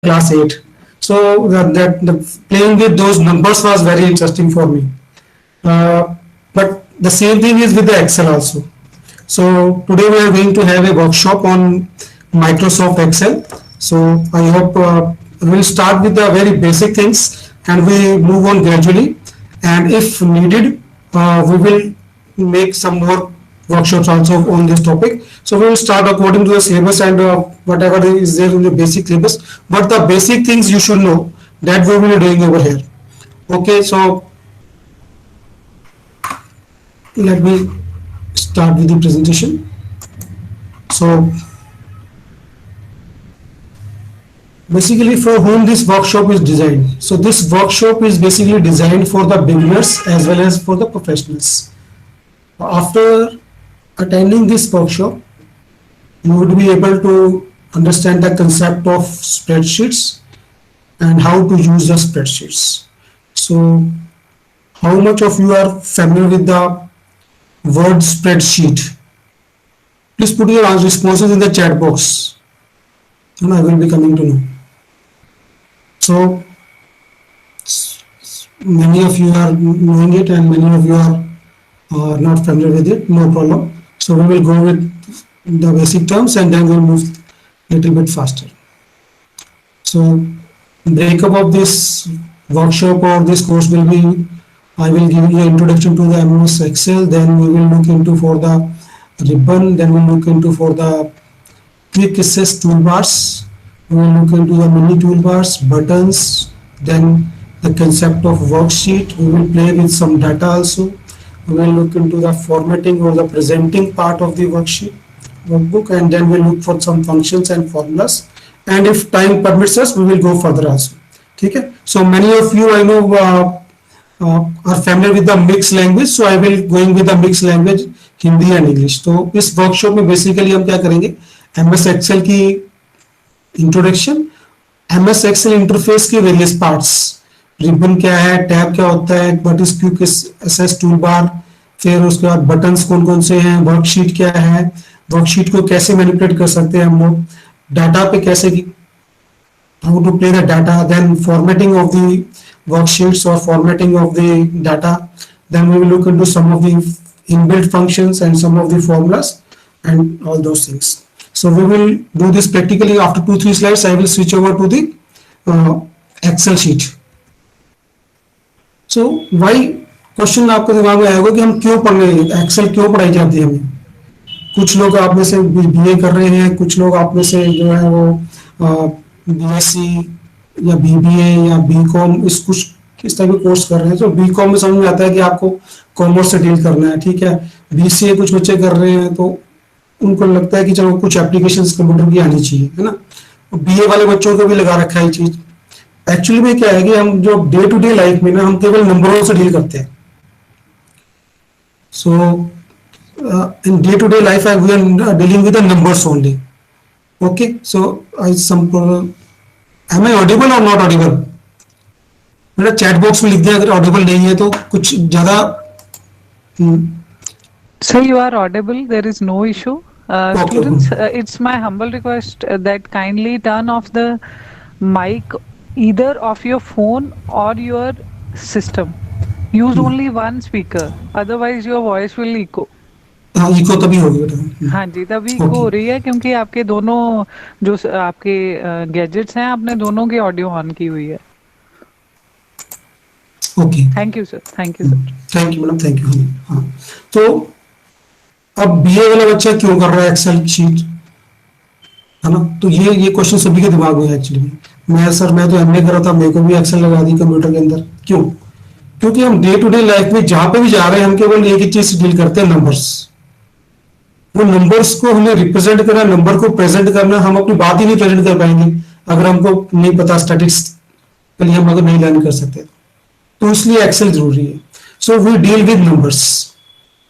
class 8. So the playing with those numbers was very interesting for me. But the same thing is with the Excel also. So today we are going to have a workshop on Microsoft Excel. So I hope we'll start with the very basic things and we move on gradually. And if needed, we will make some more workshops also on this topic. So we will start according to the syllabus and whatever is there in the basic syllabus. But the basic things you should know that we will be doing over here. Okay, so let me start with the presentation. So basically for whom this workshop is designed. So this workshop is basically designed for the beginners as well as for the professionals. After attending this workshop, you would be able to understand the concept of spreadsheets and how to use the spreadsheets. So how much of you are familiar with the word spreadsheet? Please put your responses in the chat box and I will be coming to know. So many of you are knowing it and many of you are not familiar with it, no problem. So we will go with the basic terms and then we'll move a little bit faster. So breakup of this workshop or this course will be, I will give you an introduction to the MS Excel, then we will look into for the ribbon, then we'll look into for the quick access toolbars, we will look into the mini toolbars, buttons, then the concept of worksheet, we will play with some data also, we will look into the formatting or the presenting part of the worksheet, workbook, and then we'll look for some functions and formulas, and if time permits us, we will go further also. Okay? So many of you I know are familiar with the mixed language, so I will going with the mixed language Hindi and English. तो इस workshop में basically हम क्या करेंगे, MS Excel की introduction, MS Excel interface के various parts, ribbon क्या है, टैब क्या होता है, what is quick access tool bar, फिर उसके बाद बटन्स कौन कौन से हैं, वर्कशीट क्या है, वर्कशीट को कैसे मैनिपुलेट कर सकते हैं हम लोग, डाटा पे कैसे, how to play the data, then formatting of the worksheets or formatting of the data, then we will look into some of the inbuilt functions and some of the formulas and all those things. So we will do this practically. After 2-3 slides I will switch over to the Excel sheet. So why question आपके दिमाग में आएगा कि हम क्यों पढ़ रहे हैं, एक्सेल क्यों पढ़ाई जाती है हमें. कुछ लोग आप में से बीए कर रहे हैं, कुछ लोग आप में से जो है वो बीएससी या बीबीए या बीकॉम इस कुछ किस तरह के कोर्स कर रहे हैं. तो बीकॉम में समझ में आता है कि आपको कॉमर्स से डील करना है, ठीक है. बीसीए कुछ बच्चे कर रहे हैं तो उनको लगता है कि चलो कुछ एप्लीकेशंस कंप्यूटर की आनी चाहिए, है ना. बीए वाले बच्चों को भी लगा रखा है चीज. एक्चुअली में क्या है कि हम जो डे टू डे लाइफ में ना हम केवल नंबरों से डील करते हैं. So in day to day life we are dealing with the numbers only. Okay, so I some Am I audible or not audible? मेरा चैट बॉक्स में लिख दिया अगर ऑडिबल नहीं है तो कुछ ज्यादा. So you are audible. There is no issue. Students, it's my humble request that kindly turn off the mic either of your phone or your system. Use only one speaker. Otherwise, your voice will echo. हाँ, eco तभी होगी बेटा. हाँ जी, तभी eco हो रही है क्योंकि आपके दोनों जो आपके गैजेट्स हैं आपने दोनों की ऑडियो ऑन की हुई है. Okay, thank you sir. Thank you sir. Thank you madam, thank you. हाँ, तो अब बीए वाला बच्चा क्यों कर रहा है एक्सेल शीट, है ना. तो ये क्वेश्चन सभी के दिमाग में है एक्चुअली. मैं तो एमए कर रहा था, मेरे को भी एक्सेल लगा दी कंप्यूटर के अंदर. क्यों? क्योंकि हम डे टू डे लाइफ में जहां पे भी जा रहे हैं हम केवल एक ही चीज से डील करते हैं, नंबर्स. वो नंबर्स को हमें रिप्रेजेंट करना, नंबर को प्रेजेंट करना, हम अपनी बात ही नहीं प्रेजेंट कर पाएंगे अगर हमको नहीं पता स्टैटिस्टिक्स के लिए हम अगर नहीं लर्न कर सकते. तो इसलिए एक्सेल जरूरी है. So we deal with numbers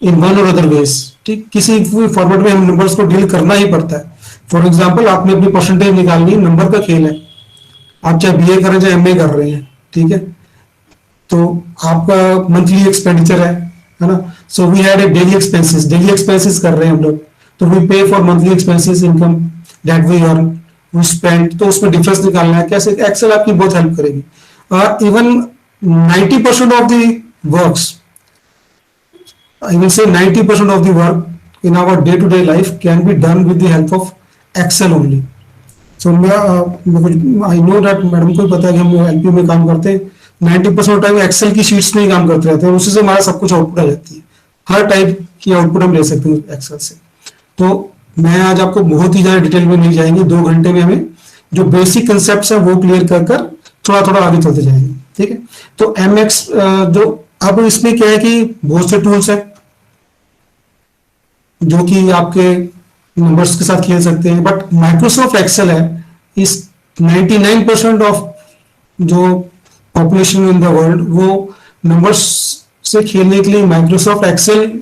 in one or other ways. ठीक, किसी फॉर्मेट में हम नंबर्स को डील करना ही पड़ता है. फॉर एग्जाम्पल आपने अपनी परसेंटेज निकालनी, नंबर का खेल है. आप चाहे बीए कर रहे हैं चाहे एमए कर रहे हैं, ठीक है. तो आपका मंथली एक्सपेंडिचर है ना. So we had a daily expenses कर रहे हैं हम लोग, तो we pay for monthly expenses income that we earn. Who spent, तो उसमें डिफरेंस निकालना है कैसे, एक्सेल आपकी बहुत हेल्प करेगी। Even 90% of the works, I will say 90% of the work in our day-to-day life can be done with the help of Excel only. So I know that madam को भी पता है कि हम एलपी में काम करते हैं, 90% टाइम एक्सेल की शीट्स में ही काम करते रहते हैं, उसी से हमारा सब कुछ आउटपुट आ जाती है, हर टाइप की आउटपुट हम ले सकते हैं एक्सेल से। तो मैं आज आपको बहुत ही ज्यादा डिटेल में नहीं जाएंगे, 2 घंटे में हमें जो बेसिक कंसेप्ट है वो क्लियर कर कर थोड़ा थोड़ा आगे चलते जाएंगे, ठीक है। तो एमएक्स जो अब इसमें क्या है कि बहुत से टूल्स है जो कि आपके नंबर्स के साथ खेल सकते हैं, बट माइक्रोसॉफ्ट एक्सेल है इस 99% ऑफ जो पॉपुलेशन इन द वर्ल्ड वो नंबर्स से खेलने के लिए माइक्रोसॉफ्ट एक्सेल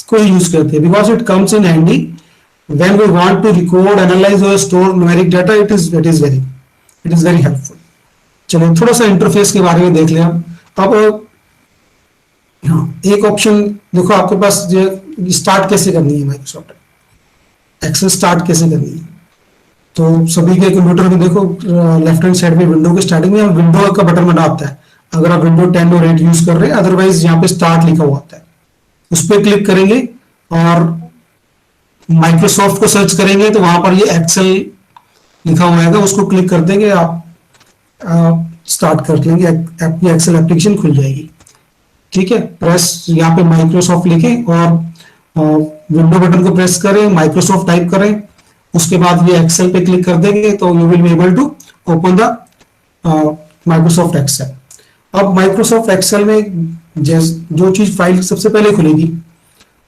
को यूज करते हैं, because it comes in handy when we want to record, analyse और store numeric data, it is very helpful. चलिए थोड़ा सा इंटरफेस के बारे में देख लें अब हाँ, एक ऑप्शन देखो आपके पास जो स्टार्ट कैसे करनी है, माइक्रोसॉफ्ट एक्सेल स्टार्ट कैसे करनी है। तो सभी के कंप्यूटर में देखो लेफ्ट हैंड साइड में विंडो के स्टार्टिंग में विंडो का बटन बना आता है, अगर आप विंडो 10 और 8 यूज कर रहे हैं, अदरवाइज यहाँ पे स्टार्ट लिखा हुआ आता है, उस पर क्लिक करेंगे और माइक्रोसॉफ्ट को सर्च करेंगे तो वहां पर ये एक्सेल लिखा हुआ है, उसको क्लिक कर देंगे आप स्टार्ट कर लेंगे, आपकी एक्सेल एप्लीकेशन खुल जाएगी, ठीक है। प्रेस यहाँ पे माइक्रोसॉफ्ट लिखें और विंडो बटन को प्रेस करें, माइक्रोसॉफ्ट टाइप करें, उसके बाद ये एक्सेल पे क्लिक कर देंगे तो you will be able to open the Microsoft Excel. अब माइक्रोसॉफ्ट एक्सेल में जो चीज फाइल सबसे पहले खुलेगी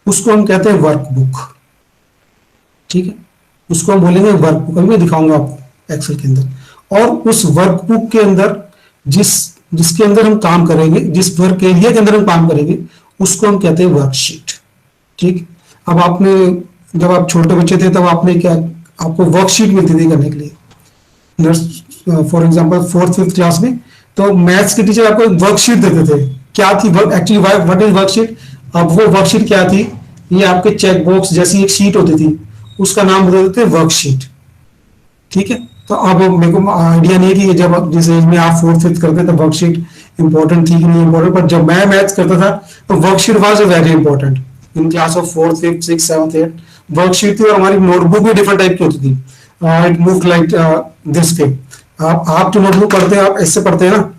उसको हम कहते हैं वर्कबुक, ठीक है, उसको हम बोलेंगे वर्कबुक, अभी मैं दिखाऊंगा आपको एक्सेल के अंदर। और उस वर्कबुक के अंदर जिसके अंदर हम काम करेंगे, जिस वर्क एरिया के अंदर हम काम करेंगे उसको हम कहते हैं वर्कशीट, ठीक। अब आपने जब आप छोटे बच्चे थे तब आपने क्या, आपको वर्कशीट मिलती थी करने के लिए, फॉर एग्जांपल 4th-5th क्लास में तो मैथ्स के टीचर आपको वर्कशीट देते थे, क्या थी एक्चुअली व्हाट इज वर्कशीट। अब वो वर्कशीट क्या थी, ये आपके चेक बॉक्स जैसी एक शीट होती थी, उसका नाम बदल देते वर्कशीट, ठीक है। तो अब मेरे को आइडिया नहीं कि जब जिस एज में आप 4th-5th करते तो वर्कशीट इंपॉर्टेंट थी कि नहीं इंपॉर्टेंट, पर जब मैं मैथ्स करता था तो worksheet was very important in class of 4th, 5th, 6th, 7th, 8th worksheet थी। और हमारी नोटबुक भी डिफरेंट टाइप की होती थी, it move like this way. आप जो नोटबुक पढ़ते हैं आप ऐसे पढ़ते हैं ना,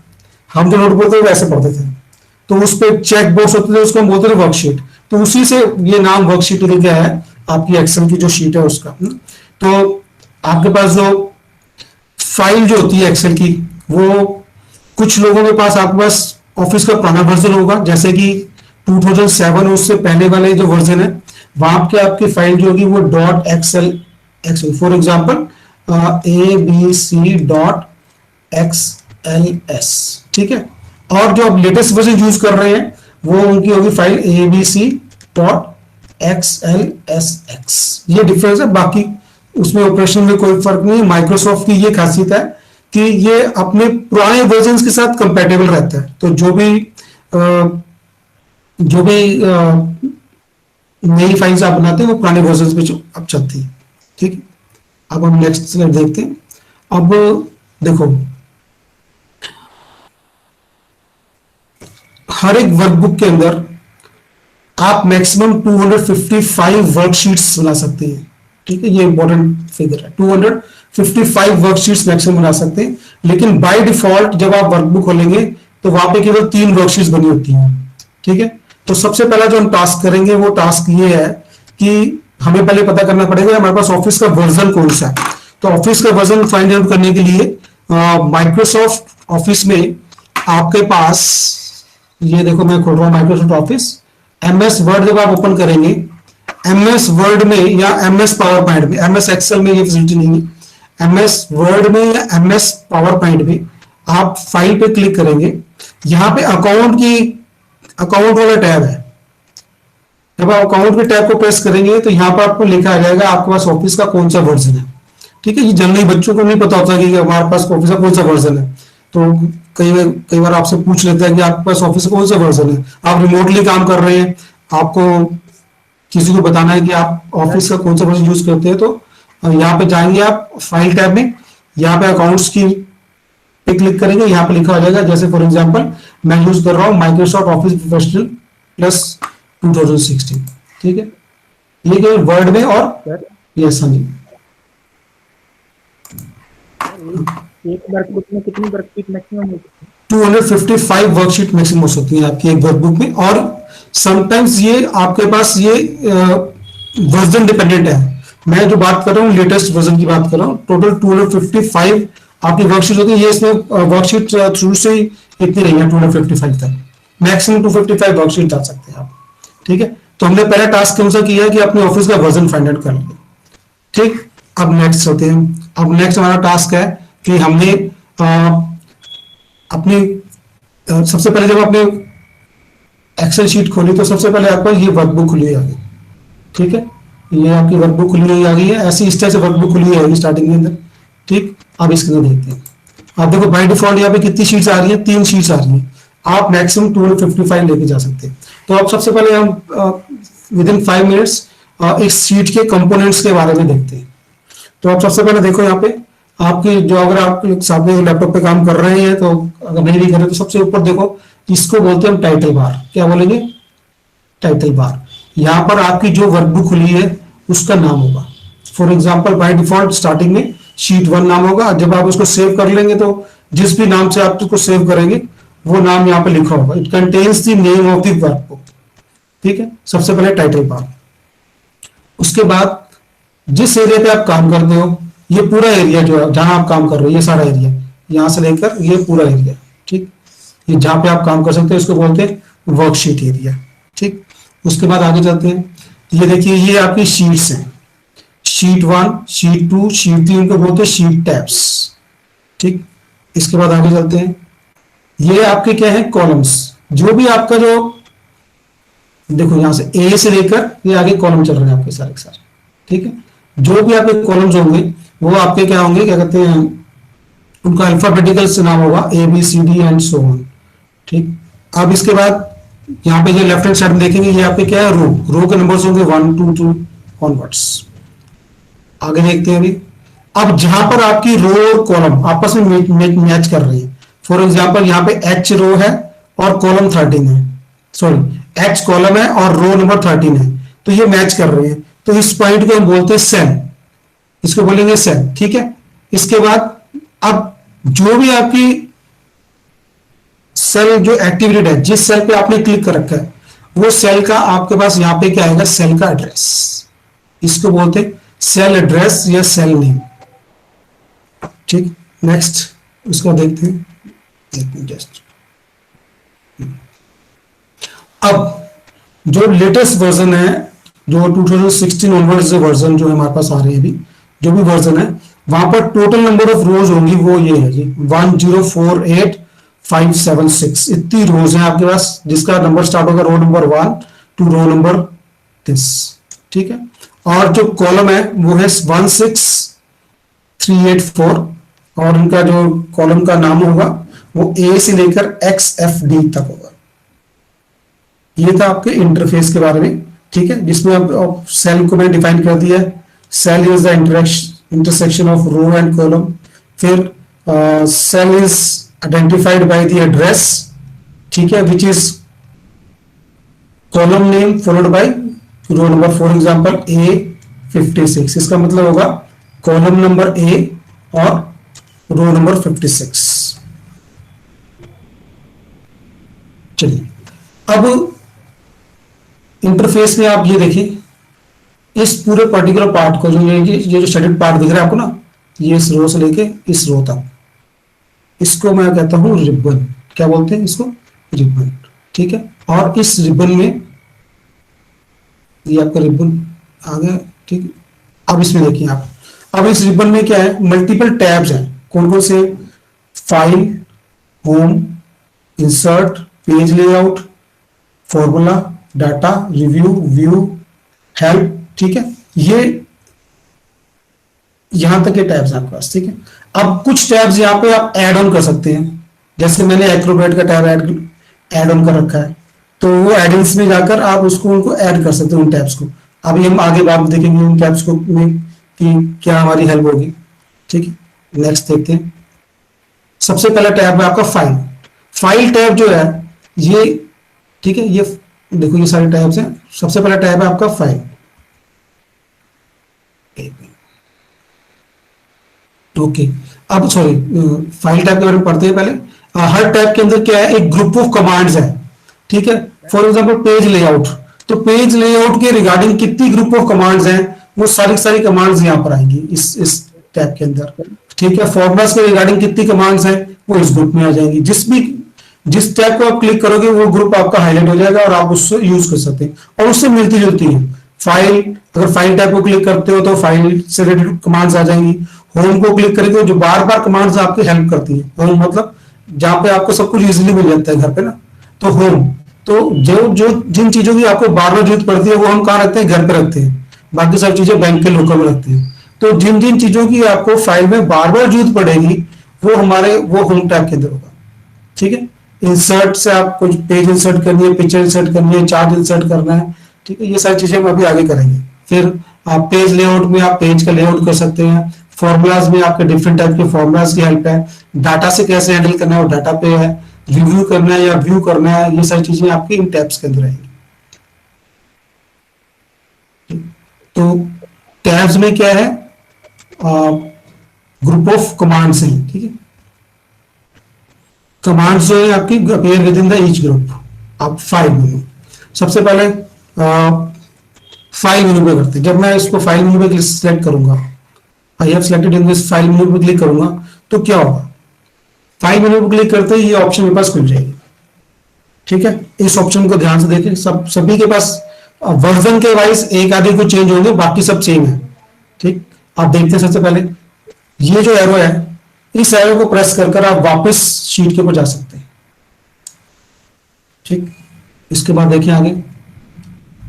हम जो नोटबुक पढ़ते हैं वैसे पढ़ते थे, तो उस पर चेक बॉक्स होते थे, उसको हम बोलते थे वर्कशीट, तो उसी से ये नाम वर्कशीट निकल गया है आपकी एक्सेल की जो शीट है उसका। तो आपके पास जो फाइल जो होती है एक्सेल की, वो कुछ लोगों के पास आपके पास ऑफिस का पुराना वर्जन होगा, जैसे कि 2007 उससे पहले वाले जो वर्जन है वहां पे आपकी फाइल जो होगी वो dot XL for example abc.xls, ठीक है। और जो आप लेटेस्ट वर्जन यूज कर रहे हैं वो उनकी होगी फाइल abc.xlsx, ये डिफरेंस है, बाकी उसमें ऑपरेशन में कोई फर्क नहीं है। माइक्रोसॉफ्ट की ये खासियत है कि ये अपने पुराने वर्जन के साथ कंपैटिबल रहता है, तो जो भी नई फाइल्स आप बनाते हैं वो पुराने वर्जन पे अब चलती है, ठीक है। अब हम नेक्स्ट स्लाइड देखते हैं। अब देखो हर एक वर्कबुक के अंदर आप मैक्सिमम 255 वर्कशीट्स बना सकते हैं, ठीक है, ये इंपॉर्टेंट फिगर है, 255 वर्कशीट्स मैक्सिमम बना सकते हैं। लेकिन बाय डिफॉल्ट जब आप वर्कबुक खोलेंगे तो वहां पे केवल 3 वर्कशीट्स बनी होती हैं, ठीक है। तो सबसे पहला जो हम टास्क करेंगे वो टास्क ये है कि हमें पहले पता करना पड़ेगा हमारे पास ऑफिस का वर्जन कौन सा है। तो ऑफिस का वर्जन फाइंड आउट करने के लिए माइक्रोसॉफ्ट ऑफिस में आपके पास, ये देखो मैं खोल रहा हूं माइक्रोसॉफ्ट ऑफिस, एमएस वर्ड जब आप ओपन करेंगे, एमएस वर्ड में या एमएस पावर पॉइंट में, एमएस एक्सेल में ये फैसिलिटी नहीं है, एमएस वर्ड में या एमएस पावर पॉइंट में आप फाइल पे क्लिक करेंगे, यहां पे अकाउंट वाला टैब है, जब आप अकाउंट के टैब को प्रेस करेंगे तो यहाँ पर आपको लिखा आ जाएगा आपके पास ऑफिस का कौन सा वर्जन है, ठीक है। ये जनरली बच्चों को नहीं पता होता कि हमारे पास ऑफिस का कौन सा वर्जन है, तो कई बार आपसे पूछ लेते हैं कि आपके पास ऑफिस का कौन सा वर्जन है, आप रिमोटली काम कर रहे हैं, आपको किसी को बताना है कि आप ऑफिस का कौन सा वर्जन यूज करते हैं, तो और यहाँ पे जाएंगे आप फाइल टैब में, यहाँ पे अकाउंट्स की पे क्लिक करेंगे, यहाँ पे लिखा हो जाएगा, जैसे फॉर एग्जांपल मैं यूज कर रहा हूँ माइक्रोसॉफ्ट ऑफिस प्रोफेशनल प्लस 2016, ठीक है, ये केवल वर्ड में और सर यस हाँ जी। एक वर्कबुक में कितनी वर्कशीट मैक्सिमम हो सकती है? 255 वर्कशीट मैक्सिमम हो सकती है आपकी एक वर्कबुक में, और समटाइम्स ये आपके पास ये वर्जन डिपेंडेंट है। मैं जो बात कर रहा हूँ लेटेस्ट वर्जन की बात कर रहा हूँ, टोटल 255 आपकी वर्कशीट होती है, ये इसमें वर्कशीट थ्रू से ही इतनी नहीं है 255 तक, मैक्सिमम 255 वर्कशीट जा सकते हैं आप, ठीक है। तो हमने पहला टास्क कौन सा किया है कि अपने ऑफिस का वर्जन फाइंड आउट कर लिया, ठीक। अब नेक्स्ट होते हैं, अब नेक्स्ट हमारा टास्क है कि हमने अपनी सबसे पहले जब आपने एक्सेल शीट खोली तो सबसे पहले आपको ये वर्कबुक खुली आ गई, ठीक है, ये आपकी वर्कबुक खुली हुई आ गई है, ऐसी इस तरह से वर्कबुक खुली है स्टार्टिंग के अंदर, ठीक। अब इसके अंदर देखते हैं, आप देखो बाय डिफॉल्ट यहाँ पे कितनी शीट्स आ रही है, 3 शीट्स आ रही हैं, आप मैक्सिमम 255 लेके जा सकते हैं। तो अब सबसे पहले हम विद इन 5 मिनट्स इस शीट के कंपोनेंट्स के बारे में देखते हैं। तो आप सबसे पहले देखो यहाँ पे आपकी जो, अगर आप सामने लैपटॉप पे काम कर रहे हैं तो अगर नहीं भी कर रहे तो सबसे ऊपर देखो, इसको बोलते हैं हम टाइटल बार, क्या बोलेंगे, टाइटल बार। यहाँ पर आपकी जो वर्कबुक खुली है उसका नाम होगा, for example by default starting में शीट 1 नाम होगा, जब आप उसको सेव कर लेंगे तो जिस भी नाम से आप उसको सेव करेंगे वो नाम यहाँ पे लिखा होगा, it contains the name of the workbook, ठीक है। सबसे पहले टाइटल बार, उसके बाद जिस एरिया पे आप काम करते हो, ये पूरा एरिया जो है जहां आप काम कर रहे हो, ये सारा एरिया यहां से लेकर ये पूरा एरिया, ठीक, ये जहां पे आप काम कर सकते हैं इसको बोलते हैं वर्कशीट एरिया, ठीक। उसके बाद आगे चलते हैं, ये देखिए ये आपकी शीट्स हैं, शीट 1, शीट 2, शीट 3 को बोलते हैं शीट टैब्स, ठीक। इसके बाद आगे चलते हैं, ये आपके क्या है, कॉलम्स, जो भी आपका जो देखो यहां से ए से लेकर ये आगे कॉलम चल रहे हैं आपके सारे के सारे, ठीक है। जो भी आपके कॉलम्स होंगे वो आपके क्या होंगे, क्या कहते हैं, उनका अल्फाबेटिकल से नाम होगा ABCD एंड सो ऑन, ठीक। अब इसके बाद यहाँ पे जो लेफ्ट हैंड साइड में देखेंगे ये आपके क्या है, रो के नंबर्स होंगे 1 2 2 ऑनवर्ड्स। आगे देखते हैं अभी, अब जहां पर आपकी रो और कॉलम आपस में मैच कर रही है, फॉर एग्जांपल यहाँ पे H रो है और कॉलम 13 है, सॉरी H कॉलम है और रो नंबर 13 है, तो ये मैच कर रहे हैं, तो इस पॉइंट को हम बोलते हैं सेल, इसको बोलेंगे सेल, ठीक है। इसके बाद अब जो भी आपकी सेल जो एक्टिवेटेड है, जिस सेल पे आपने क्लिक कर रखा है वो सेल का आपके पास यहाँ पे क्या आएगा, सेल का एड्रेस, इसको बोलते हैं सेल एड्रेस या सेल नेम, ठीक। नेक्स्ट उसको देखते हैं, जस्ट अब जो लेटेस्ट वर्जन है, जो 2016 ऑनवर्ड्स जो वर्जन जो हमारे पास आ रहे हैं अभी, जो भी वर्जन है वहां पर टोटल नंबर ऑफ रोज होंगी वो ये है जी 1048576, इतनी रोज है आपके पास, जिसका नंबर स्टार्ट होगा row number 1 to row number this, ठीक है। और जो कॉलम है वो है 16384 और इनका जो कॉलम का नाम होगा वो ए से लेकर XFD तक होगा। ये था आपके इंटरफेस के बारे में, ठीक है, जिसमें अब सेल को मैंने डिफाइन कर दिया है, cell is the intersection of row and column, फिर cell is identified by the address, ठीक है, which is column name followed by row number, for example A56, इसका मतलब होगा कॉलम नंबर A और रो नंबर 56। चलिए अब इंटरफेस में आप ये देखिए, इस पूरे पर्टिकुलर पार्ट को, जो ये जो शेडेड पार्ट दिख रहा है आपको ना, ये इस रो से लेके इस रो तक, इसको मैं कहता हूं रिबन, क्या बोलते हैं इसको, रिबन, ठीक है। और इस रिबन में ये आपका रिबन आ गया, ठीक है। अब इसमें देखिए आप, अब इस रिबन में क्या है, मल्टीपल टैब्स हैं, कौन कौन से, file, home, insert, page layout, formula, data, review, view, help, ठीक है। ये यहां तक के टैब्स हैं आपके पास, ठीक है। अब कुछ टैब्स यहां पे आप ऐड ऑन कर सकते हैं, जैसे मैंने एक्रोबैट का टैब ऐड ऑन कर रखा है, तो वो एडिंग्स में जाकर आप उसको उनको ऐड कर सकते हो उन टैब्स को। अभी हम आगे बात देखेंगे उन टैब्स को में कि क्या हमारी हेल्प होगी। ठीक है, नेक्स्ट देखते हैं। सबसे पहला टैब है आपका फाइल। फाइल टैब जो है ये, ठीक है, ये देखो ये सारे टैब्स हैं। सबसे पहला टैब है आपका फाइल। ओके, अब सॉरी, फाइल टैब के बारे में पढ़ते हैं पहले। हर टैब के अंदर क्या है, एक ग्रुप ऑफ कमांड्स है। ठीक है, फॉर एग्जांपल पेज लेआउट, तो पेज लेआउट के रिगार्डिंग कितनी ग्रुप ऑफ कमांड्स हैं, वो सारी सारी कमांड्स यहाँ पर आएंगी इस टैब के अंदर। ठीक है, फॉर्मूलाज के रिगार्डिंग कितनी कमांड्स हैं वो इस ग्रुप में आ जाएंगी। जिस टैब को आप क्लिक करोगे वो ग्रुप आपका हाईलाइट हो जाएगा और आप उससे यूज कर सकते हैं, और उससे मिलती जुलती है फाइल। अगर फाइल टैब को क्लिक करते हो तो फाइल से रिलेटेड कमांड्स आ जाएंगी। होम को क्लिक करेंगे जो बार बार कमांड्स आपकी हेल्प करती है। होम मतलब जहां पे आपको सब कुछ इजीली मिल जाता है घर पे ना, तो होम। तो जो जो जिन चीजों की आपको बार बार जरूरत पड़ती है वो हम कहाँ रखते हैं, घर पे रखते हैं। बाकी सब चीजें बैंक के लोकर में रखते हैं। तो जिन जिन चीजों की आपको फाइल में बार बार जरूरत पड़ेगी वो वो होम टैब के अंदर होगा। ठीक है, इंसर्ट से आप कुछ पेज इंसर्ट करनी है, पिक्चर इंसर्ट करनी है, चार्ट इंसर्ट करना है। ठीक है, ये सारी चीजें हम अभी आगे करेंगे। फिर आप पेज लेआउट में आप पेज का लेआउट कर सकते हैं। फॉर्मूलाज में आपके डिफरेंट टाइप के फॉर्मूलाज की हेल्प है। डाटा से कैसे हैंडल करना है वो डाटा पे है। रिव्यू करना है या व्यू करना है, ये सारी चीजें आपकी इन टैब्स के अंदर आएंगी। तो टैब्स में क्या है, ग्रुप ऑफ कमांड्स हैं। ठीक है, कमांड्स जो है आपकी appear with in the each group. आप फाइल मेनू, सबसे पहले फाइल मेनू पे करते हैं। जब मैं इसको फाइल मेनू पे सिलेक्ट करूंगा, I have selected in this file menu पे क्लिक करूंगा तो क्या होगा, फाइल मेनू पे क्लिक करते ही ये ऑप्शन मेरे पास खुल जाएगी। ठीक है, इस ऑप्शन को ध्यान से देखें। सभी के पास वर्जन के वाइज एक आधे को चेंज होंगे, बाकी सब सेम है। ठीक, आप देखते हैं सबसे पहले ये जो एरो है, इस एरो को प्रेस कर आप वापस शीट के ऊपर जा सकते हैं। ठीक, इसके बाद देखिए आगे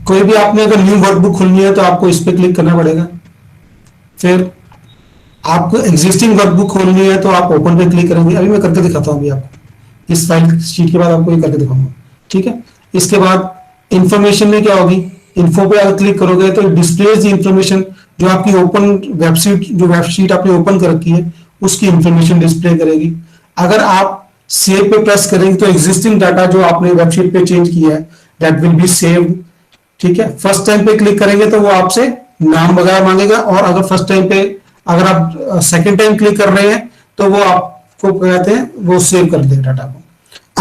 कोई भी आपने अगर न्यू वर्कबुक खुलनी है तो आपको इस पर क्लिक करना पड़ेगा। फिर आपको एग्जिस्टिंग वर्कबुक खोलनी है तो आप ओपन पे क्लिक करेंगे। अभी मैं करके दिखाता हूं, अभी आपको इस फाइल शीट के बाद आपको ये करके दिखाऊंगा। ठीक है, इसके बाद इंफॉर्मेशन में क्या होगी, इन्फो पे अगर क्लिक करोगे तो डिस्प्लेज द इंफॉर्मेशन, जो आपकी ओपन वेबसाइट, जो वेबशीट आपने ओपन कर रखी है उसकी इंफॉर्मेशन डिस्प्ले करेगी। अगर आप सेव पे प्रेस करेंगे तो एग्जिस्टिंग डाटा जो आपने वेबशीट पे चेंज किया है दैट विल बी सेव्ड। ठीक है, फर्स्ट टाइम पे क्लिक करेंगे तो वो आपसे नाम वगैरह मांगेगा, और अगर फर्स्ट टाइम पे, अगर आप सेकंड टाइम क्लिक कर रहे हैं तो वो आपको कहते हैं वो सेव कर देगा डाटा को।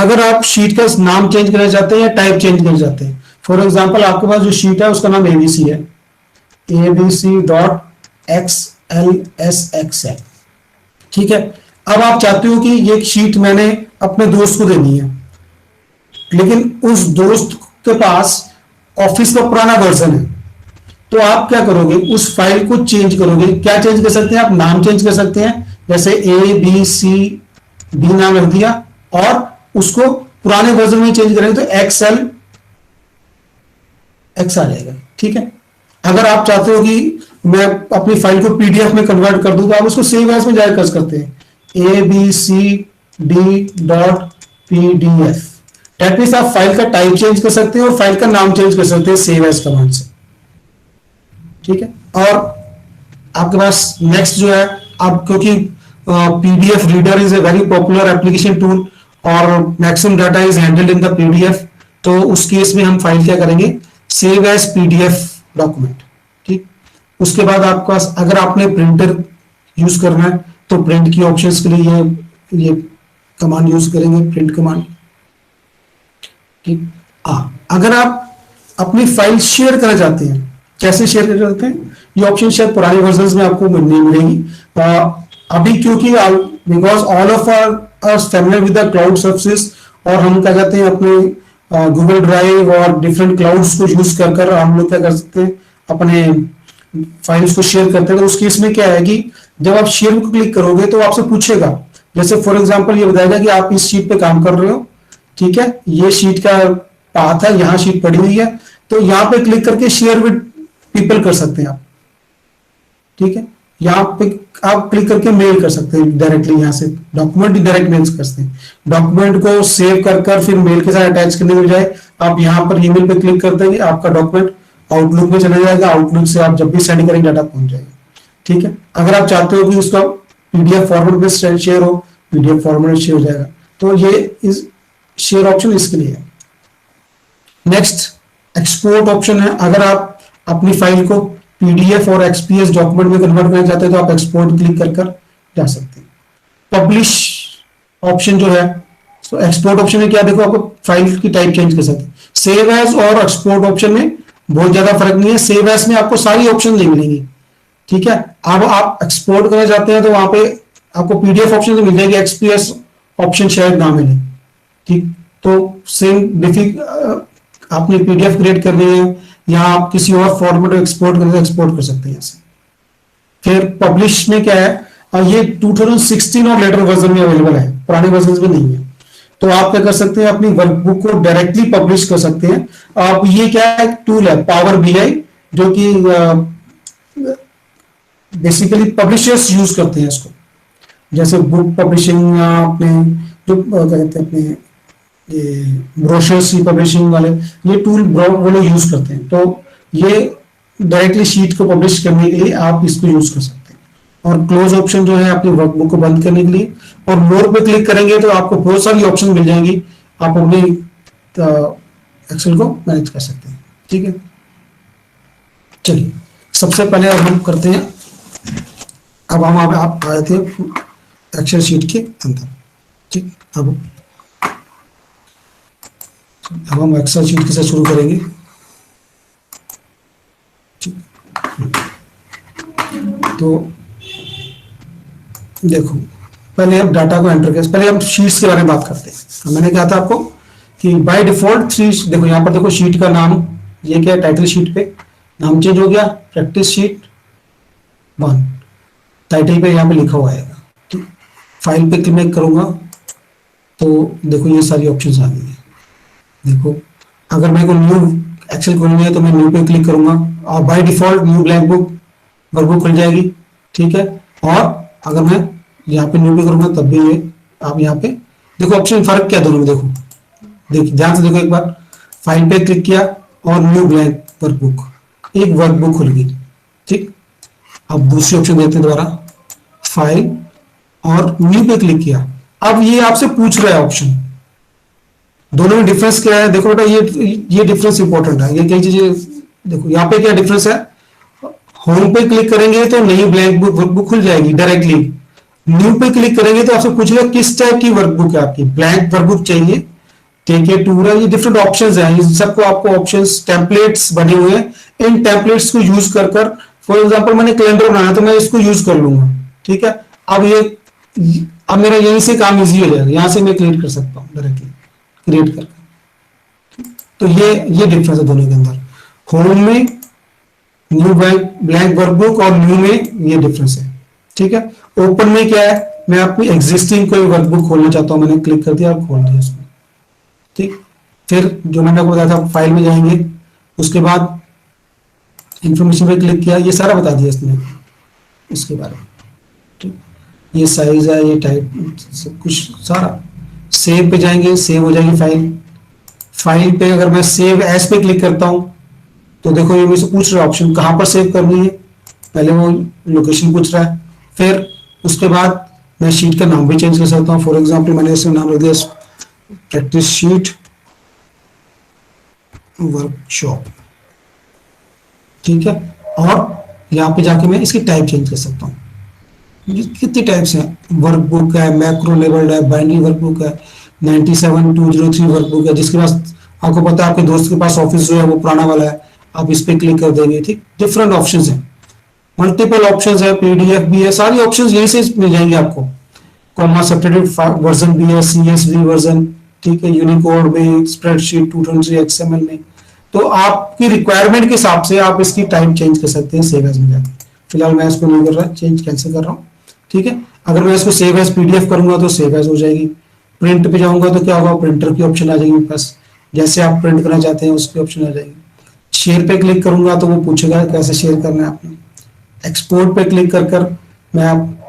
अगर आप शीट का नाम चेंज करना चाहते हैं या टाइप चेंज करना चाहते हैं, फॉर एग्जांपल आपके पास जो शीट है उसका नाम एबीसी है, abc.xlsx है। ठीक है, अब आप चाहते हो कि ये शीट मैंने अपने दोस्त को देनी है, लेकिन उस दोस्त के पास ऑफिस का पुराना वर्जन है, तो आप क्या करोगे, उस फाइल को चेंज करोगे। क्या चेंज कर सकते हैं आप, नाम चेंज कर सकते हैं, जैसे ABCD नाम रख दिया, और उसको पुराने वर्जन में चेंज करेंगे तो XLX आ जाएगा। ठीक है, अगर आप चाहते हो कि मैं अपनी फाइल को PDF में कन्वर्ट कर दूं तो आप उसको सेव एज में जाकर कर सकते हैं, abcd.pdf। दैट मींस आप फाइल का टाइप चेंज कर सकते हैं और फाइल का नाम चेंज कर सकते हैं सेव एज कमांड से। ठीक है, और आपके पास नेक्स्ट जो है, आप क्योंकि PDF reader is a very popular application tool और maximum data is handled in the PDF, तो उस केस में हम फाइल क्या करेंगे, सेव एज PDF डॉक्यूमेंट। ठीक, उसके बाद आपका अगर आपने प्रिंटर यूज करना है तो प्रिंट की ऑप्शंस के लिए ये कमांड यूज करेंगे, प्रिंट कमांड। ठीक, अगर आप अपनी फाइल शेयर करना चाहते हैं, कैसे शेयर करना चाहते हैं, ये ऑप्शन शायद पुराने वर्जन में आपको नहीं मिलेगी अभी, क्योंकि because all of are familiar with the cloud services, और हम क्या कहते हैं अपने गूगल ड्राइव और डिफरेंट क्लाउड्स को यूज कर हम लोग क्या कर सकते हैं, अपने फाइल्स को शेयर करते हैं। तो उस केस में क्या है कि जब आप शेयर को क्लिक करोगे तो आपसे पूछेगा, जैसे फॉर एग्जांपल ये बताएगा कि आप इस शीट पे काम कर रहे हो। ठीक है, ये शीट का पाथ है, यहाँ शीट पड़ी हुई है, तो यहाँ पे क्लिक करके शेयर विद पीपल कर सकते हैं आप। ठीक है, यहाँ पे आप क्लिक करके मेल कर सकते हैं डायरेक्टली, यहाँ से डॉक्यूमेंट डायरेक्ट मेल कर सकते हैं। डॉक्यूमेंट को सेव कर फिर मेल के साथ अटैच करने के बजाय आप यहाँ पर ईमेल पे क्लिक कर देंगे, आपका डॉक्यूमेंट आउटलुक में चला जाएगा, आउटलुक से आप जब भी सेंड करेंगे डाटा पहुंच जाएगा। ठीक है। अगर आप चाहते हो कि उसका पीडीएफ फॉर्मेट में शेयर हो, पीडीएफ फॉर्मेट शेयर हो जाएगा। तो ये इस शेयर ऑप्शन इसके लिए है। नेक्स्ट एक्सपोर्ट ऑप्शन है। अगर आप अपनी फाइल को पीडीएफ और एक्सपीएस डॉक्यूमेंट में कन्वर्ट करना चाहते हैं तो आप एक्सपोर्ट क्लिक कर जा सकते हैं। पब्लिश ऑप्शन जो है, तो एक्सपोर्ट ऑप्शन में क्या, देखो आपको फाइल की टाइप चेंज कर सकते हैं। सेव एज और एक्सपोर्ट ऑप्शन में बहुत ज्यादा फर्क नहीं है। सेव एज में आपको सारी ऑप्शन नहीं मिलेंगी, ठीक है। अब आप एक्सपोर्ट करना चाहते हैं तो वहां पे आपको पीडीएफ ऑप्शन तो मिल जाएगी, एक्सपीएस ऑप्शन शायद ना मिले, ठीक। तो सेम आपने पीडीएफ क्रिएट करनी है या आप किसी और फॉर्मेट में एक्सपोर्ट करना एक्सपोर्ट कर सकते हैं ऐसे। फिर पब्लिश में क्या है, ये 2016 और लेटर वर्जन में अवेलेबल है, पुराने वर्जन में नहीं है। तो आप क्या कर सकते हैं, अपनी वर्कबुक को डायरेक्टली पब्लिश कर सकते हैं आप। ये क्या है, टूल है पावर बीआई, जो कि बेसिकली पब्लिशर्स यूज करते हैं इसको, जैसे बुक पब्लिशिंग या अपने जो कहते हैं अपने ये ब्रोशर्स की पब्लिशिंग वाले, ये टूल वो लोग यूज करते हैं। तो ये डायरेक्टली शीट को पब्लिश करने के लिए आप इसको यूज कर सकते हैं। और क्लोज ऑप्शन जो है अपनी वर्कबुक को बंद करने के लिए। और मोर पे क्लिक करेंगे तो आपको बहुत सारी ऑप्शन मिल जाएंगी, आप अपने एक्सेल को मैनेज कर सकते हैं, ठीक है। चलिए सबसे पहले अब हम करते हैं, अब हम आप आए थे एक्सेल शीट के अंदर, ठीक। अब हम एक्सेल शीट के साथ शुरू करेंगे, ठीक। तो देखो पहले हम डाटा को एंटर करें, पहले हम शीट्स के बारे में बात करते हैं। तो मैंने कहा था आपको कि बाय डिफॉल्ट 3, देखो यहाँ पर देखो शीट का नाम, ये क्या है, टाइटल शीट पे नाम चेंज हो गया, प्रैक्टिस शीट 1 टाइटल पे यहाँ पे लिखा हुआ आएगा, ठीक। फाइल पे क्लिक करूंगा तो देखो ये सारी ऑप्शंस आ गई है। देखो अगर मेरे को न्यू एक्सेल खोलनी है तो मैं न्यू पे क्लिक करूंगा और by default new blank book workbook खुल जाएगी, ठीक है। और अगर मैं यहाँ पे न्यू पे करूंगा तब भी ये आप यहाँ पे देखो ऑप्शन फर्क क्या दोनों में, देखो देखिए ध्यान से देखो एक बार, फाइल पे क्लिक किया और न्यू ब्लैंक वर्कबुक, एक वर्कबुक खुल गई, ठीक। अब दूसरी ऑप्शन देते हैं दोबारा, फाइल और न्यू पे क्लिक किया। अब ये आपसे पूछ रहा है ऑप्शन, दोनों में डिफरेंस क्या है, देखो बेटा ये डिफरेंस इंपॉर्टेंट है। ये कई चीजें देखो, यहाँ पे क्या डिफरेंस है, होम पे क्लिक करेंगे तो नई ब्लैंक बुक वर्कबुक खुल जाएगी डायरेक्टली। न्यू पे क्लिक करेंगे तो आपसे पूछेगा किस टाइप की वर्कबुक है आपकी, ब्लैंक वर्कबुक चाहिए, टेक टूर है, ये डिफरेंट ऑप्शंस हैं। इन सबको आपको ऑप्शंस टेम्पलेट्स बने हुए हैं, इन टेम्पलेट्स को यूज कर फॉर एग्जांपल मैंने कैलेंडर बनाना तो मैं इसको यूज कर लूंगा, ठीक है। अब मेरा यहीं से काम इजी हो जाएगा, यहां से मैं क्रिएट कर सकता हूँ डायरेक्टली क्रिएट करके। तो ये डिफरेंस है दोनों के अंदर, होम में न्यू ब्लैंक वर्कबुक और न्यू में ये डिफरेंस है, ठीक है। ओपन में क्या है, मैं अपनी एग्जिस्टिंग कोई वर्कबुक खोलना चाहता हूं, मैंने क्लिक कर दिया और खोल दिया इसमें, ठीक। फिर जो मैंने आपको बताया था फाइल में जाएंगे, उसके बाद इंफॉर्मेशन पे क्लिक किया, ये सारा बता दिया इसने इसके बारे में, ठीक। ये साइज है, ये टाइप, सब कुछ सारा। सेव पे जाएंगे, सेव हो जाएगी फाइल। फाइल पे अगर मैं सेव एज पे क्लिक करता हूं तो देखो ये मुझसे पूछ रहा है ऑप्शन कहां पर सेव करनी है, पहले वो लोकेशन पूछ रहा है। फिर उसके बाद मैं शीट का नाम भी चेंज कर सकता हूँ। फॉर एग्जांपल मैंने इसमें नाम रख दिया प्रैक्टिस शीट वर्कशॉप, ठीक है। और यहाँ पे जाके मैं इसकी टाइप चेंज कर सकता हूँ। कितनी टाइप्स हैं, वर्कबुक है, मैक्रो लेबल्ड है, बाइनरी वर्कबुक है, 97203 वर्कबुक है, जिसके पास आपको पता है आपके दोस्त के पास ऑफिस जो है वो पुराना वाला है, आप इस पे क्लिक कर देंगे, ठीक। डिफरेंट ऑप्शंस हैं, मल्टीपल ऑप्शंस है, पीडीएफ भी है, सारी ऑप्शंस यहीं से मिल जाएंगे आपको। कॉमा सेपरेटेड वर्जन भी है, सीएसवी वर्जन, ठीक है, यूनिकोड में, स्प्रेडशीट 223 एक्सएमएल में। तो आपकी रिक्वायरमेंट के हिसाब से आप इसकी टाइप चेंज कर सकते हैं सेव एज में जाकर। फिलहाल मैं इसको नहीं कर रहा, चेंज कैंसिल कर रहा हूँ, ठीक है। अगर मैं इसको सेव एज पीडीएफ करूंगा तो सेव एज हो जाएगी। प्रिंट पे जाऊंगा तो क्या होगा, प्रिंटर की ऑप्शन आ जाएगी मेरे पास, जैसे आप प्रिंट करना चाहते हैं उसकी ऑप्शन आ जाएगी। शेयर पे क्लिक करूंगा तो वो पूछेगा कैसे शेयर करना है आपने। एक्सपोर्ट पे क्लिक कर मैं आप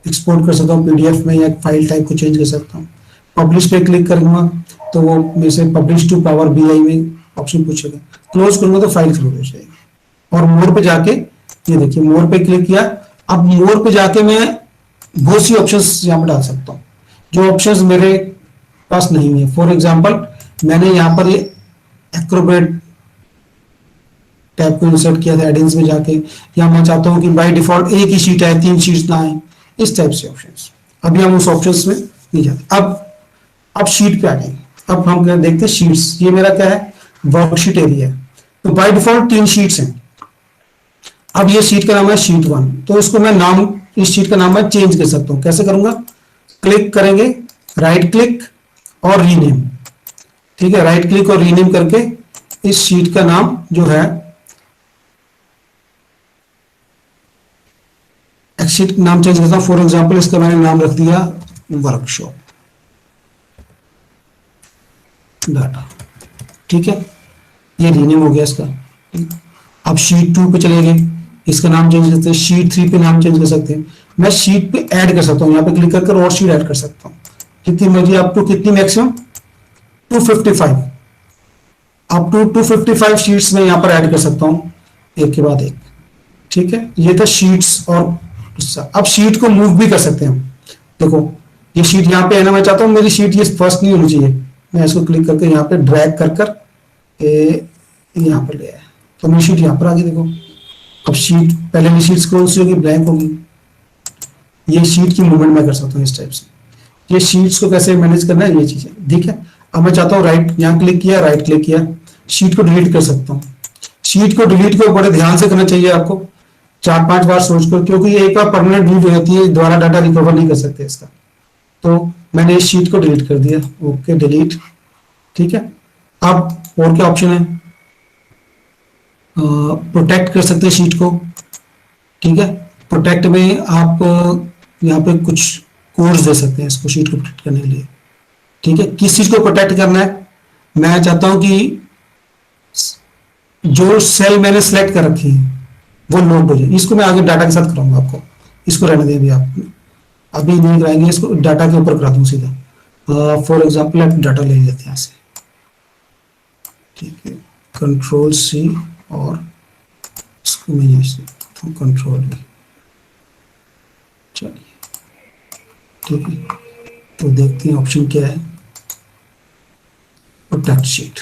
एक्सपोर्ट कर सकता हूँ पीडीएफ में या फाइल टाइप को चेंज कर सकता हूँ। पब्लिश पे क्लिक करूंगा तो वो मेरे से पब्लिश टू पावर बीआई में ऑप्शन पूछेगा। क्लोज करूंगा तो फाइल क्लोज हो जाएगी। और मोर पे जाके ये देखिए मोर पे क्लिक किया। अब मोर पे जाके मैं बहुत सी ऑप्शंस यहाँ पे डाल सकता हूँ जो ऑप्शंस मेरे पास नहीं है। फॉर एग्जांपल मैंने यहाँ पर ये एक्रोबेट टैब को इंसर्ट किया था एडिंग्स में जाके, या मैं चाहता हूँ कि बाय डिफॉल्ट एक ही शीट है, 3 शीट्स ना आए, इस टाइप से ऑप्शंस। अभी हम उस ऑप्शंस में नहीं जाते। अब शीट पे आ गए। अब हम देखते हैं शीट्स। ये मेरा क्या है, वर्कशीट एरिया है। तो बाय डिफॉल्ट 3 शीट्स हैं। अब ये शीट का नाम है शीट 1, तो इसको मैं नाम, इस शीट का नाम मैं चेंज कर सकता हूँ। कैसे करूंगा, क्लिक करेंगे, राइट क्लिक और रीनेम। ठीक है, राइट क्लिक और रीनेम करके इस शीट का नाम जो है, शीट नाम चेंज करता हूं। फॉर एग्जांपल इसका मैंने नाम रख दिया वर्कशॉप डाटा। ठीक है, ये रीनेम हो गया इसका। अब शीट 2 पे चले गए, इसका नाम चेंज करते हैं। शीट 3 पे नाम चेंज कर सकते हैं। मैं शीट पे ऐड कर सकता हूँ, यहाँ पे क्लिक करके और शीट ऐड कर सकता हूँ। कितनी मर्जी, अप टू कितनी, मैक्सिमम 255, अप टू 255 शीट्स में यहाँ पर ऐड कर सकता हूँ एक के बाद एक। ठीक है, ये था शीट्स। और अब शीट को मूव भी कर सकते हैं हम। देखो ये शीट यहाँ पे है ना, मैं चाहता हूँ मेरी शीट ये फर्स्ट नहीं होनी चाहिए, मैं इसको क्लिक करके यहाँ पे ड्रैग कर यहाँ पर ले आया, तो मेरी शीट यहाँ पर आ गई। देखो अब शीट, पहले मेरी शीट कौन सी होगी, ब्लैंक होगी। ये शीट की मूवमेंट मैं कर सकता हूँ इस टाइप से। ये शीट्स को कैसे मैनेज करना है, ये चीजें। ठीक है, अब मैं चाहता हूँ राइट, यहाँ क्लिक किया, राइट क्लिक किया, शीट को डिलीट कर सकता हूँ। शीट को डिलीट को बड़े ध्यान से करना चाहिए आपको, 4-5 बार सोच कर, क्योंकि ये एक बार परमानेंट डिलीट हो जाती है, दोबारा डाटा रिकवर नहीं कर सकते इसका। तो मैंने इस शीट को डिलीट कर दिया। Okay, delete. ठीक है, अब और क्या ऑप्शन है, प्रोटेक्ट कर सकते हैं शीट को। ठीक है, प्रोटेक्ट में आप यहाँ पे कुछ कोड्स दे सकते हैं इसको, शीट को प्रोटेक्ट करने के लिए। ठीक है, किस चीज को प्रोटेक्ट करना है, मैं चाहता हूं कि जो सेल मैंने सेलेक्ट कर रखी है वो लोड हो जाए। इसको मैं आगे डाटा के साथ कराऊंगा आपको, इसको रहने दें अभी, आप अभी नहीं कराएंगे, इसको डाटा के ऊपर करा दूं सीधा। फॉर एग्जाम्पल डाटा ले लेते हैं यहाँ से। ठीक है, कंट्रोल C और इसको मैं यहाँ से कंट्रोल V। चलिए ठीक है, तो देखते हैं ऑप्शन क्या है, प्रोटेक्ट शीट।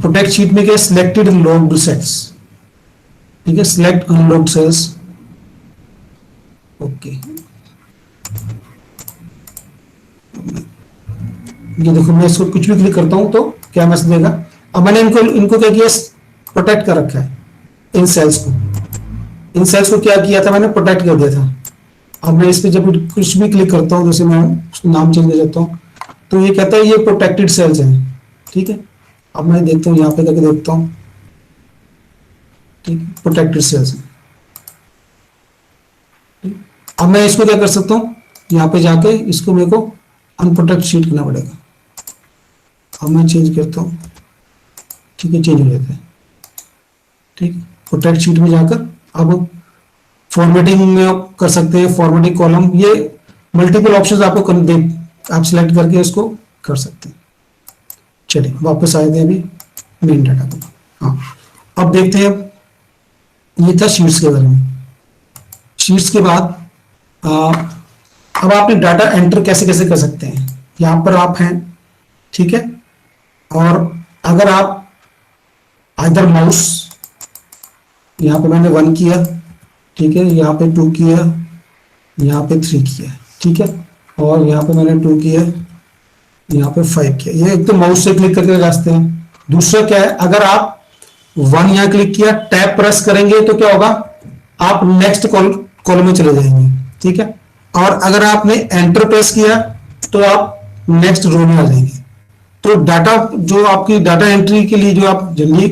प्रोटेक्ट शीट में क्या, सिलेक्टेड लॉग्ड सेल्स। ठीक है, सिलेक्ट अनलॉग्ड सेल्स। ओके, ये देखो मैं इसको कुछ भी क्लिक करता हूं तो क्या मैसेज देगा। अब मैंने इनको क्या किया, प्रोटेक्ट कर रखा है इन सेल्स को। इन सेल्स को क्या किया था मैंने, प्रोटेक्ट कर दिया था। अब मैं इस पे जब कुछ भी क्लिक करता हूँ, जैसे मैं नाम चेंज कर देता हूँ, तो ये कहता है ये प्रोटेक्टेड सेल्स हैं। ठीक है, अब मैं देखता हूँ यहाँ पे करके देखता हूँ। ठीक है, प्रोटेक्टेड सेल्स हैं। अब मैं इसको क्या कर सकता हूँ, यहाँ पे जाके इसको मेरे को अनप्रोटेक्ट शीट करना पड़ेगा। अब मैं चेंज करता हूँ। ठीक है, चेंज हो जाता है। ठीक, प्रोटेक्ट शीट में जाकर अब फॉर्मेटिंग में कर सकते हैं, फॉर्मेटिंग कॉलम, ये मल्टीपल ऑप्शंस आपको आप सिलेक्ट करके इसको कर सकते हैं। चलिए वापस आए थे अभी मेन डाटा को। हाँ, अब देखते हैं, ये था शीट्स के बारे में। शीट्स के बाद अब आप डाटा एंटर कैसे कैसे कर सकते हैं, यहाँ पर आप हैं। ठीक है, और अगर आप इधर माउस, यहाँ पे मैंने 1 किया, ठीक है, यहाँ पे 2 किया, यहाँ पे 3 किया, ठीक है, और यहाँ पे मैंने 2 किया, यहाँ पे 5 किया। ये एक तो माउस से क्लिक करके रास्ते हैं। दूसरा क्या है, अगर आप 1 यहाँ क्लिक किया, टैब प्रेस करेंगे तो क्या होगा, आप नेक्स्ट कॉलम में चले जाएंगे। ठीक है, और अगर आपने एंटर प्रेस किया तो आप नेक्स्ट रो में आ जाएंगे। तो डाटा जो आपकी डाटा एंट्री के लिए जो आप generally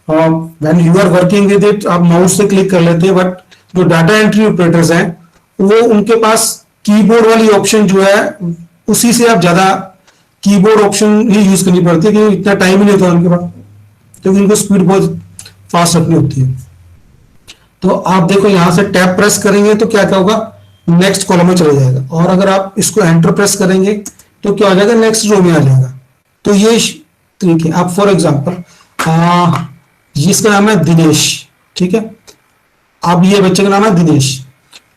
when you are working with it आप माउस से क्लिक कर लेते हैं, बट जो डाटा एंट्री ऑपरेटर्स हैं वो उनके पास कीबोर्ड वाली ऑप्शन जो है उसी से आप ज्यादा कीबोर्ड ऑप्शन ही यूज करनी पड़ती है, क्योंकि इतना टाइम ही नहीं होता उनके पास, क्योंकि उनको स्पीड बहुत फास्ट रखनी होती है। तो आप देखो यहाँ से टैब प्रेस करेंगे तो क्या क्या होगा, नेक्स्ट कॉलम में चला जाएगा, और अगर आप इसको एंटर प्रेस करेंगे तो क्या हो जाएगा, नेक्स्ट रो में आ जाएगा। तो ये तरीके। आप फॉर एग्जांपल इसका नाम है दिनेश, ठीक है, अब ये बच्चे का नाम है दिनेश,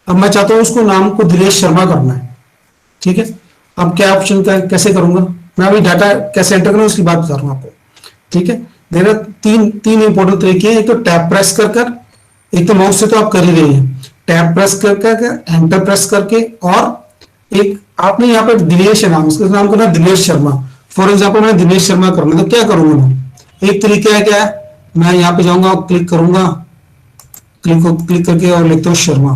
अब मैं चाहता हूँ उसको नाम को दिनेश शर्मा करना है, ठीक है। अब क्या ऑप्शन का कैसे करूंगा मैं, अभी डाटा कैसे एंटर करूँ उसकी बात बता रहा हूँ आपको, ठीक है। देखो तीन तीन इंपॉर्टेंट तरीके हैं, एक तो टैब प्रेस कर कर, एक तो माउस से तो आप कर ही रही हैं, टैब प्रेस कर कर, एंटर प्रेस करके, और एक आपने यहाँ पे दिनेश है नाम, इसका नाम करना दिनेश शर्मा। फॉर एग्जाम्पल मैं दिनेश शर्मा करना, तो क्या करूंगा मैं, एक तरीका है क्या है, मैं यहाँ पे जाऊंगा, क्लिक करूंगा, क्लिक करके और लिखता हूँ शर्मा,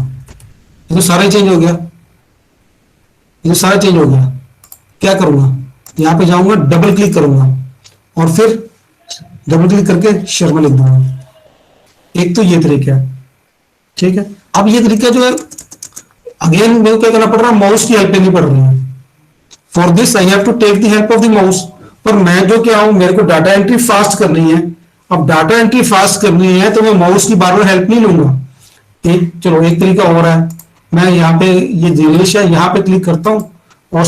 ये तो सारा चेंज हो गया, ये तो सारा चेंज हो गया। क्या करूंगा, यहाँ पे जाऊंगा, डबल क्लिक करूंगा और फिर डबल क्लिक करके शर्मा लिख दूंगा। एक तो ये तरीका है, ठीक है। अब ये तरीका जो है, अगेन मेरे को क्या करना पड़ रहा है, माउस की हेल्प नहीं पड़ रही है। For this I have to take the help of the mouse. पर मैं जो क्या हूं, मेरे को डाटा एंट्री फास्ट करनी है। अब डाटा एंट्री फास्ट करनी है तो मैं माउस की बार बार हेल्प नहीं लूंगा। चलो एक तरीका और है, मैं यहाँ पे ये दिनेश है, यहाँ पे क्लिक करता हूँ और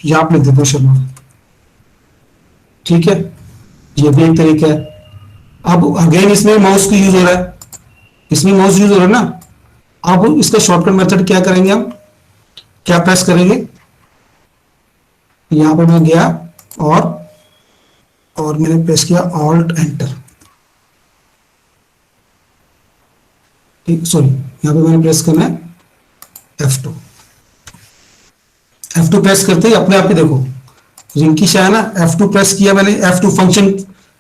यहाँ पे लिख देता हूँ शर्मा, ठीक है। ये भी एक तरीका है। अब अगेन इसमें माउस की यूज हो रहा है, इसमें माउस यूज हो रहा है ना। अब इसका शॉर्टकट मेथड क्या करेंगे, हम क्या प्रेस करेंगे, यहां पे मैं गया और मैंने प्रेस किया ऑल्ट एंटर, ठीक, सॉरी यहां पे मैंने प्रेस करना है F2। F2 प्रेस करते ही अपने आप ही देखो रिंकी शाह है ना, F2 प्रेस किया मैंने, F2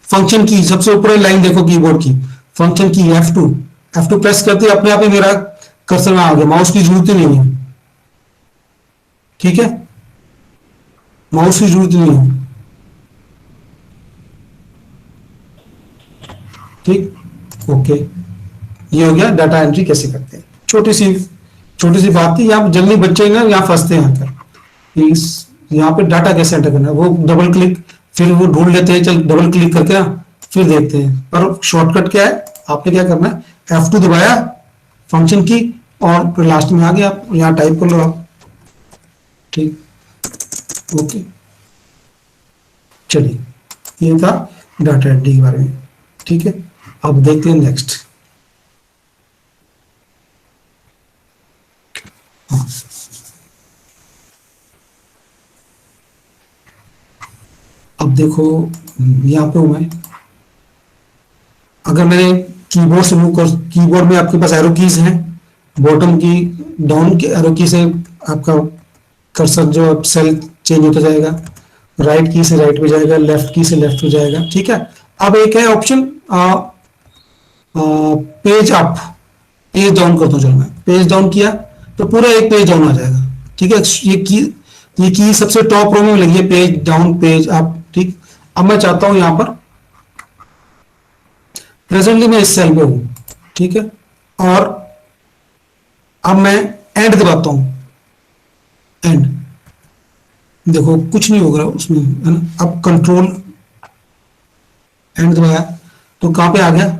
फंक्शन की सबसे ऊपर लाइन देखो कीबोर्ड की, फंक्शन की F2 प्रेस करते ही अपने आप ही मेरा कर्सर में आ गया, माउस की जरूरत ही नहीं है, ठीक है, माउस की जरूरत नहीं है, ठीक, ओके। ये हो गया डाटा एंट्री कैसे करते हैं, छोटी सी बात थी। यहाँ जल्दी बच्चे ना यहाँ फंसते हैं आकर, यहाँ पे डाटा कैसे एंटर करना है, वो डबल क्लिक, फिर वो ढूंढ लेते हैं, चल डबल क्लिक करके ना फिर देखते हैं। पर शॉर्टकट क्या है, आपने क्या करना है, F2 दबाया फंक्शन की और फिर लास्ट में आ गया, आप यहाँ टाइप कर लो आप, ठीक, ओके। चलिए ये था डाटा एंट्री के बारे में, ठीक है। अब देखते हैं नेक्स्ट। हाँ, अब देखो यहाँ पे हूं मैं, अगर मैंने कीबोर्ड से मूव कर, कीबोर्ड में आपके पास एरो कीज हैं, बॉटम की डाउन की एरो की से आपका कर्सर जो सेल चेंज होता जाएगा, राइट की से राइट पे जाएगा, लेफ्ट की से लेफ्ट पे जाएगा, ठीक है। अब एक है option page up, page down करता हूँ, चलो मैं पेज डाउन किया तो पूरा एक पेज डाउन आ जाएगा, ठीक है। ये की सबसे टॉप रो में लगी है, पेज डाउन पेज अप, ठीक। अब मैं चाहता हूं यहां पर प्रेजेंटली मैं इस सेल पे हूं, ठीक है, और अब मैं एंड दबाता हूं, एंड देखो कुछ नहीं होगा उसमें, है ना। अब कंट्रोल एंड दबाया तो कहां पे आ गया,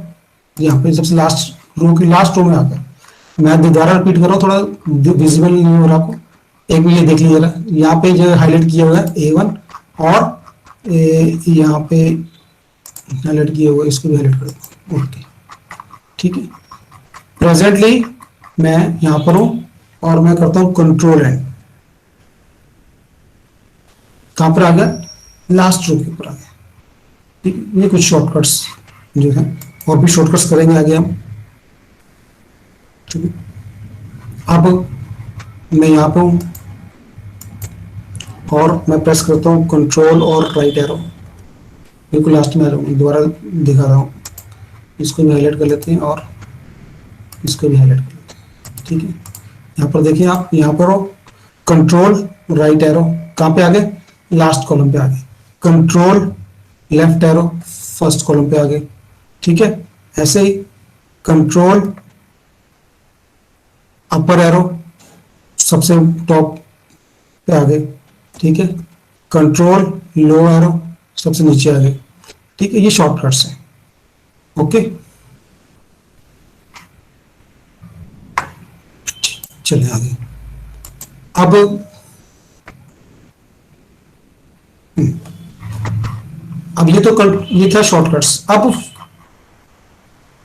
यहाँ पे सबसे लास्ट रो की लास्ट रो में आ गया। मैं दोबारा रिपीट कर रहा हूँ, थोड़ा विजिबल नहीं हो रहा आपको, एक मिनट देख लीजिए जरा, यहाँ पे जो हाईलाइट किया हुआ है A1 और यहाँ पे हाईलाइट किया हुआ है, इसको भी हाईलाइट कर दो, ओके, ठीक है। प्रेजेंटली मैं यहाँ पर हूँ और मैं करता हूँ कंट्रोल एंड, कहाँ पर आ गया, लास्ट रो के ऊपर आ गया, ठीक है। ये कुछ शॉर्टकट्स जो है, और भी शॉर्टकट्स करेंगे आगे हम, ठीक है। अब मैं यहाँ पे हूँ और मैं प्रेस करता हूँ कंट्रोल और राइट एरो, बिल्कुल लास्ट में आ रहा हूँ, दोबारा दिखा रहा हूँ, इसको भी हाईलाइट कर लेते हैं और इसको भी हाईलाइट कर लेते हैं, ठीक है। यहाँ पर देखिए आप, यहाँ पर हो कंट्रोल राइट एरो, कहाँ पे आ गए, लास्ट कॉलम पे आ गए, control left arrow first column पे आ गए, ठीक है। ऐसे ही कंट्रोल अपर एरो सबसे टॉप पे आ गए, ठीक है। कंट्रोल लो एरो सबसे नीचे आ गए, ठीक है। ये शॉर्टकट्स हैं, ओके। चलिए आगे। अब अब ये था शॉर्टकट्स। अब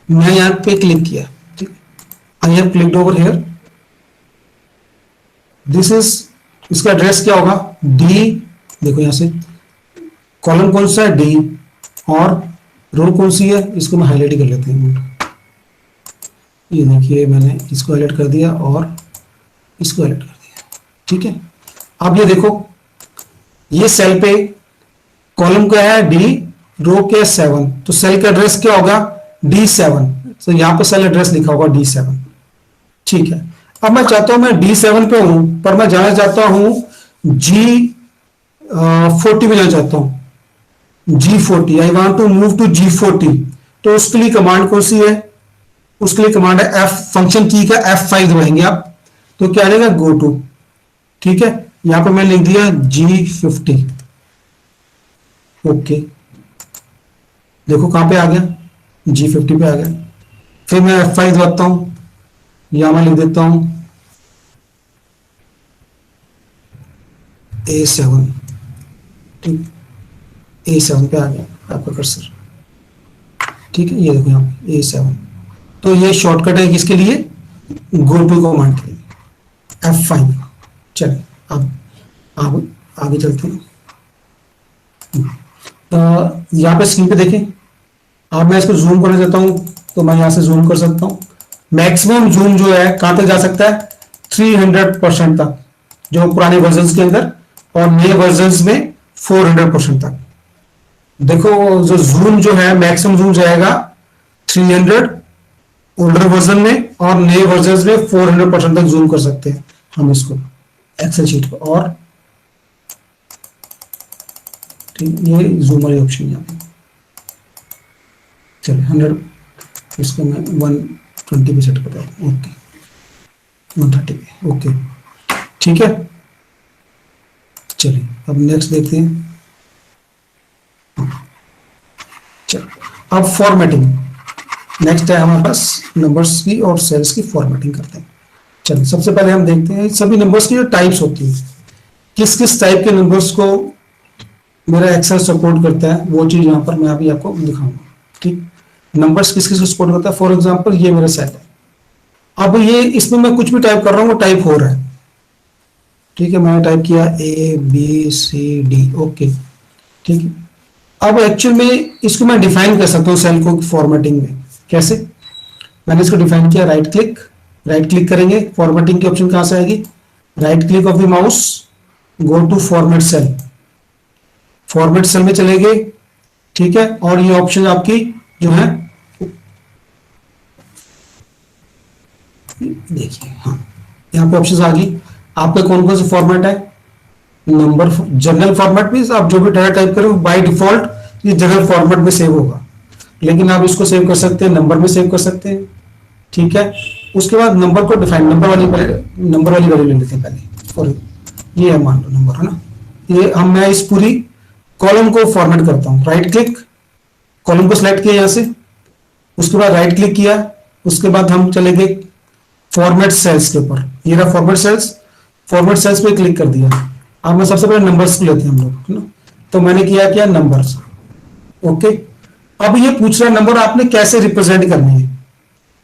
मैं यहाँ पे क्लिक किया, ठीक। I have clicked over here, this is, इसका एड्रेस क्या होगा, डी, देखो यहां से कॉलम कौन सा है, डी, और रो कौन सी है, इसको मैं हाईलाइट कर लेते हैं। ये देखिए मैंने इसको हाईलाइट कर दिया और इसको हाईलाइट कर दिया, ठीक है। अब ये देखो, ये सेल पे कॉलम क्या है, डी, रो क्या है 7, तो सेल का एड्रेस क्या होगा, D7, तो यहां पे सेल एड्रेस लिखा होगा D7, ठीक है। अब मैं चाहता हूं, मैं D7 पे हूं पर मैं जाना चाहता हूं G40 में जाना चाहता हूं, G40, I want to move to G40, तो उसके लिए कमांड कौन सी है, उसके लिए कमांड है F, फंक्शन की का F5 दबाएंगे आप, तो क्या आ जाएगा, गो टू, ठीक है। यहां पे मैं लिख दिया G50, ओके, देखो कहां पे आ गया, G50 पे आ गया। फिर मैं F5 दबाता हूं, यहां मैं लिख देता हूं A7, ठीक, A7 पे आ गया आपका कर्सर, ठीक है। ये देखो यहाँ पे A7, तो ये शॉर्टकट है किसके लिए, गो टू कमांड के लिए, F5। चलिए अब आगे चलते हैं। तो यहाँ पे स्क्रीन पे देखें, अब मैं इसको जूम करना चाहता हूँ तो मैं यहाँ से जूम कर सकता हूँ। मैक्सिमम जूम जो है कहां तक जा सकता है, 300% तक, जो पुराने वर्जन के अंदर, और नए वर्जन में 400% तक। देखो जो जूम जो है, मैक्सिमम जूम जाएगा 300 ओल्डर वर्जन में, और नए वर्जन में 400% तक जूम कर सकते हैं हम इसको एक्सेल शीट पर। और ठीक, ये जूम वाली ऑप्शन यहाँ पे, चलिए 100, इसको मैं 120 पे सेट कर देता हूँ, ओके, 130 पे, ओके, ठीक है। चलिए अब नेक्स्ट देखते हैं। चलो अब फॉर्मेटिंग, नेक्स्ट है हमारे पास नंबर्स की और सेल्स की फॉर्मेटिंग करते हैं। चलिए सबसे पहले हम देखते हैं सभी नंबर्स की जो टाइप्स होती है, किस किस टाइप के नंबर्स को मेरा एक्सेल सपोर्ट करता है, वो चीज यहाँ पर मैं अभी आपको दिखाऊंगा, ठीक। नंबर्स किस किस को सपोर्ट करता है, फॉर एग्जांपल ये मेरा सेल है, अब ये इसमें मैं कुछ भी टाइप कर रहा हूँ वो टाइप हो रहा है, ठीक है। मैंने टाइप किया ABCD, ओके, ठीक है। अब एक्चुअल में इसको मैं डिफाइन कर सकता हूँ सेल को फॉर्मेटिंग में, कैसे, मैंने इसको डिफाइन किया, राइट क्लिक करेंगे, फॉर्मेटिंग की ऑप्शन कहां से आएगी, right click of the mouse, go to format cell, format cell में चले गए, ठीक है। और ये ऑप्शन आपकी जो है देखिए, हाँ यहाँ पे ऑप्शन आ गई, आपका कौन कौन सा फॉर्मेट है, नंबर, जनरल फॉर्मेट में आप जो भी डाटा टाइप करें बाय डिफॉल्ट ये जनरल फॉर्मेट में सेव होगा, लेकिन आप इसको सेव कर सकते हैं, नंबर में सेव कर सकते हैं, ठीक है। उसके बाद नंबर को डिफाइन, नंबर वाली वैल्यू ले लेते हैं पहले, और ये है मान लो नंबर, है ना, ये हम, मैं इस पूरी कॉलम को फॉर्मेट करता हूँ, राइट क्लिक, कॉलम को सिलेक्ट किया यहाँ से, उसके बाद राइट क्लिक किया, उसके बाद हम चले गए फॉर्मेट सेल्स के ऊपर, ये रहा फॉर्मेट सेल्स पे क्लिक कर दिया। अब मैं सबसे पहले नंबर्स को लेते हैं हम लोग, है ना, तो मैंने किया क्या, नंबर्स, ओके। अब ये पूछ रहा है नंबर आपने कैसे रिप्रेजेंट करने हैं,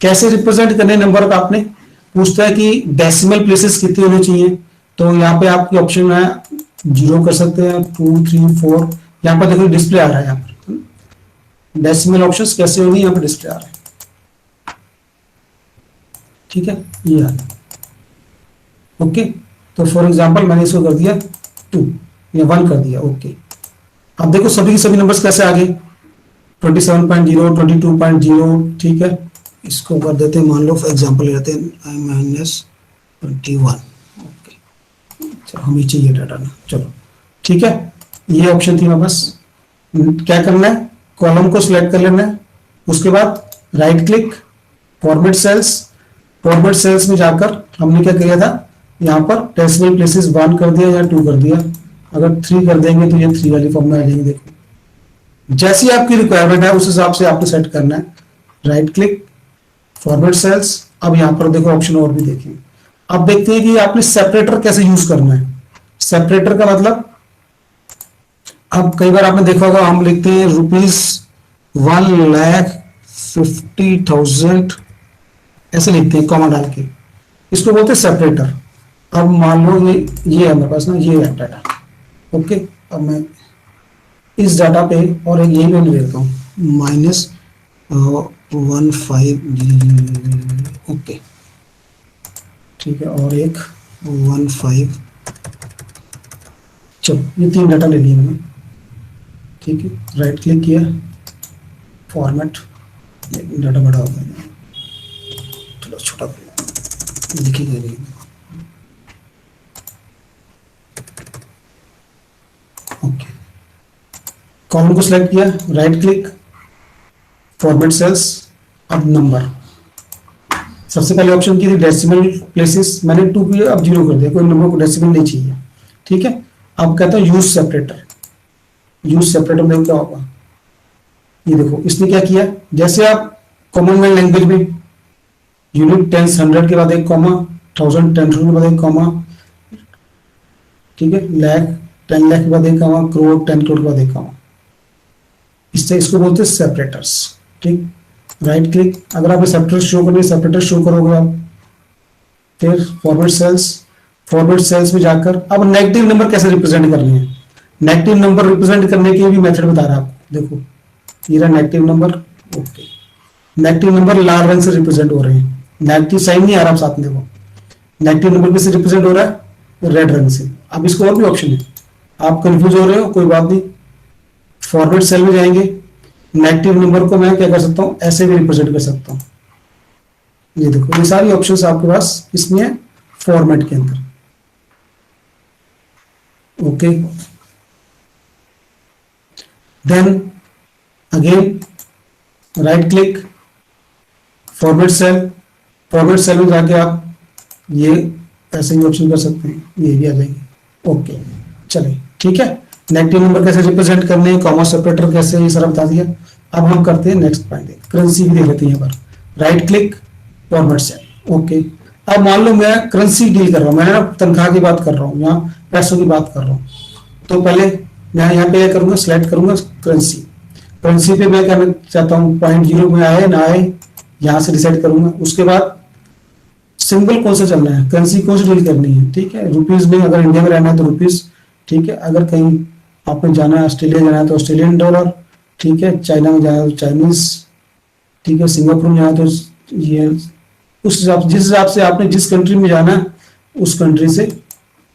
कैसे रिप्रेजेंट करने नंबर का, आपने पूछता है कि डेसिमल प्लेसेस कितने होने चाहिए, तो यहाँ पे आपकी ऑप्शन है 0 कर सकते हैं, 2, 3, 4, यहाँ पर देखो डिस्प्ले आ रहा है, यहाँ पर डेसिमल ऑप्शंस कैसे होंगे, यहाँ पर डिस्प्ले आ रहा है, ठीक है, ये आ रहा है, ओके। तो फॉर एग्जांपल मैंने इसको कर दिया 2 या 1 कर दिया, ओके। अब देखो सभी के सभी नंबर्स कैसे आ गए, 27.0, 22.0, ठीक है। इसको कर देते हैं, मान लो फॉर एग्जांपल ले लेते हैं -21, ओके। चलो हमें चाहिए डाटा ना, चलो ठीक है। ये ऑप्शन थी मेरे पास, क्या करना है, कॉलम को सिलेक्ट कर लेना है, उसके बाद राइट क्लिक, फॉर्मेट सेल्स में जाकर हमने क्या किया था, यहाँ पर डेसिमल प्लेसेस 1 कर दिया या 2 कर दिया, अगर 3 कर देंगे तो ये 3 वाली फॉर्म में आ जाएंगे। देखो जैसी आपकी रिक्वायरमेंट है उस हिसाब से आपको सेट करना है, राइट क्लिक, फॉर्मेट सेल्स। अब यहाँ पर देखो ऑप्शन और भी देखें, अब देखते हैं कि आपने सेपरेटर कैसे यूज करना है। सेपरेटर का मतलब, अब कई बार आपने देखा होगा हम लिखते हैं ₹1,50,000 ऐसे लिखते हैं कॉमा डाल के, इसको बोलते हैं सेपरेटर। अब मान लो ये है मेरे पास ना, ये है डाटा। ओके, अब मैं इस डाटा पे और एक यही पे ले लेता हूँ -15, ओके ठीक है, और एक 15। चलो ये 3 डाटा ले लिए मैंने, ठीक है। राइट क्लिक किया, फॉर्मेट, डाटा बड़ा हो गया, थोड़ा छोटा दिखेगा नहीं। ओके, कॉलम को सिलेक्ट किया, राइट क्लिक, फॉर्मेट सेल्स, अब नंबर। सबसे पहले ऑप्शन की थी डेसिमल प्लेसेस, मैंने 2 पे अब 0 कर दिया, कोई नंबर को डेसिमल नहीं चाहिए, ठीक है। अब कहता है यूज सेपरेटर। यूज सेपरेटर में क्या होगा, ये देखो इसने क्या किया, जैसे आप कॉमनवेल्थ लैंग्वेज में यूनिट 10 100 के बाद एक कॉमा, 1000 10,000 के बाद एक कॉमा, ठीक है, लाख 10 लाख के बाद एक कॉमा, करोड़ 10 करोड़ के बाद एक कॉमा, इससे इसको बोलते हैं सेपरेटर्स, ठीक। राइट क्लिक, अगर आप सेपरेटर शो करेंगे, सेपरेटर शो करोगे आप, फिर फॉरवर्ड सेल्स, फॉरवर्ड सेल्स में जाकर अब नेगेटिव नंबर कैसे रिप्रेजेंट करने हैं, नेगेटिव नंबर रिप्रेजेंट करने के भी मेथड बता रहा है आपको। देखो ये रहा negative number, okay, negative number लाल रंग से रिप्रेजेंट हो रहे हैं, नेगेटिव साइन नहीं आ रहा साथ में, देखो नेगेटिव नंबर किससे रिप्रेजेंट हो रहा है, रेड रंग से। अब इसको और भी ऑप्शन है, आप कंफ्यूज हो रहे हो कोई बात नहीं, फॉरवर्ड सेल में जाएंगे, नेगेटिव नंबर को मैं क्या कर सकता हूं, ऐसे भी रिप्रेजेंट कर सकता हूं। ये देखो ये सारी ऑप्शंस आपके पास इसमें है फॉर्मेट के अंदर, okay. Then again right click, forward cell, forward cell में जाके आप ये ऐसे ही ऑप्शन कर सकते हैं, ये भी आ जाएंगे, ओके। चलिए ठीक है, नेगेटिव नंबर कैसे रिप्रेजेंट करने हैं, कॉमा सेपरेटर कैसे, ये सारा बता दिया। अब हम करते हैं नेक्स्ट पॉइंट, करेंसी भी देख लेते हैं यहाँ पर, right click, format cell, okay. अब मान लो मैं करेंसी डील कर रहा हूँ, मैं ना तनख्वाह की बात कर रहा हूँ, यहाँ पैसों की बात कर रहा हूँ, तो पहले मैं यहाँ पे करूंगा, सिलेक्ट करूंगा करेंसी, करेंसी पे मैं कहना चाहता हूँ 0.0 में आए ना आए, यहाँ से डिसाइड करूंगा। उसके बाद सिंबल कौन सा चलना है, करेंसी कौन सी डील करनी है, ठीक है। रुपीज में अगर इंडिया में रहना है तो रुपीज, ठीक है। अगर कहीं आपने जाना है ऑस्ट्रेलिया जाना है तो ऑस्ट्रेलियन डॉलर, ठीक है। चाइना में जाना है तो चाइनीज, ठीक है। सिंगापुर में जाना है तो ये उस हिसाब जिस हिसाब से आपने जिस कंट्री में जाना है उस कंट्री से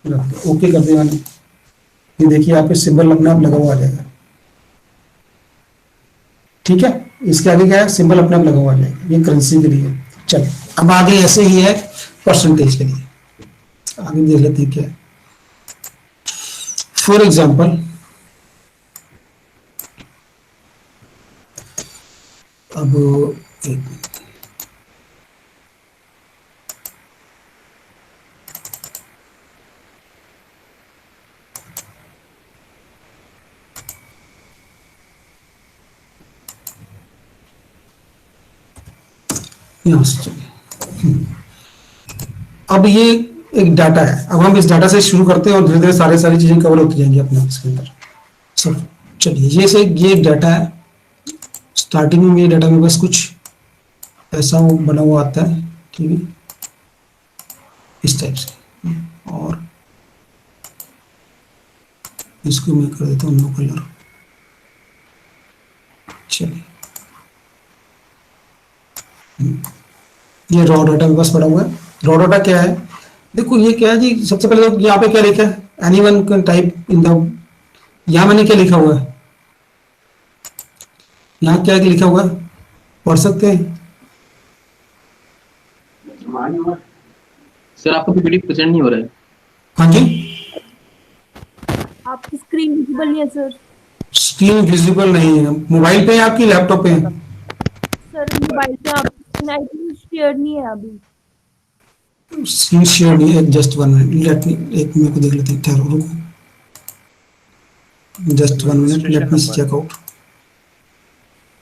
ओके कर देगा। ये देखिए यहाँ पे सिंबल अपने आप लगा हुआ आ जाएगा, ठीक है। इसके आगे क्या है, सिंबल अपने आप लगा हुआ आ जाएगा, ये करेंसी के लिए। चलो अब आगे ऐसे ही है परसेंटेज के लिए, आगे देख लेते हैं क्या है। फॉर एग्जाम्पल अब एक यहाँ से चलिए, अब ये एक डाटा है, अब हम इस डाटा से शुरू करते हैं और धीरे धीरे सारी चीजें कवर होती जाएंगी अपने आप इसके अंदर। सब चलिए ये डाटा है, स्टार्टिंग में ये डाटा में बस कुछ ऐसा वो बना हुआ आता है, ठीक है, इस टाइप से। और इसको मैं कर देता हूँ नो कलर। चलिए ये रॉ डाटा में बस पड़ा हुआ है। रॉ डाटा क्या है, देखो ये क्या है जी, सबसे पहले तो यहाँ पे क्या लिखा है, anyone can type in the, यहाँ मैंने क्या लिखा हुआ है, यहाँ क्या लिखा हुआ है पढ़ सकते हैं। सर आपका पीपीटी प्रेजेंट नहीं हो रहा है। हाँ जी, आपकी स्क्रीन विजिबल नहीं है सर। स्क्रीन विजिबल नहीं है, मोबाइल पे है आपकी, लैपटॉप पे है? सर मोबाइल पे आप शेयर नहीं है अभी। स्क्रीन शेयर नहीं है, जस्ट 1 मिनट, लेट मी एक मिनट को देख लेते हैं, ठहरो रुको, just 1 minute, let me check out.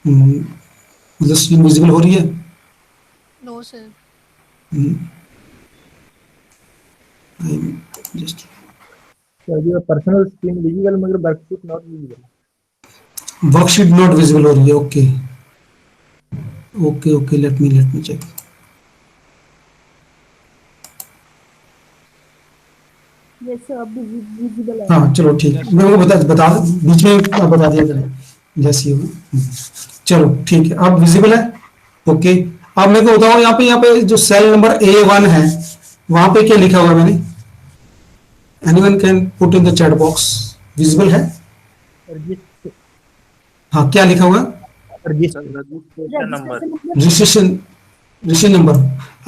मतलब स्क्रीन विजिबल हो रही है? No sir. Just your personal screen visible मगर worksheet not visible। Worksheet not visible हो रही है, okay okay okay, let me check. जैसे अब विजिबल है। हाँ चलो ठीक है, मैं वो बता बीच में आप बता दिया करें जैसे ही हो। चलो ठीक है, अब विजिबल है। ओके, अब मेरे को बताओ यहाँ पे जो सेल नंबर A1 है वहां पे क्या लिखा हुआ है मैंने? Anyone can put in the chat box. Visible है? रजिस्ट्रेशन हाँ, क्या लिखा हुआ है? Registration number. Registration registration number.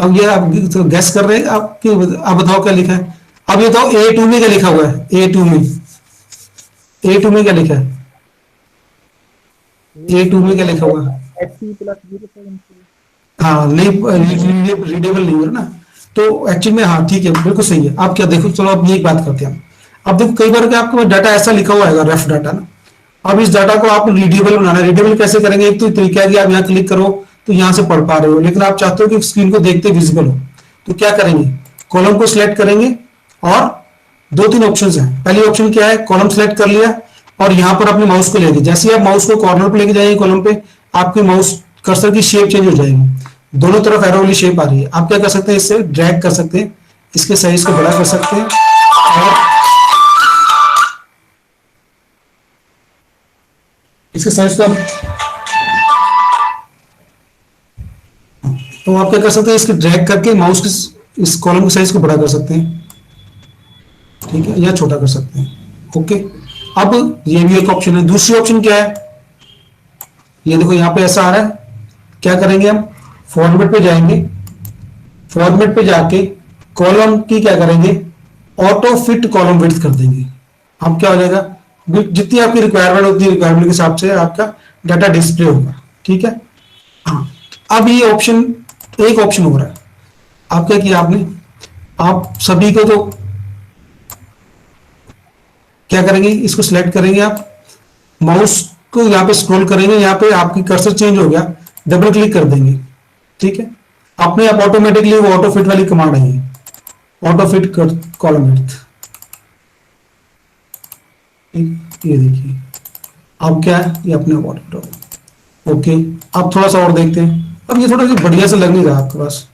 अब ये आप तो गैस कर रहे हैं आप कि आप बताओ क्या लिखा है। अब ये बताओ A2 में क्या लिखा हुआ है? A2 में क्या लिखा है? A2 में क्या लिखा हुआ है? SC plus 07। हाँ नहीं, रीडेबल नहीं है ना, तो एक्चुअली में हाँ ठीक है, बिल्कुल सही है। आप क्या देखो, चलो अब ये एक बात करते हैं। अब देखो कई बार क्या आपके पास डाटा ऐसा लिखा हुआ है रेफ डाटा ना, अब इस डाटा को आप रीडेबल बनाना है। रीडेबल कैसे करेंगे? एक तो तरीका है कि आप यहाँ क्लिक करो तो यहाँ से पढ़ पा रहे हो, लेकिन आप चाहते हो कि स्क्रीन को देखते विजिबल हो, तो क्या करेंगे? कॉलम को सिलेक्ट करेंगे और दो तीन ऑप्शन हैं। पहली ऑप्शन क्या है? कॉलम सिलेक्ट कर लिया और यहाँ पर अपने माउस को लेके, जैसे ही आप माउस को कॉर्नर पे लेके जाएंगे कॉलम पे, आपके माउस कर्सर की शेप चेंज हो जाएगी। दोनों तरफ एरो वाली शेप आ रही है। आप क्या कर सकते हैं? इससे ड्रैग कर सकते हैं, इसके साइज को बड़ा कर सकते हैं और इसके साइज को तो आप क्या कर सकते हैं? इसके ड्रैग करके माउस के इस कॉलम के साइज को बड़ा कर सकते हैं, ठीक है, या छोटा कर सकते हैं। ओके, अब ये भी एक ऑप्शन है। दूसरी ऑप्शन क्या है? ये देखो यहाँ पे ऐसा आ रहा है। क्या करेंगे हम? फॉर्मेट पे जाएंगे, फॉर्मेट पे जाके कॉलम की क्या करेंगे? ऑटो फिट कॉलम विड्थ कर देंगे। अब क्या हो जाएगा? जितनी आपकी रिक्वायरमेंट उतनी रिक्वायरमेंट के हिसाब से आपका डाटा डिस्प्ले होगा, ठीक है। हाँ, अब ये ऑप्शन, एक ऑप्शन हो रहा है। आप क्या किया आपने? आप सभी को तो क्या करेंगे? इसको सिलेक्ट करेंगे, आप माउस को यहाँ पे स्क्रॉल करेंगे, यहाँ पे आपकी कर्सर चेंज हो गया, डबल क्लिक कर देंगे, ठीक है। अपने आप ऑटोमेटिकली वो ऑटो फिट वाली कमांड आई है, ऑटो फिट कॉलम विड्थ। ये देखिए अब क्या है, ये अपने ऑटो। ओके, अब थोड़ा सा और देखते हैं। अब ये थोड़ा सा बढ़िया सा लग नहीं रहा आपके पास,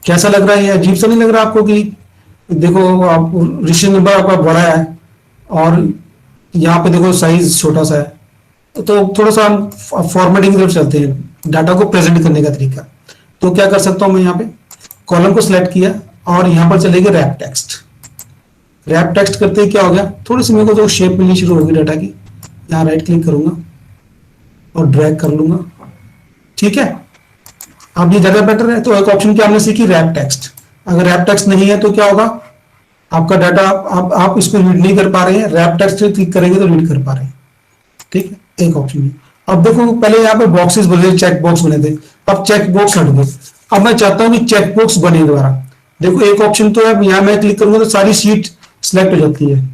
कैसा लग रहा है? ये अजीब सा नहीं लग रहा आपको कि देखो आप रजिस्ट्रेशन नंबर आपका बड़ा है और यहाँ पे देखो साइज छोटा सा है, तो थोड़ा सा हम फॉर्मेटिंग की तरफ चलते हैं, डाटा को प्रेजेंट करने का तरीका। तो क्या कर सकता हूं मैं? यहाँ पे कॉलम को सिलेक्ट किया और यहाँ पर चलेगी रैप टेक्स्ट। रैप टेक्स्ट करते ही क्या हो गया? थोड़ी सी मेरे को तो शेप मिलनी शुरू होगी डाटा की। यहाँ राइट क्लिक करूंगा और ड्रैग कर लूंगा, ठीक है। अब ये ज्यादा बेटर है। तो एक ऑप्शन क्या हमने सीखी? Wrap text. अगर रैप टेक्स्ट नहीं है तो क्या होगा? आपका डाटा आप इसको रीड नहीं कर पा रहे हैं, रैप टेक्स्ट पे क्लिक करेंगे तो रीड कर पा रहे हैं, ठीक है। एक ऑप्शन है। अब देखो पहले यहाँ पे बॉक्सेस बने, चेक बॉक्स बने थे, अब चेक बॉक्स हट गए। अब मैं चाहता हूँ कि चेक बॉक्स बने दोबारा। देखो एक ऑप्शन तो है, यहाँ मैं क्लिक करूंगा तो सारी सीट सिलेक्ट हो जाती है।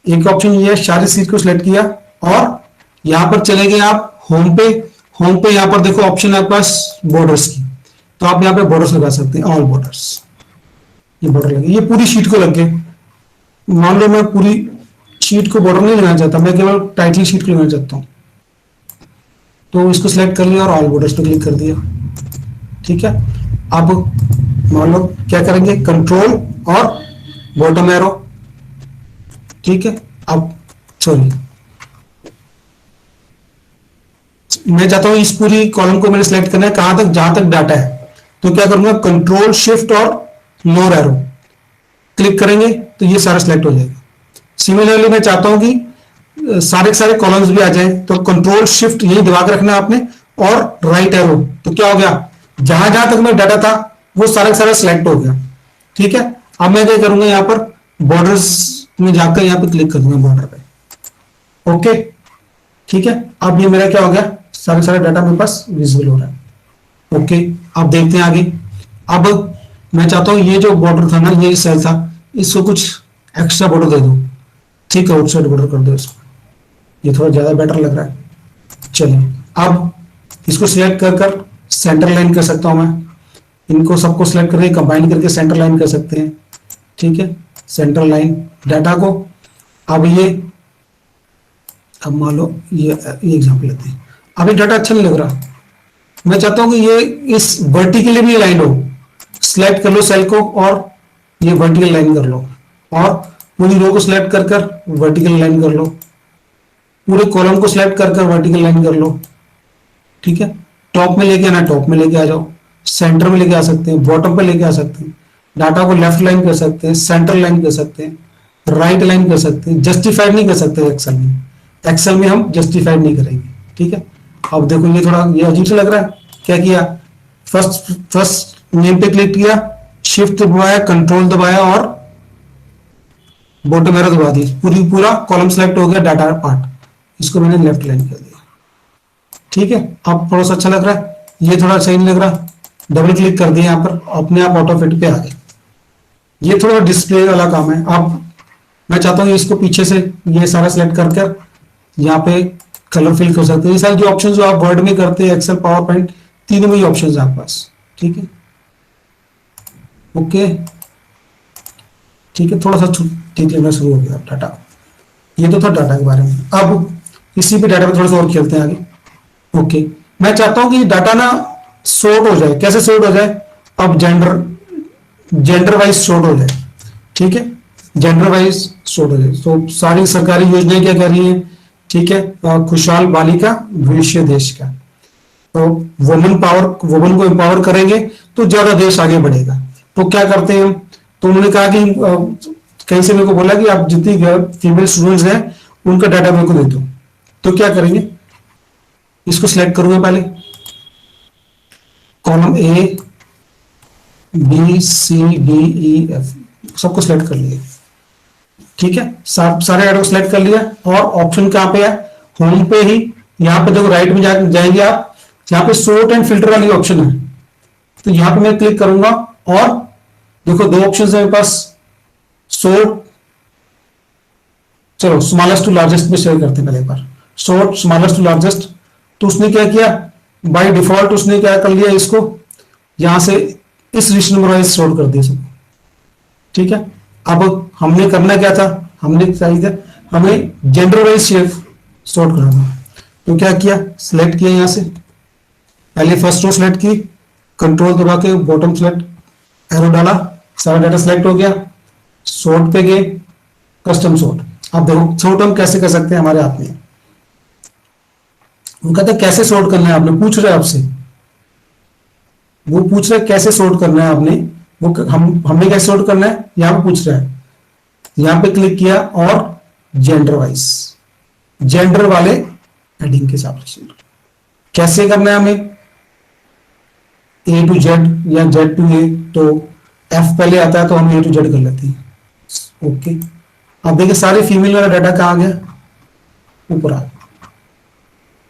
एक ऑप्शन ये है, सारी सीट को सिलेक्ट किया और यहाँ पर चले गए आप होम पे। होम पे यहाँ पर देखो ऑप्शन है आपके पास बॉर्डर्स की, तो आप यहाँ पे बॉर्डर्स लगा सकते हैं, ऑल बॉर्डर्स। ये बॉर्डर लगे, ये पूरी शीट को लग गए। मान लो मैं पूरी शीट को बॉर्डर नहीं लगाना चाहता, मैं केवल टाइटल शीट को लगाना चाहता हूँ, तो इसको सिलेक्ट कर लिया और ऑल बॉर्डर्स पे क्लिक कर दिया, ठीक है। अब मान लो क्या करेंगे? कंट्रोल और बॉटम एरो, ठीक है। अब सॉरी, मैं चाहता हूं इस पूरी कॉलम को मैंने सिलेक्ट करना है, कहां तक? जहां तक डाटा है। तो क्या करूंगा? कंट्रोल शिफ्ट और लोअर एरो क्लिक करेंगे तो ये सारा सिलेक्ट हो जाएगा। सिमिलरली मैं चाहता हूं कि सारे के सारे कॉलम्स भी आ जाए, तो कंट्रोल शिफ्ट यही दबा के रखना है आपने और राइट एरो। तो क्या हो गया? जहां जहां तक मेरा डाटा था वो सारा का सारा सिलेक्ट हो गया, ठीक है। अब मैं क्या करूंगा? यहाँ पर बॉर्डर्स में जाकर यहाँ पे क्लिक करूंगा बॉर्डर पे, ओके, ठीक है। अब ये मेरा क्या हो गया? सारा डाटा मेरे पास विजिबल हो रहा है, ओके। अब देखते हैं आगे। अब मैं चाहता हूं ये जो बॉर्डर था ना, ये सेल था, इसको कुछ एक्स्ट्रा बॉर्डर दे दो, ठीक है, आउटसाइड बॉर्डर कर दो इसको, ये थोड़ा ज्यादा बेटर लग रहा है। चलिए अब इसको सिलेक्ट कर सेंटर लाइन कर सकता हूं मैं। इनको सबको सिलेक्ट करके कंबाइन करके सेंटर लाइन कर सकते हैं, ठीक है, सेंटर लाइन डाटा को। अब ये, अब मान लो ये एग्जांपल लेते हैं। अभी डाटा अच्छा नहीं लग रहा, मैं चाहता हूं कि ये इस वर्टिकली भी अलाइन हो। सिलेक्ट कर लो सेल को और ये वर्टिकल लाइन कर लो और पूरी रो को सिलेक्ट कर कर वर्टिकल लाइन कर लो, पूरे कॉलम को सिलेक्ट कर कर वर्टिकल लाइन कर लो। ठीक है, टॉप में लेके आना, टॉप में लेके आ जाओ, सेंटर में लेके आ सकते हैं, बॉटम पे लेके आ सकते हैं, डाटा को लेफ्ट लाइन कर सकते हैं, सेंटर लाइन कर सकते हैं, राइट लाइन कर सकते हैं। जस्टिफाइड नहीं कर सकते एक्सेल में, एक्सेल में हम जस्टिफाइड नहीं करेंगे। ठीक है, अब देखो ये थोड़ा ये अजीब से लग रहा है। क्या किया, फर्स्ट नेम पे क्लिक किया, शिफ्ट दबाया, कंट्रोल दबाया और बॉटम एरो दबा दी, पूरा कॉलम सेलेक्ट हो गया, डाटा पार्ट, इसको मैंने लेफ्ट लाइन कर दिया। ठीक है, अब थोड़ा सा अच्छा लग रहा है, ये थोड़ा सही नहीं लग रहा, डबल क्लिक कर दिया, यहाँ पर अपने आप ऑटो फिट पे आ गए। ये थोड़ा डिस्प्ले वाला काम है। अब मैं चाहता हूँ इसको पीछे से ये सारा सिलेक्ट कर कर यहाँ पे कलर फिल कर सकते हैं। ये सारे जो ऑप्शन जो आप वर्ड में करते हैं, एक्सेल, पावर पॉइंट, तीनों में ही ऑप्शन है आपके पास। ठीक है, ओके, ठीक है, थोड़ा सा ठीक लगना शुरू हो गया डाटा। ये तो था डाटा के बारे में। अब इसी पे डाटा पे थोड़ा सा और खेलते हैं आगे। ओके, मैं चाहता हूं कि डाटा ना सॉर्ट हो जाए। कैसे सॉर्ट हो जाए, अब जेंडर वाइज सॉर्ट हो जाए। ठीक है, जेंडर वाइज सॉर्ट हो जाए। तो सारी सरकारी योजनाएं क्या कर रही है, ठीक है, खुशहाल बालिका भविष्य देश का। तो वुमन को एम्पावर करेंगे तो ज्यादा देश आगे बढ़ेगा। तो क्या करते हैं हम, तो उन्होंने कहा कि कहीं से मेरे को बोला कि आप जितनी फीमेल स्टूडेंट्स हैं उनका डाटा मेरे को दे दो। तो क्या करेंगे, इसको सिलेक्ट करूंगा पहले, column A B C D E F सबको सिलेक्ट कर लिया। ठीक है, सारे डाटा को सिलेक्ट कर लिया और ऑप्शन कहां पे है, होम पे ही। यहां पे देखो राइट में जाएंगे आप, यहाँ पे सोर्ट एंड फिल्टर वाली ऑप्शन है, तो यहां पे मैं क्लिक करूंगा और देखो दो ऑप्शन है मेरे पास, सोर्ट, चलो स्मॉलेस्ट टू लार्जेस्ट में शेयर करते हैं पहले एक बार, सोर्ट स्मॉलेस्ट टू लार्जेस्ट। तो उसने क्या किया, बाय डिफॉल्ट उसने क्या कर लिया, इसको यहां से इस रिश नंबर वाइज सोर्ट कर दिया सब। ठीक है, अब हमने करना क्या था, हमने चाहिए था हमें जेंडर वाइज सोर्ट करना था। तो क्या किया, सिलेक्ट किया यहां से, पहले फर्स्ट रो सिलेक्ट की, कंट्रोल दबा के बॉटम सेलेक्ट, एरो डाला, सारा डाटा सिलेक्ट हो गया, सोर्ट पे गए, कस्टम सोर्ट। अब देखो सोर्ट हम कैसे कर सकते हैं, हमारे हाथ में। वो कहते हैं कैसे सोर्ट करना है, आपने पूछ रहे आपसे, वो पूछ रहे कैसे सोर्ट करना है आपने, वो हमने कैसे सोर्ट करना है यहां पे पूछ रहा है। यहां पे क्लिक किया और जेंडर वाइज, जेंडर वाले हेडिंग के हिसाब से कैसे करना है हमें, ए टू जेड या जेड टू ए। तो एफ पहले आता है तो हम ए टू जेड कर लेते हैं। ओके, अब देखिए सारे फीमेल वाला डाटा कहाँ आ गया, ऊपर आ गया।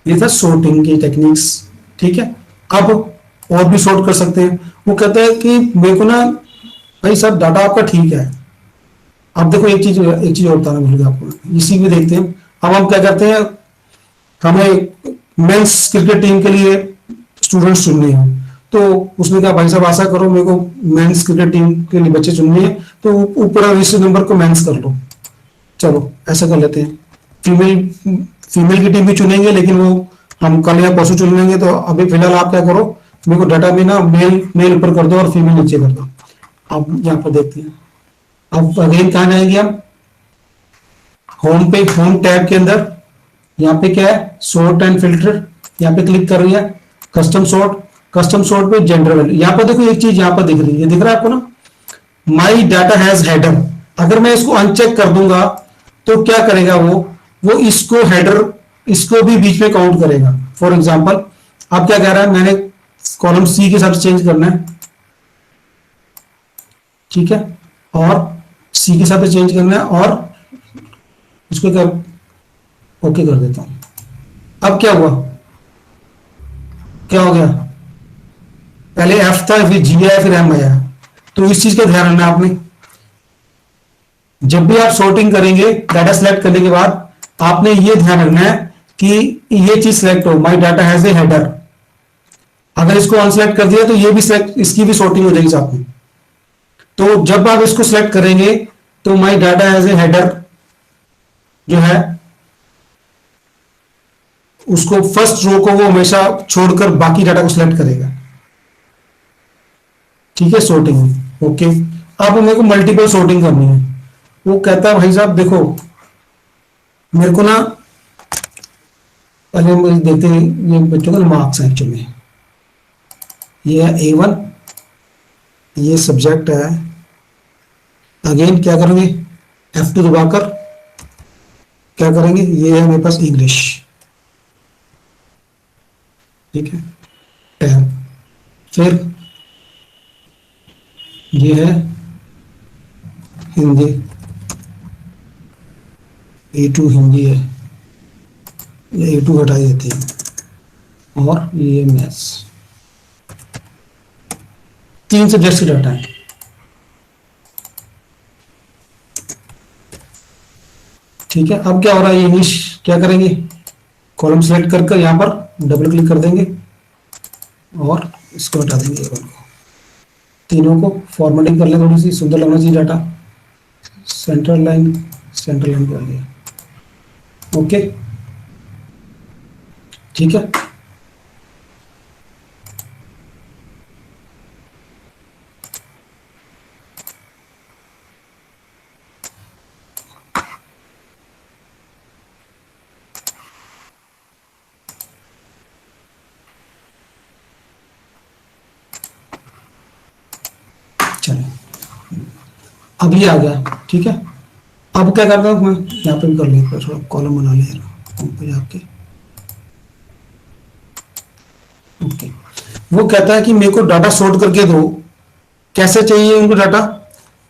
ये था सोर्टिंग की टेक्निक्स। ठीक है, अब और भी सोर्ट कर सकते हैं। वो कहते हैं कि मेरे को ना भाई सब डाटा आपका ठीक है। अब देखो एक चीज और बताना भूल गया आपको, इसी में देखते हैं। अब हम क्या करते हैं, हमें मेंस क्रिकेट टीम के लिए स्टूडेंट्स चुनने हैं। तो उसने कहा भाई साहब ऐसा करो, मेरे को मेंस क्रिकेट टीम के लिए बच्चे चुनने हैं, तो ऊपर रजिस्टर नंबर को मेंस कर लो। चलो ऐसा कर लेते हैं। फीमेल की टीम भी चुनेंगे, लेकिन वो हम कल या परसों चुन लेंगे। तो अभी फिलहाल आप क्या करो, मेरे को डाटा में ना मेल ऊपर कर दो और फीमेल नीचे कर दो। अब यहाँ पर देखते हैं, अब अगेन कहाँ जाएंगे हम, होम पे, होम टैब के अंदर यहाँ पे क्या है, सोर्ट एंड फिल्टर, यहाँ पे क्लिक कर रही है, कस्टम सोर्ट पे जेंडर वैल्यू। यहाँ पर देखो एक चीज यहाँ पर दिख रही है, दिख रहा है आपको ना, माई डाटा हैज हेडर। अगर मैं इसको अनचेक कर दूंगा तो क्या करेगा वो इसको हेडर, इसको भी बीच में काउंट करेगा। फॉर एग्जाम्पल आप क्या कह रहा है, मैंने कॉलम सी के साथ चेंज करना है, ठीक है, और सी के साथ चेंज करना है, और इसको क्या ओके कर देता हूं। अब क्या हुआ, क्या हो गया, पहले एफ था, फिर जी आया, फिर एम आया। तो इस चीज का ध्यान रखना आपने, जब भी आप सॉर्टिंग करेंगे डाटा सिलेक्ट करने के बाद आपने ये ध्यान रखना है कि ये चीज सिलेक्ट हो, माई डाटा हैज ए हेडर। अगर इसको अनसिलेक्ट कर दिया तो ये भी सिलेक्ट, इसकी भी सॉर्टिंग हो जाएगी साथ में। तो जब आप इसको सिलेक्ट करेंगे तो माई डाटा हैज ए हेडर जो है उसको फर्स्ट रो को वो हमेशा छोड़कर बाकी डाटा को सिलेक्ट करेगा। ठीक है, सॉर्टिंग ओके। अब मेरे को मल्टीपल सॉर्टिंग करनी है, वो कहता है भाई साहब देखो मेरे को ना, पहले मुझे देखते हैं ये बच्चों का मार्क्स है एक्चुअली, ये है A1, ये सब्जेक्ट है, अगेन क्या करेंगे F2 दबाकर क्या करेंगे, ये है मेरे पास इंग्लिश, ठीक है टैब, फिर ये है हिंदी, A2 हिंदी है, ये A2 हटा देते हैं, और ये मैथ्स, 3 सब्जेक्ट्स की डाटा है। ठीक है, अब क्या हो रहा है, इंग्लिश क्या करेंगे, कॉलम सेलेक्ट कर यहां पर डबल क्लिक कर देंगे और इसको हटा देंगे, A1 को, तीनों को फॉर्मेटिंग कर लें, थोड़ी सी सुंदर लगना चाहिए डाटा, सेंट्रल लाइन कर लिया, ओके ठीक है। चलिए अब ये आ गया, ठीक है। अब क्या करता हूँ मैं, यहाँ पे भी कर लिया, थोड़ा कॉलम बना लिया होम पे जाके, ओके। वो कहता है कि मेरे को डाटा सॉर्ट करके दो, कैसे चाहिए उनको डाटा,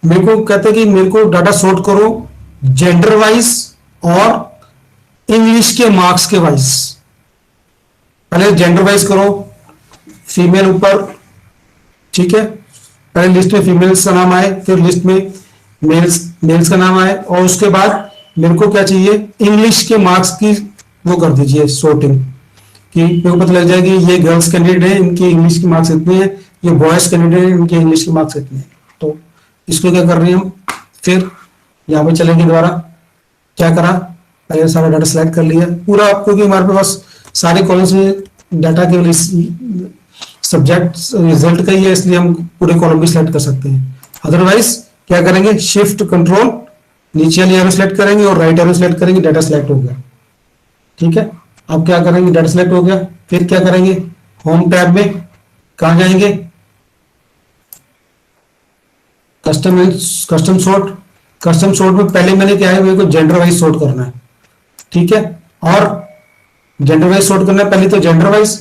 मेरे को कहता है कि मेरे को डाटा सॉर्ट करो जेंडर वाइज और इंग्लिश के मार्क्स के वाइज। पहले जेंडर वाइज करो, फीमेल ऊपर, ठीक है, पहले लिस्ट में फीमेल्स का नाम आए, फिर लिस्ट में मेल्स का नाम आए, और उसके बाद मेरे को क्या चाहिए, इंग्लिश के मार्क्स की वो कर दीजिए सॉर्टिंग, कि मेरे को पता लग जाएगी ये गर्ल्स कैंडिडेट हैं, इनके इंग्लिश के मार्क्स इतने हैं, ये बॉयज कैंडिडेट हैं, इनके इंग्लिश के मार्क्स इतने हैं। तो इसको क्या कर रहे हैं हम, फिर यहाँ पे चलेंगे दोबारा, क्या करा, पहले सारा डाटा सेलेक्ट कर लिया पूरा, क्योंकि हमारे पास सारे कॉलम्स में डाटा के सब्जेक्ट रिजल्ट का ही है, इसलिए हम पूरे कॉलम भी सिलेक्ट कर सकते हैं। अदरवाइज क्या करेंगे, शिफ्ट कंट्रोल नीचे वाली एरो सेलेक्ट करेंगे और राइट एरो सेलेक्ट करेंगे, डाटा सेलेक्ट हो गया, ठीक है। अब क्या करेंगे, डाटा सेलेक्ट हो गया, फिर क्या करेंगे, होम टैब में कहां जाएंगे, कस्टम सॉर्ट में पहले मैंने क्या है, मेरे को जेंडर वाइज सॉर्ट करना है, ठीक है, और जेंडर वाइज सॉर्ट करना है, पहले तो जेंडर वाइज,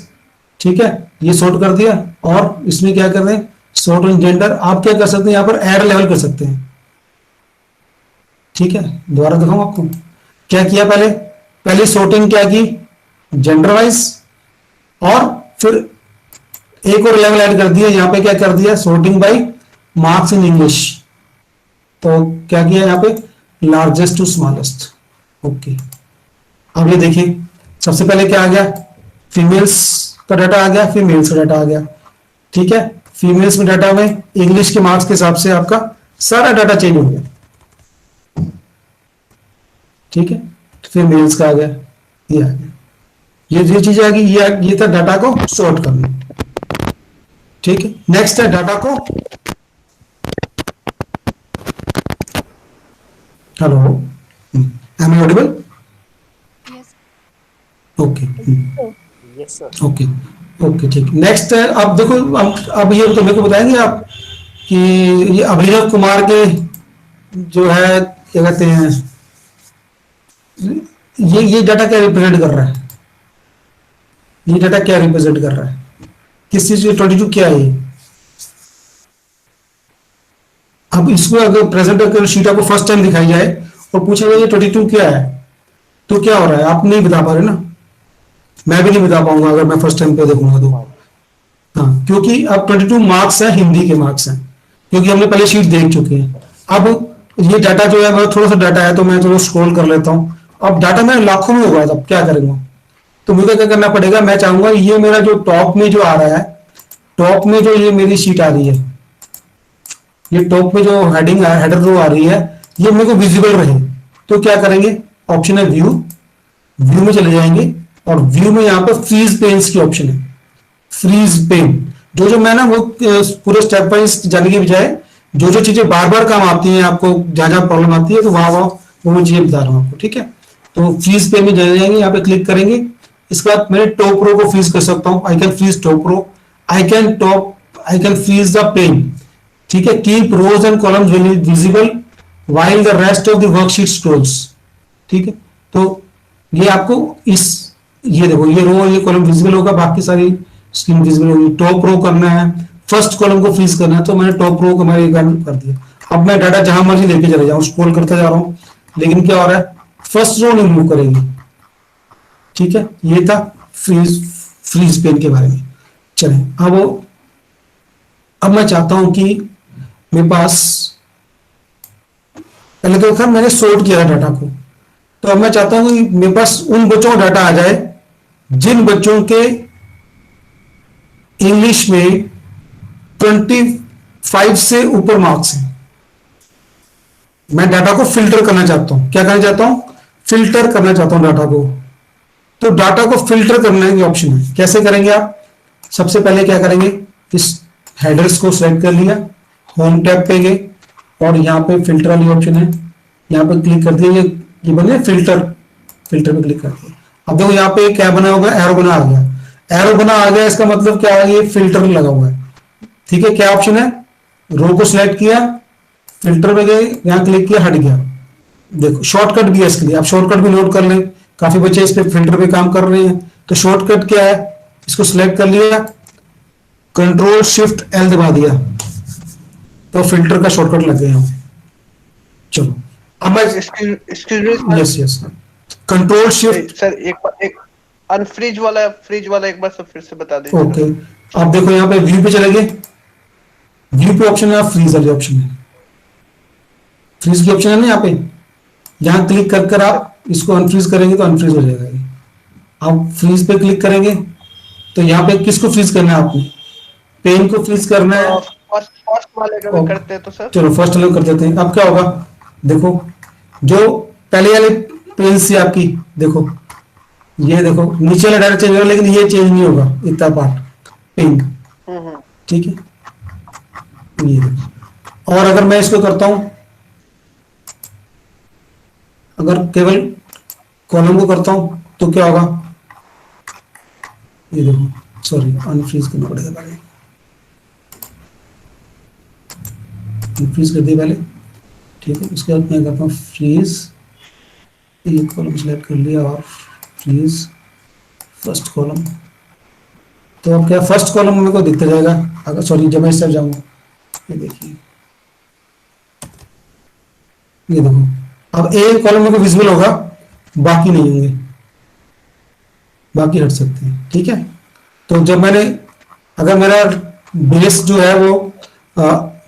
ठीक है, ये सॉर्ट कर दिया, और इसमें क्या कर रहे हैं, सॉर्ट ऑन जेंडर, आप क्या कर सकते हैं, यहां पर ऐड लेवल कर सकते हैं, ठीक है। दोबारा दिखाऊं आपको क्या किया, पहले सॉर्टिंग क्या की, जेंडर वाइज, और फिर एक और लेवल ऐड कर दिया, यहां पे क्या कर दिया, sorting by marks in English, तो क्या किया यहां पे, लार्जेस्ट टू स्मॉलेस्ट, ओके। अब ये देखिए, सबसे पहले क्या आ गया, फीमेल्स का डाटा आ गया, फिर मेल्स का डाटा आ गया, ठीक है। फीमेल्स में डाटा में इंग्लिश के मार्क्स के हिसाब से आपका सारा डाटा चेंज हो गया, ठीक है। फिर मेल्स का आ गया, ये आ गया, ये चीज आ गई, ये था डाटा को सॉर्ट करना, ठीक है। नेक्स्ट है डाटा को, hello am I audible, Yes. Okay yes sir. Okay okay ठीक। नेक्स्ट है, अब देखो, अब ये तो मेरे को बताएंगे आप कि ये अभिनव कुमार के जो है क्या कहते हैं, ये डाटा क्या रिप्रेजेंट कर रहा है, ये डाटा क्या रिप्रेजेंट कर रहा है, किस चीज की 22 क्या है ये। अब इसको अगर प्रेजेंट करके शीट आपको फर्स्ट टाइम दिखाई जाए और पूछेगा ये 22 क्या है, तो क्या हो रहा है, आप नहीं बता पा रहे ना, मैं भी नहीं बता पाऊंगा अगर मैं फर्स्ट टाइम पे देखूंगा तो, हाँ, क्योंकि अब 22 मार्क्स है, हिंदी के मार्क्स हैं, क्योंकि हमने पहले शीट देख चुके हैं। अब ये डाटा जो है थोड़ा सा डाटा है, तो मैं चलो स्क्रॉल कर लेता हूँ। अब डाटा मेरे लाखों में होगा, तब क्या करेंगे, तो मुझे क्या करना पड़ेगा, मैं चाहूंगा ये मेरा जो टॉप में जो आ रहा है, टॉप में जो ये मेरी शीट आ रही है, ये टॉप में जो हेडिंग हेडर रो आ रही है, ये मेरे को विजिबल रहे, तो क्या करेंगे, ऑप्शन है व्यू, व्यू में चले जाएंगे, और व्यू में यहाँ पर फ्रीज पेन्स की ऑप्शन है, फ्रीज पेन, जो मैं ना वो पूरे स्टेप वाइज जाने के बजाय जो जो चीजें बार बार काम आती हैं आपको, जहां जहां प्रॉब्लम आती है, तो वहां वहां वो मैं चीजें बता रहा हूँ आपको, ठीक है। तो फ्रीज पे में जाएंगे, यहाँ पे क्लिक करेंगे। इसके बाद मैं टॉप रो को फ्रीज कर सकता हूँ, I can freeze top row, I can freeze the pane, ठीक है। Keep rows and columns visible while the rest of the worksheet scrolls, ठीक है। तो ये आपको ये देखो, ये रो ये कॉलम विजिबल होगा, बाकी सारी स्क्रीन विजिबल होगी। टॉप रो करना है, फर्स्ट कॉलम को फ्रीज करना है, तो मैंने टॉप रो को मैंने कर दिया। अब मैं डाटा जहां मर्जी लेके चले जाऊं, स्क्रॉल करता जा रहा हूं, लेकिन क्या हो रहा है, फर्स्ट रो नहीं मूव करेगी, ठीक है। ये था फ्रीज पेन के बारे में। चले अब मैं चाहता हूं कि मेरे पास, पहले तो खैर मैंने सॉर्ट किया डाटा को, तो अब मैं चाहता हूं कि मेरे पास उन बच्चों का डाटा आ जाए जिन बच्चों के इंग्लिश में 25 से ऊपर मार्क्स हैं। मैं डाटा को फिल्टर करना चाहता हूं। क्या करना चाहता हूं? फिल्टर करना चाहता हूं डाटा को। तो डाटा को फिल्टर करने के ऑप्शन है। कैसे करेंगे आप? सबसे पहले क्या करेंगे, इस हेडर्स को सिलेक्ट कर लिया, होम टैब पे गए और यहाँ पे फिल्टर वाली ऑप्शन है, यहाँ पे क्लिक कर दिया, ये बने फिल्टर पे क्लिक कर दिया। अब देखो यहाँ पे क्या बना होगा, एरो बना आ गया। एरो बना आ गया, इसका मतलब क्या है, ये फिल्टर लगा हुआ है, ठीक है। क्या ऑप्शन है? रो को सिलेक्ट किया, फिल्टर पे गए, यहाँ क्लिक किया, हट गया। देखो शॉर्टकट भी है इसके लिए, आप शॉर्टकट भी नोट कर लें। काफी बच्चे इस पे फिल्टर पे काम कर रहे हैं, तो शॉर्टकट क्या है, इसको सिलेक्ट कर लिया, कंट्रोल शिफ्ट एल दबा दिया, तो फिल्टर का शॉर्टकट लग गया। चलो अब मैं यस कंट्रोल शिफ्ट सर एक अनफ्रीज वाला एक बार सब फिर से बता दीजिए। ओके, अब देखो यहाँ पे व्यू पे चले गए, व्यू पे ऑप्शन है, फ्रीज वाली ऑप्शन है, फ्रीज की ऑप्शन है ना यहाँ पे। यहाँ क्लिक कर कर आप इसको अनफ्रीज करेंगे तो अनफ्रीज हो जाएगा ये। आप फ्रीज पे क्लिक करेंगे तो यहाँ पे किसको फ्रीज करना है? आपने पेन को फ्रीज करना है। फर्स्ट वाले का भी करते हैं तो सर। चलो फर्स्ट वाले कर देते हैं। अब क्या होगा, देखो जो पहले वाले पेन से आपकी, देखो ये देखो नीचे वाला डायरेक्ट चेंज होगा, लेकिन ये चेंज नहीं होगा, इतना पार्ट पेन, ठीक है। ये देखो। और अगर मैं इसको करता हूं, अगर केवल कॉलम को करता हूं तो क्या होगा, ये देखो, सॉरी अनफ्रीज करना पड़ेगा पहले, अनफ्रीज कर दिया पहले, ठीक है। उसके बाद मैं करता हूँ फ्रीज, ये कॉलम सेलेक्ट कर लिया और फ्रीज फर्स्ट कॉलम। तो अब क्या फर्स्ट कॉलम मेरे को दिखता जाएगा, अगर सॉरी जब मैं इस तरफ जाऊंगा, ये देखिए, ये देखो अब एक कॉलम मेरे को विजिबल होगा, बाकी नहीं होंगे, बाकी हट सकते हैं, ठीक है। तो जब मैंने, अगर मेरा बेस जो है वो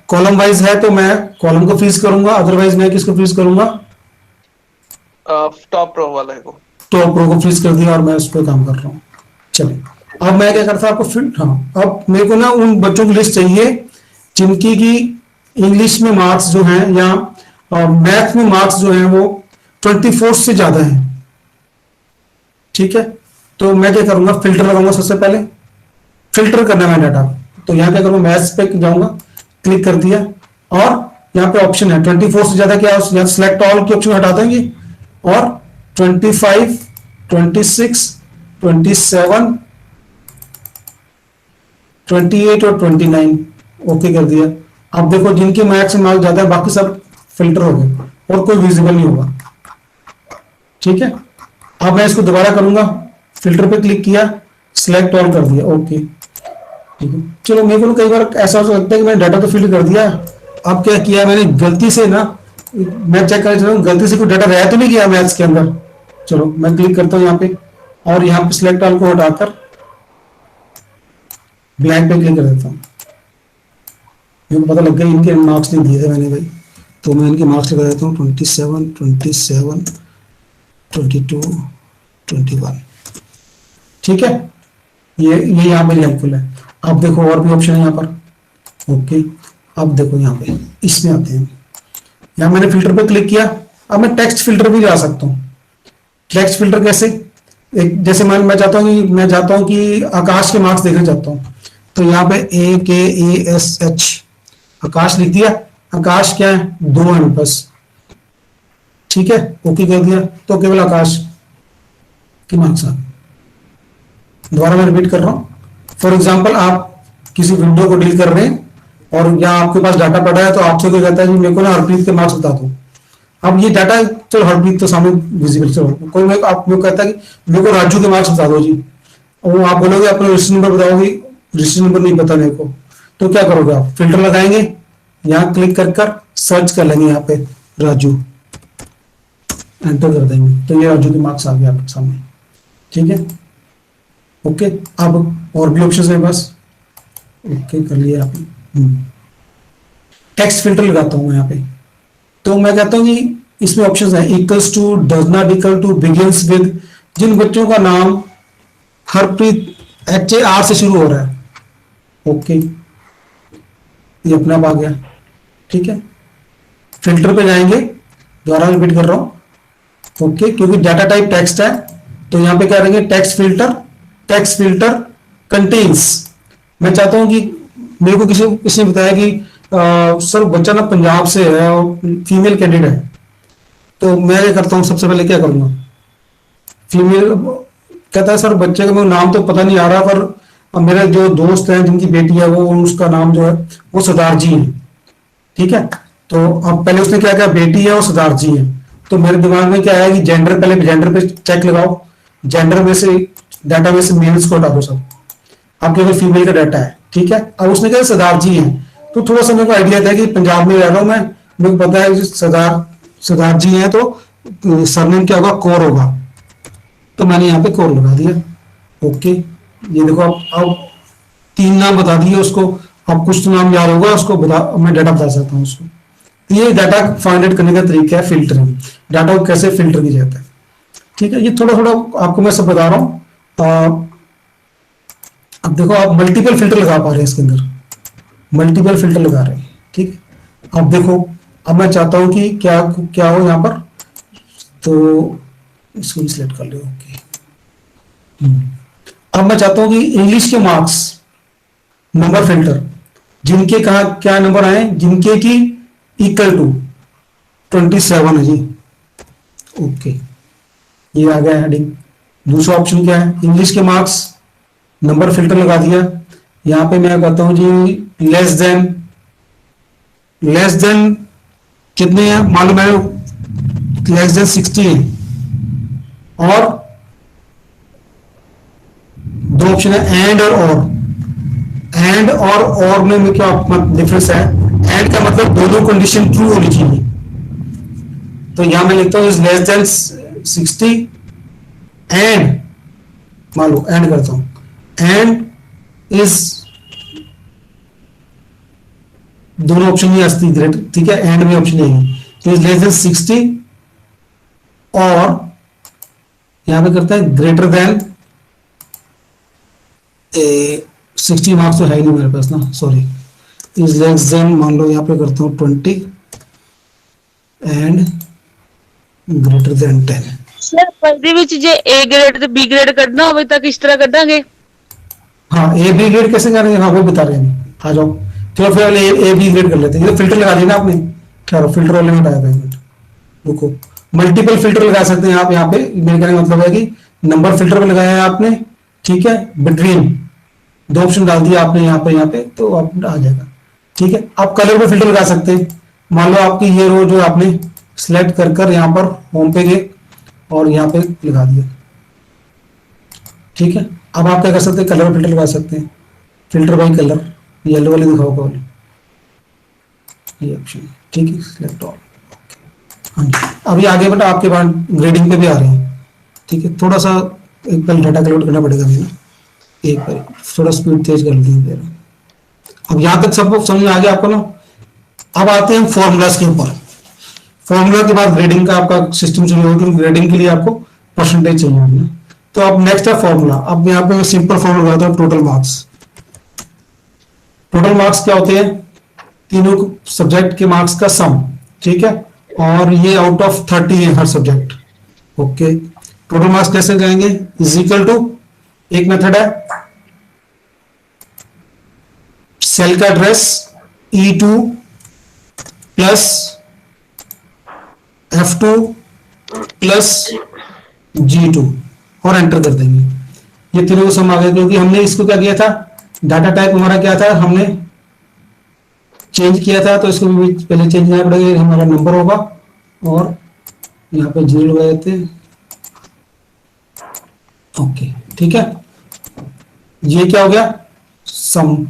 कॉलम वाइज है तो मैं कॉलम को फ्रीज करूंगा, अदरवाइज मैं किसको फ्रीज करूंगा, टॉप रो वाले को, टॉप रो को फ्रीज कर दिया और मैं उस पर काम कर रहा हूँ। चलिए अब मैं क्या करता आपको फिर, हाँ अब मेरे को ना उन बच्चों की लिस्ट चाहिए जिनकी की इंग्लिश में मार्क्स जो हैं या मैथ में मार्क्स जो हैं वो 24 से ज्यादा हैं, ठीक है। तो मैं क्या करूंगा, फिल्टर लगाऊंगा सबसे पहले, फिल्टर करना है डाटा। तो यहाँ क्या करूंगा, मैथ्स पे जाऊंगा, क्लिक कर दिया और यहाँ पे ऑप्शन है 24 से ज्यादा, क्या यहाँ सिलेक्ट ऑल की ऑप्शन हटा देंगे और 25, 26, 27, 28 और 29 ओके कर दिया। अब देखो जिनके मैथ्स में मार्क्स ज्यादा है बाकी सब फिल्टर हो गए और कोई विजिबल नहीं होगा, ठीक है। अब मैं इसको दोबारा करूंगा, फिल्टर पे क्लिक किया, सिलेक्ट ऑल कर दिया, ओके, ठीक है। चलो मेरे को कई बार ऐसा हो सकता है कि मैंने डाटा तो फिल कर दिया, अब क्या किया मैंने गलती से ना, मैं चेक करना चाहता हूँ गलती से कोई डाटा रह तो नहीं गया मैथ्स के अंदर। चलो मैं क्लिक करता हूँ यहाँ पे और यहाँ पे सिलेक्ट ऑल को हटाकर ब्लैंक पे क्लिक कर देता हूँ। मेरे को पता लग गया इनके मार्क्स नहीं दिए थे मैंने भाई, तो मैं इनके मार्क्स लगा देता हूँ 27, 27, 22, 21, ठीक है। ये यहाँ पे हेल्पफुल है। अब देखो और भी ऑप्शन है यहाँ पर, ओके। अब देखो यहाँ पे इसमें आते हैं, यहाँ मैंने फिल्टर पे क्लिक किया, अब मैं टेक्स्ट फिल्टर भी ला सकता हूँ। टेक्स्ट फिल्टर कैसे, एक जैसे मैं चाहता हूँ कि आकाश के मार्क्स देखना चाहता हूँ, तो यहाँ पे AKASH आकाश लिख दिया आकाश क्या है, 2 है मेरे पास, ठीक है, ओके कर दिया, तो केवल आकाश की मार्क्स आ गए। दोबारा मैं रिपीट कर रहा हूं। फॉर एग्जाम्पल आप किसी विंडो को डील कर रहे हैं और यहाँ आपके पास डाटा पड़ा है, तो आपसे कोई कहता है कि मेरे को ना हरप्रीत के मार्क्स बता दो। अब ये डाटा, चलो हरप्रीत तो सामने विजिबल, चलो कोई मैं आप मेरे को कहता है कि मेरे को राजू के मार्क्स बता दो जी, और आप बोलोगे अपना रजिस्टर नंबर बताओगे, रजिस्टर नंबर नहीं पता मेरे को, तो क्या करोगे आप, फिल्टर लगाएंगे, यहाँ क्लिक कर सर्च कर लेंगे, यहाँ पे राजू एंटर कर देंगे, तो ये राजू के मार्क्स आ गए आपके सामने, ठीक है, ओके। अब और भी ऑप्शन है बस, ओके कर लिया आपने। टेक्स्ट फिल्टर लगाता हूं मैं यहाँ पे, तो मैं कहता हूँ कि इसमें ऑप्शंस है, equals to, does not equal to, begins with, जिन बच्चों का नाम हरप्रीत HAR से शुरू हो रहा है, ओके, ये अपने आप आ गया, ठीक है। फिल्टर पे जाएंगे, दोबारा रिपीट कर रहा हूं, ओके, क्योंकि डाटा टाइप टेक्स्ट है, तो यहाँ पे क्या करेंगे, टेक्स्ट फिल्टर कंटेन्स। मैं चाहता हूं कि मेरे को किसी ने बताया कि सर बच्चा ना पंजाब से है और फीमेल कैंडिडेट है, तो मैं क्या करता हूँ, सबसे पहले क्या करूंगा, फीमेल कहता है सर बच्चे का मेरे नाम तो पता नहीं आ रहा, पर मेरे जो दोस्त हैं जिनकी बेटी है वो, उसका नाम जो है वो सरदार जी है, ठीक है। तो अब पहले उसने क्या कहा, बेटी है और सरदार जी है, तो मेरे दिमाग में क्या है कि जेंडर, पहले जेंडर पे चेक लगाओ, जेंडर में से डाटा में से मेल्स को हटा दो सब, अब केवल फीमेल का डाटा है, ठीक है। अब उसने कहा सरदार जी है, तो थोड़ा सा मेरे को आइडिया था कि पंजाब में रह रहा हूं मैं, मेरे को पता है कि सरदार जी है, तो सरनेम क्या होगा, कौर होगा, तो मैंने यहाँ पे कौर लगा दिया, ओके। ये देखो अब 3 नाम बता दिए उसको, अब कुछ तो नाम याद होगा उसको, मैं डाटा बता सकता हूँ उसको। ये डाटा फाइंड आउट करने का तरीका है फिल्टरिंग, डाटा को कैसे फिल्टर किया जाता है, ठीक है। ये थोड़ा थोड़ा आपको मैं सब बता रहा हूँ। अब देखो आप मल्टीपल फिल्टर लगा पा रहे हैं इसके अंदर, मल्टीपल फिल्टर लगा रहे हैं, ठीक है। अब देखो, अब मैं चाहता हूं कि क्या क्या हो यहाँ पर, तो इसको भी सिलेक्ट कर लो, ओके। अब मैं चाहता हूं कि इंग्लिश के मार्क्स नंबर फिल्टर, जिनके कहा क्या नंबर आए, जिनके की इक्वल टू 27 है जी, ओके, ये आ गया हेडिंग। दूसरा ऑप्शन क्या है, इंग्लिश के मार्क्स नंबर फिल्टर लगा दिया, यहां पे मैं कहता हूं जी लेस देन कितने हैं, मालूम है लेस देन 60 है, और 2 ऑप्शन है एंड और में क्या डिफरेंस है, एंड का मतलब दोनों कंडीशन ट्रू होनी चाहिए, तो यहां मैं लिखता हूं इज लेस देन 60 एंड, मान लो एंड करता हूं, एंड इज, दोनों ऑप्शन ही आती है, ठीक है, एंड में ऑप्शन नहीं है, तो इज लेस देन 60, और यहां पे करता है ग्रेटर देन 60 मार्क्स तो है ही नहीं मेरे पास ना, सॉरी, इज लेस देन, मान लो यहां पे करता हूं 20 एंड ग्रेटर देन 10। सर पढ़ने ਵਿੱਚ ਜੇ A ग्रेड ਤੇ B ग्रेड करना होवे ਤਾਂ किस तरह करेंगे? हाँ, ए बी ग्रेड कैसे करेंगे, हाँ वो बता रहे हैं, आ जाओ, चलो फिर ए बी ग्रेड कर लेते हैं। ये फिल्टर लगा दिया ना आपने, चलो फिल्टर वाले में हटाया था, रुको, मल्टीपल फिल्टर लगा सकते हैं आप यहाँ पे, मेरे कहने का मतलब है कि नंबर फिल्टर पे लगाया है आपने, ठीक है, बिटवीन 2 ऑप्शन डाल दिया आपने यहाँ पे, तो आप आ जाएगा, ठीक है। आप कलर पे फिल्टर लगा सकते हैं, मान लो आपकी ये रो जो आपने सिलेक्ट कर यहाँ पर होम पे गए और यहाँ पे लगा दिया, ठीक है। अब आप क्या कर सकते हैं, कलर फिल्टर लगा सकते हैं, फिल्टर बाई कलर, येलो वाले दिखाओ कौन, ये ऑप्शन, ठीक है, सिलेक्ट ऑल, हाँ जी। अभी आगे बेटा आपके पास ग्रेडिंग पे भी आ रहे हैं, ठीक है, थोड़ा सा एक बार डाटा कलेक्ट करना पड़ेगा मुझे, एक बार थोड़ा स्पीड तेज कर लीजिए। अब यहाँ तक सब समझ में आ गया आपको ना। अब आते हैं फॉर्मूलाज के ऊपर, फॉर्मूला के बाद ग्रेडिंग का आपका सिस्टम शुरू होगा, ग्रेडिंग के लिए आपको परसेंटेज चाहिए होगा, तो अब नेक्स्ट है फॉर्मूला। अब यहाँ पे मैं सिंपल फॉर्मूला लगाता हूँ, टोटल मार्क्स। टोटल मार्क्स क्या होते हैं, तीनों सब्जेक्ट के मार्क्स का सम, ठीक है, और ये आउट ऑफ 30 है हर सब्जेक्ट, ओके। टोटल मार्क्स कैसे जाएंगे, इज इक्वल टू, एक मेथड है सेल का address E2 plus F2 plus G2 और एंटर कर देंगे। ये तीनों को सम आ गया, क्योंकि हमने इसको क्या किया था, डाटा टाइप हमारा क्या था, हमने चेंज किया था, तो इसको भी पहले चेंज करना पड़ेगा। ये हमारा नंबर होगा और यहाँ पे 0 लगाए थे। ओके, ठीक है। ये क्या हो गया, सम,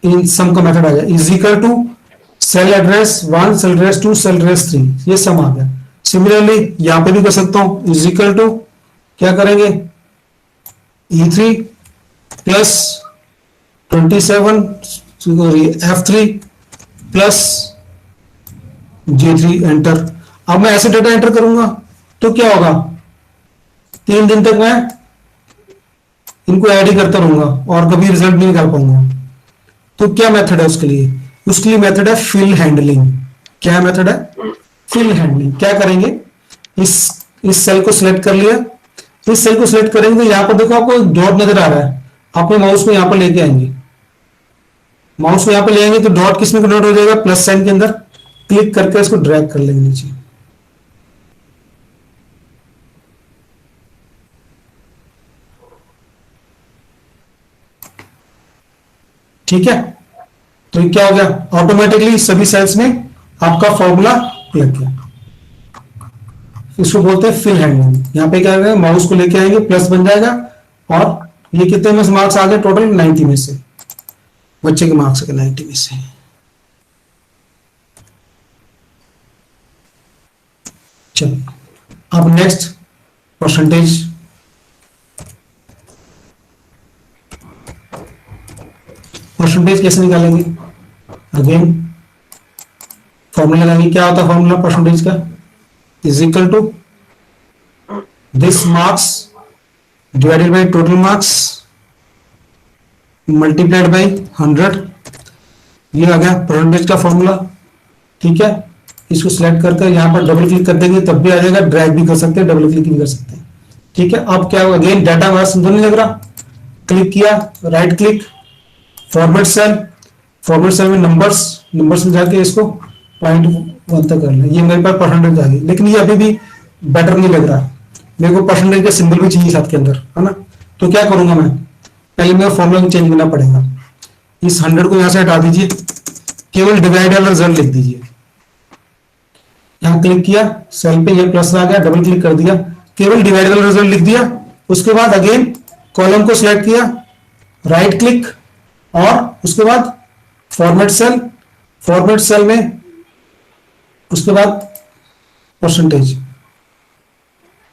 इन सम का मेथड आ गया, is equal to cell address 1 cell address 2 cell address 3, ये सम आ गया। सिमिलरली यहां पे भी कर सकता हूं, इज इक्वल टू क्या करेंगे, E3 plus 27 F3 plus G3 enter. अब मैं ऐसे डेटा एंटर करूंगा तो क्या होगा, 3 दिन तक मैं इनको ऐड ही करता रहूंगा और कभी रिजल्ट नहीं निकाल पाऊंगा। तो क्या मेथड है उसके लिए, उसके लिए मेथड है फिल हैंडलिंग। क्या मेथड है, फिल हैंडलिंग। क्या करेंगे, इस सेल को सिलेक्ट कर लिया, इस सेल को सिलेक्ट करेंगे तो यहां पर देखो आपको डॉट नजर आ रहा है, अपने माउस को यहां पर लेके आएंगे, माउस को यहां पर ले आएंगे तो डॉट किस में कन्वर्ट हो जाएगा, प्लस साइन के अंदर, क्लिक करके इसको ड्रैग कर लेंगे नीचे। ठीक है, तो ये क्या हो गया, ऑटोमेटिकली सभी सेल्स में आपका फॉर्मूला लग गया। इसको बोलते हैं फिल हैंडलिंग। यहाँ पे क्या करेंगे, माउस को लेके आएंगे, प्लस बन जाएगा, और ये कितने में मार्क्स आ गए, टोटल 90 में से, बच्चे के मार्क्स के 90 में से। चलो अब नेक्स्ट परसेंटेज। परसेंटेज कैसे निकालेंगे, अगेन फॉर्मूला लगाएंगे। क्या होता है फॉर्मूला परसेंटेज का, is equal to this marks divided by total marks multiplied by 100। ये आ गया परसेंटेज का फॉर्मूला। ठीक है, इसको सिलेक्ट करके यहां पर डबल क्लिक कर देंगे तब भी आ जाएगा, ड्रैग भी कर सकते हैं, डबल क्लिक भी कर सकते हैं। ठीक है, अब क्या होगा, अगेन डाटा हमारा सुंदर नहीं लग रहा, क्लिक किया, right click, format cell, format cell में नंबर्स में जाके इसको पॉइंट 1 तक कर लें। ये मेरे पास परसेंटेज आ गई, लेकिन ये अभी भी बेटर नहीं लग रहा, मेरे को परसेंटेज का सिंबल भी चाहिए साथ के अंदर, है ना। तो क्या करूंगा मैं, पहले मेरा फॉर्मूला चेंज करना पड़ेगा। इस 100 को यहां से हटा दीजिए, केवल डिवाइड वाला रिजल्ट लिख दीजिए। यहां क्लिक किया, सेल पे ये प्लस आ गया, डबल क्लिक कर दिया, केवल डिवाइड वाला रिजल्ट लिख दिया। उसके बाद अगेन कॉलम को सिलेक्ट किया, राइट क्लिक, और उसके बाद फॉर्मेट सेल, फॉर्मेट सेल में उसके बाद परसेंटेज।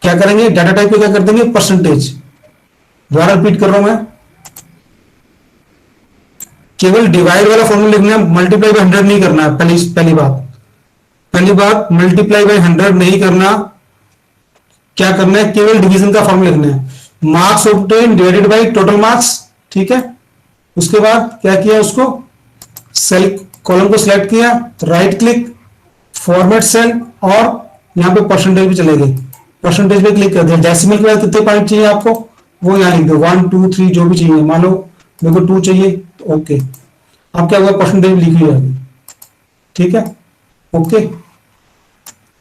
क्या करेंगे, डाटा टाइप पे क्या कर देंगे, परसेंटेज। दोबारा रिपीट कर रहा हूं मैं, केवल डिवाइड वाला फॉर्मूला लिखना है, मल्टीप्लाई बाय 100 नहीं करना है। पहली बात मल्टीप्लाई बाय 100 नहीं करना। क्या करना है, केवल डिवीजन का फॉर्मूला लिखना है, marks obtain divided by total marks. ठीक है, उसके बाद क्या किया, उसको सेल कॉलम को सिलेक्ट किया, राइट क्लिक, फॉर्मेट सेल, और यहां पे परसेंटेज भी चले गए, परसेंटेज पे क्लिक कर दिया। डेसिमल के बाद कितने पॉइंट चाहिए आपको, वो यहां लिख दो, 1 2 3 जो भी चाहिए। मान लो मेरे को 2 चाहिए, तो ओके, अब क्या हुआ, परसेंटेज लिख लिया। ठीक है, ओके,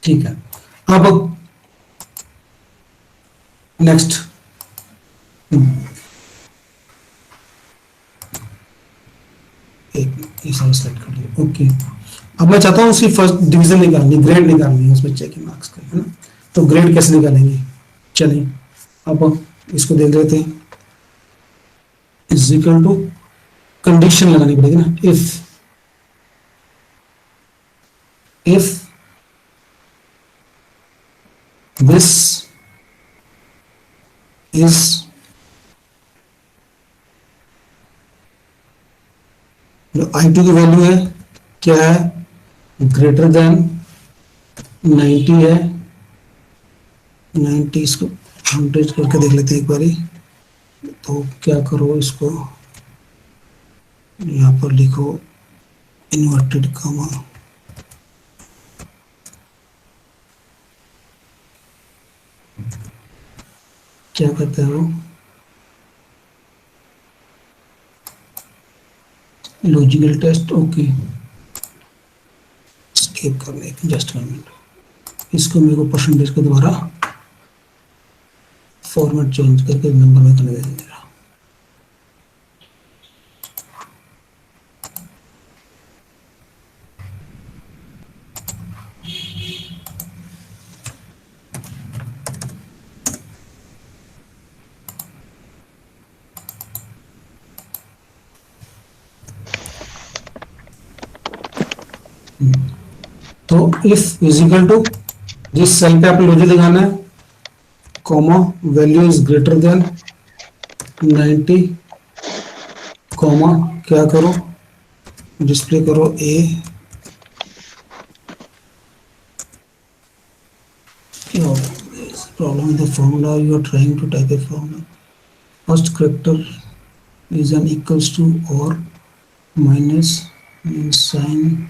ठीक है। अब नेक्स्ट, सेलेक्ट कर लिया, ओके। अब मैं चाहता हूं उसकी फर्स्ट डिवीजन निकालनी, ग्रेड निकालनी है उस बच्चे के मार्क्स का, है ना। तो ग्रेड कैसे निकालेंगे, चलिए अब इसको देख लेते हैं। इज इक्वल टू, कंडीशन लगानी पड़ेगी ना, इफ दिस इज जो I2 की वैल्यू है क्या है, ग्रेटर देन 90 है, 90, इसको 100 करके देख लेते हैं एक बारी। तो क्या करो, इसको यहाँ पर लिखो इन्वर्टेड कॉमा, क्या कहते हैं वो, लॉजिकल टेस्ट। ओके, एक करने एक जस्ट मिनट, इसको मेरे को परसेंटेज के द्वारा फॉर्मेट चेंज करके नंबर में करने दे देगा। तो इफ इजिकल टू, जिस सेल पे आपने लॉजिक लगाना है, comma value is greater than 90, comma क्या करो, डिस्प्ले करो A, problem with the formula, you are trying to type a formula, first character is an equals to और minus sign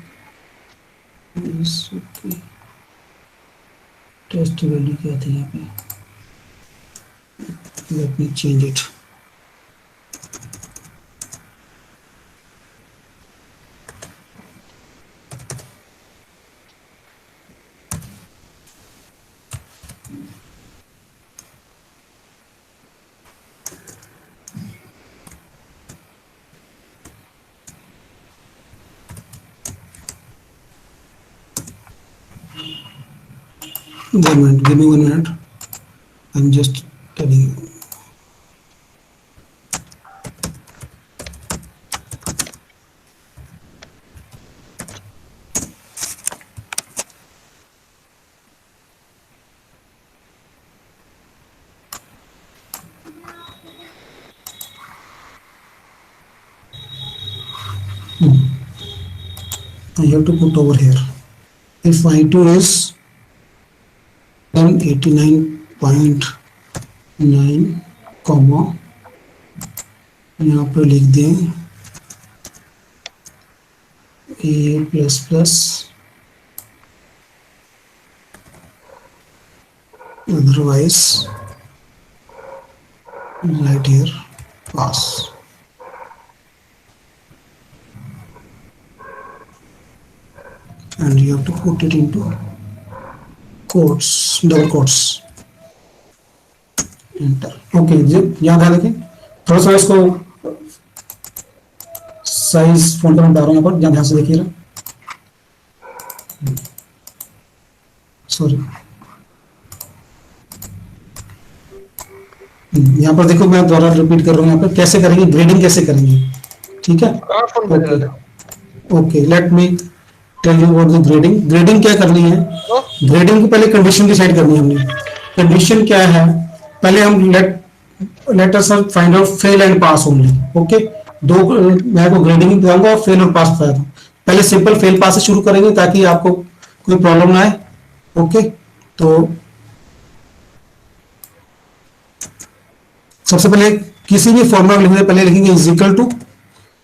is okay. Test value क्या थी यहाँ पे, let me change it. One minute, give me 1 minute. I'm just telling you. I have to put over here. If I2 is 89.9, comma यहाँ पर लिख दें A plus plus, otherwise right here pass. And you have to put it into quotes, double quotes, enter। Okay जी, याद है, देखिए थोड़ा सा इसको साइज फोन पर बता रहा हूँ यहाँ पर, ध्यान से देखिएगा, सॉरी यहाँ पर देखो, मैं दोबारा रिपीट कर रहा हूँ, यहाँ पर कैसे करेंगे, ग्रेडिंग कैसे करेंगे, ठीक है। Okay, let me tell you about the grading. Grading क्या करनी है, ग्रेडिंग को पहले कंडीशन डिसाइड करनी है हमने। कंडीशन क्या है, पहले हम let us find out fail and pass only. Okay, दो मैं को ग्रेडिंग बताऊंगा और फेल और पास बताऊंगा। पहले सिंपल फेल पास से शुरू करेंगे ताकि आपको कोई प्रॉब्लम ना आए। ओके, तो सबसे पहले किसी भी फॉर्मूला लिखने पहले लिखेंगे इज इक्वल टू,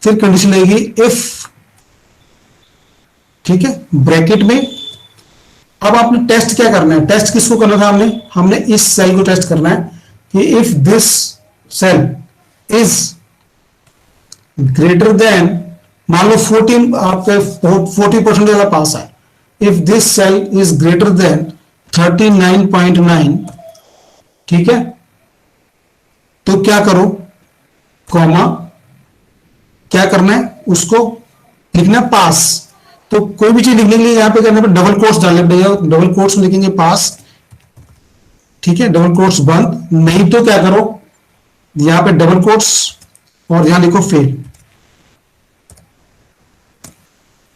फिर कंडीशन लगेगी इफ, ठीक है, ब्रैकेट में। अब आपने टेस्ट क्या करना है, टेस्ट किसको करना था, हमने इस सेल को टेस्ट करना है कि if this cell is greater than, मान लो 14, आपके 40% वाला पास है, if this cell is greater than 39.9, ठीक है, तो क्या करो, कॉमा क्या करना है, उसको लिखना पास। तो कोई भी चीज लिखने के लिए यहां पे करने पर डबल कोट्स डालने पड़ेगा, डबल कोट्स में लिखेंगे पास, ठीक है, डबल कोट्स बंद। नहीं तो क्या करो, यहां पे डबल कोट्स और यहां लिखो फेल,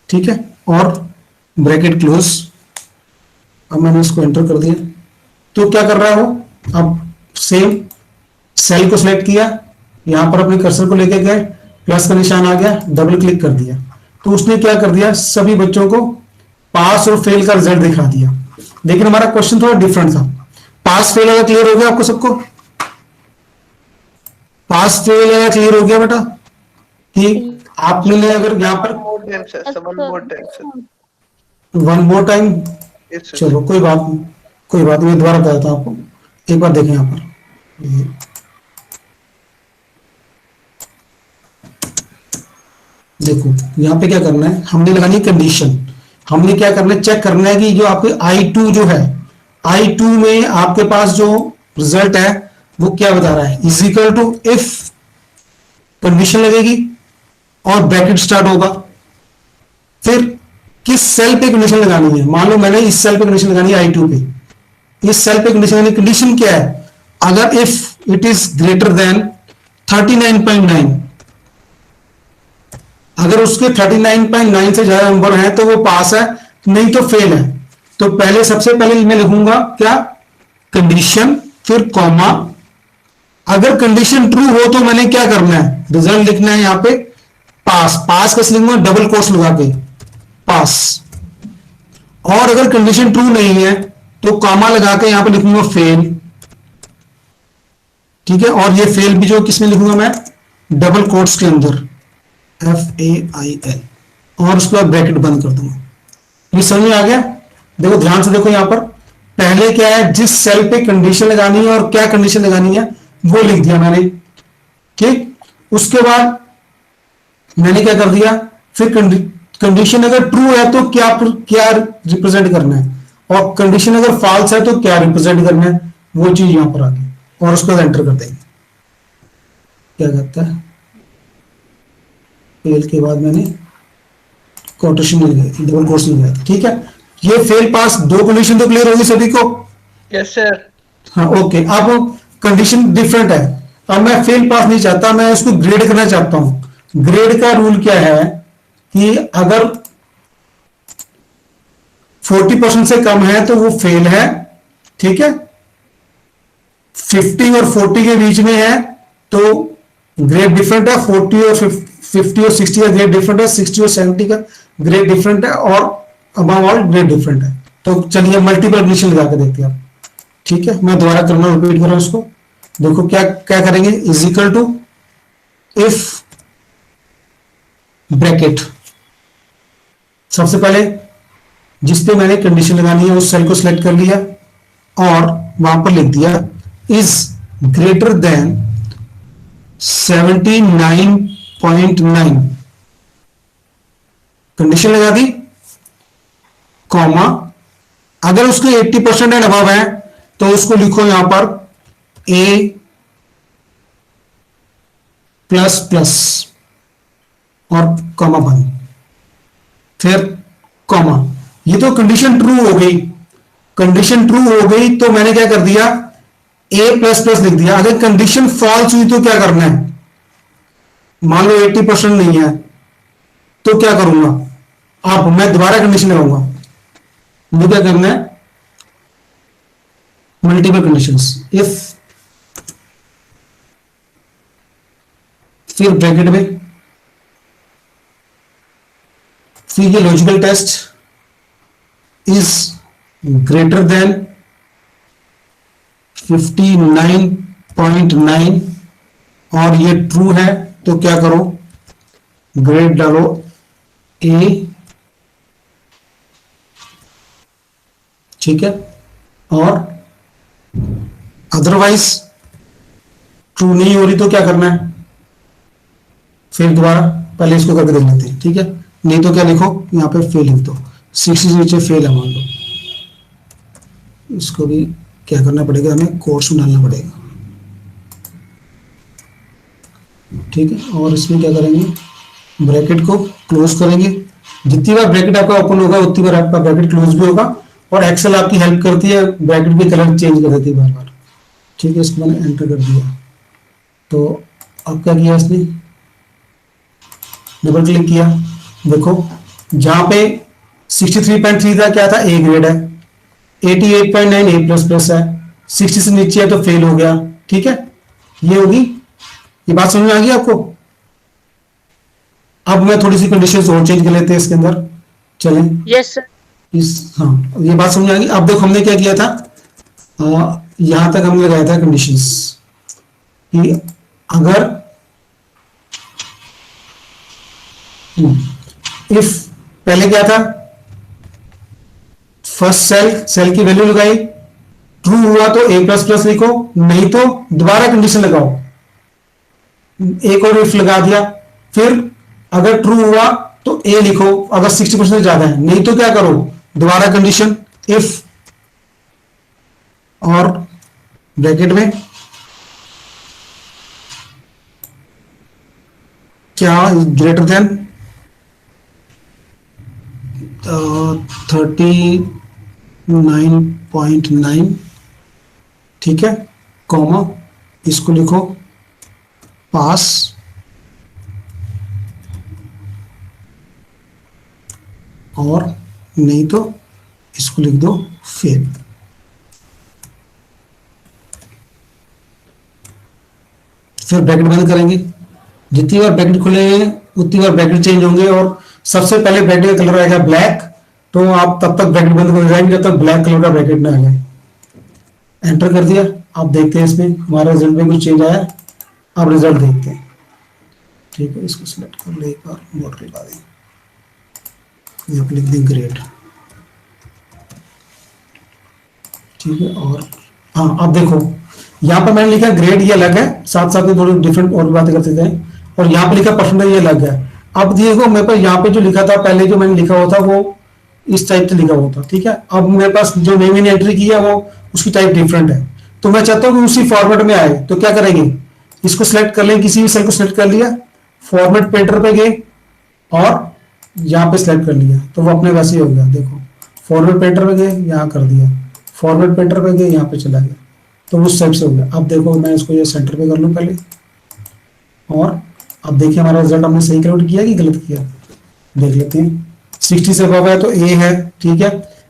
ठीक है, और ब्रैकेट क्लोज। अब मैंने इसको एंटर कर दिया, तो क्या कर रहा हो, अब सेम सेल को सिलेक्ट किया, यहां पर अपने कर्सर को लेके गए, प्लस का निशान आ गया, डबल क्लिक कर दिया, तो उसने क्या कर दिया, सभी बच्चों को पास और फेल का रिजल्ट दिखा दिया। लेकिन हमारा क्वेश्चन थोड़ा डिफरेंट था। पास फेल वाला क्लियर हो गया आपको सबको, पास फेल वाला क्लियर हो गया बेटा, कि आपने अगर यहाँ पर वन मोर टाइम, चलो कोई बात नहीं, कोई बात नहीं, दोबारा बताता हूं आपको, एक बार देखें यहाँ पर, देखो यहाँ पे क्या करना है, हमने लगानी कंडीशन। हमने क्या करना है, चेक करना है कि जो आपके I2 जो है, I2 में आपके पास जो रिजल्ट है वो क्या बता रहा है, is equal to if condition लगेगी और ब्रैकेट स्टार्ट होगा, फिर किस सेल पे कंडीशन लगानी है। मान लो मैंने इस सेल पे कंडीशन लगानी है I2 पे, इस सेल पे कंडीशन लगानी, कंडीशन क्या है, अगर if it is greater than 39.9, अगर उसके 39.9 से ज्यादा नंबर है तो वो पास है, नहीं तो फेल है। तो पहले सबसे पहले मैं लिखूंगा क्या, कंडीशन, फिर कॉमा, अगर कंडीशन ट्रू हो तो मैंने क्या करना है, रिजल्ट लिखना है यहां पे पास, पास कैसे लिखूंगा, डबल कोट्स लगा के पास, और अगर कंडीशन ट्रू नहीं है तो कॉमा लगा के यहां पे लिखूंगा फेल, ठीक है। और ये फेल भी जो किसमें लिखूंगा मैं, डबल कोट्स के अंदर, FAIL, और उसके बाद ब्रैकेट बंद कर दूंगा। ये समझ में आ गया। देखो ध्यान से देखो, यहां पर पहले क्या है, जिस सेल पे कंडीशन लगानी है और क्या कंडीशन लगानी है वो लिख दिया मैंने, ठीक। उसके बाद मैंने क्या कर दिया, फिर कंडीशन अगर ट्रू है तो क्या क्या रिप्रेजेंट करना है, और कंडीशन अगर फॉल्स है तो क्या रिप्रेजेंट करना है, वो चीज यहां पर आ गई, और उसको एंटर कर देंगे। क्या कहता है, फेल के बाद मैंने कोटेशन मिल गई, डबल कोट्स मिल गए, ठीक है। ये फेल पास, दो कंडीशन तो क्लियर होगी सभी को। Yes sir. हाँ ओके, अब कंडीशन डिफरेंट है, अब मैं फेल पास नहीं चाहता, मैं उसको ग्रेड करना चाहता हूं। ग्रेड का रूल क्या है कि अगर 40% से कम है तो वो फेल है, ठीक है। 50 और 40 के बीच में है तो ग्रेड डिफरेंट है, 40 और 50 और 60 का ग्रेड डिफरेंट है, 60 और 70 का ग्रेड डिफरेंट है, और अबव ऑल ग्रेड डिफरेंट है। तो चलिए मल्टीपल कंडीशन लगा के देखते हैं आप, ठीक है। मैं दोबारा करना, रिपीट कर रहा हूं उसको। देखो क्या क्या करेंगे, is equal to if bracket, सबसे पहले जिस पे मैंने कंडीशन लगानी है उस सेल को सिलेक्ट कर लिया और वहां पर लिख दिया इज ग्रेटर देन 79.9, कंडीशन लगा दी, कॉमा, अगर उसके 80% एंड अबव है तो उसको लिखो यहां पर A प्लस प्लस और कॉमा बंद, फिर कॉमा। ये तो कंडीशन ट्रू हो गई, कंडीशन ट्रू हो गई तो मैंने क्या कर दिया, A प्लस प्लस लिख दिया। अगर कंडीशन फॉल्स हुई तो क्या करना है, मान लो 80% नहीं है तो क्या करूंगा, अब मैं दोबारा कंडीशन लगाऊंगा। मुझे क्या करना है, मल्टीपल कंडीशंस, इफ, फिर ब्रैकेट में, फिर ये logical test is greater than 59.9 और ये ट्रू है तो क्या करो, ग्रेड डालो A, ठीक है। और अदरवाइज ट्रू नहीं हो रही तो क्या करना है, फिर दोबारा पहले इसको करके देख लेते हैं, ठीक है। नहीं तो क्या लिखो, यहां पे फेल लिख दो, 60 से नीचे फेल है मान लो, इसको भी क्या करना पड़ेगा, हमें कोर्स में डालना पड़ेगा, ठीक है। और इसमें क्या करेंगे, ब्रैकेट को क्लोज करेंगे, जितनी बार ब्रैकेट आपका ओपन होगा उतनी बार आपका ब्रैकेट क्लोज भी होगा, और एक्सेल आपकी हेल्प करती है, ब्रैकेट भी कलर चेंज कर देती है बार बार, ठीक है। इसको मैंने एंटर कर दिया तो अब क्या किया इसने, डबल क्लिक किया, देखो जहां पे 63.3 था क्या था, ए ग्रेड है, 88.9 A प्लस प्लस है, 60 से नीचे है तो फेल हो गया, ठीक है। ये होगी, ये बात समझ में आ गई आपको। अब मैं थोड़ी सी कंडीशंस और चेंज कर लेते हैं इसके अंदर, चलें। Yes sir. हाँ ये बात समझ में आ गई। अब देखो हमने क्या किया था, यहां तक हमने लगाया था कंडीशंस कि अगर इफ, पहले क्या था, फर्स्ट सेल की वैल्यू लगाई, ट्रू हुआ तो A प्लस प्लस लिखो, नहीं तो दोबारा कंडीशन लगाओ, एक और इफ लगा दिया, फिर अगर ट्रू हुआ तो ए लिखो अगर 60% से ज्यादा है, नहीं तो क्या करो, दोबारा कंडीशन इफ और ब्रैकेट में क्या ग्रेटर देन 39.9, ठीक है, कॉमा इसको लिखो पास और नहीं तो इसको लिख दो फेल। फिर ब्रैकेट बंद करेंगे, जितनी बार ब्रैकेट खुलेंगे उतनी बार ब्रैकेट चेंज होंगे और सबसे पहले ब्रैकेट का कलर आएगा ब्लैक, तो आप तब तक ब्रैकेट बंद कर जाएंगे जब तक ब्लैक कलर का ब्रैकेट ना आ जाए। एंटर कर दिया, आप देखते हैं इसमें हमारे रिजल्ट में कुछ चेंज आया। अब रिजल्ट देखते हैं, ठीक है, इसको सिलेक्ट कर ले, एक बार बॉर्डर लगा दें, यहाँ पे लिख दें ग्रेड, ठीक है। और हाँ अब देखो यहाँ पर मैंने लिखा ग्रेड ये अलग है, साथ साथ में थोड़ी डिफरेंट और बातें करते थे, और यहाँ पे लिखा परसेंटेज ये अलग है। अब देखो मेरे पास यहाँ पे जो लिखा था पहले जो मैंने लिखा हुआ था वो इस टाइप से लिखा हुआ था, ठीक है। अब मेरे पास जो नई मैंने एंट्री की है वो उसकी टाइप डिफरेंट है, तो मैं चाहता हूँ कि उसी फॉर्मेट में आए, तो क्या करेंगे, इसको सिलेक्ट कर लें, किसी भी सेल को सिलेक्ट कर लिया, फॉर्मेट पेंटर पे गए और यहाँ पे सिलेक्ट कर लिया, तो वो अपने वैसे ही हो गया। देखो फॉर्मेट पेंटर पे गए, यहाँ कर दिया, फॉर्मेट पेंटर पे गए, यहाँ पे चला गया, तो उस टाइप से हो गया। अब देखो मैं इसको ये सेंटर पे कर लूँ पहले, और अब देखिए हमारा रिजल्ट हमने सही कैलकुलेट किया कि गलत किया, देख लेते हैं। 60 से अबव है तो ए है, ठीक है,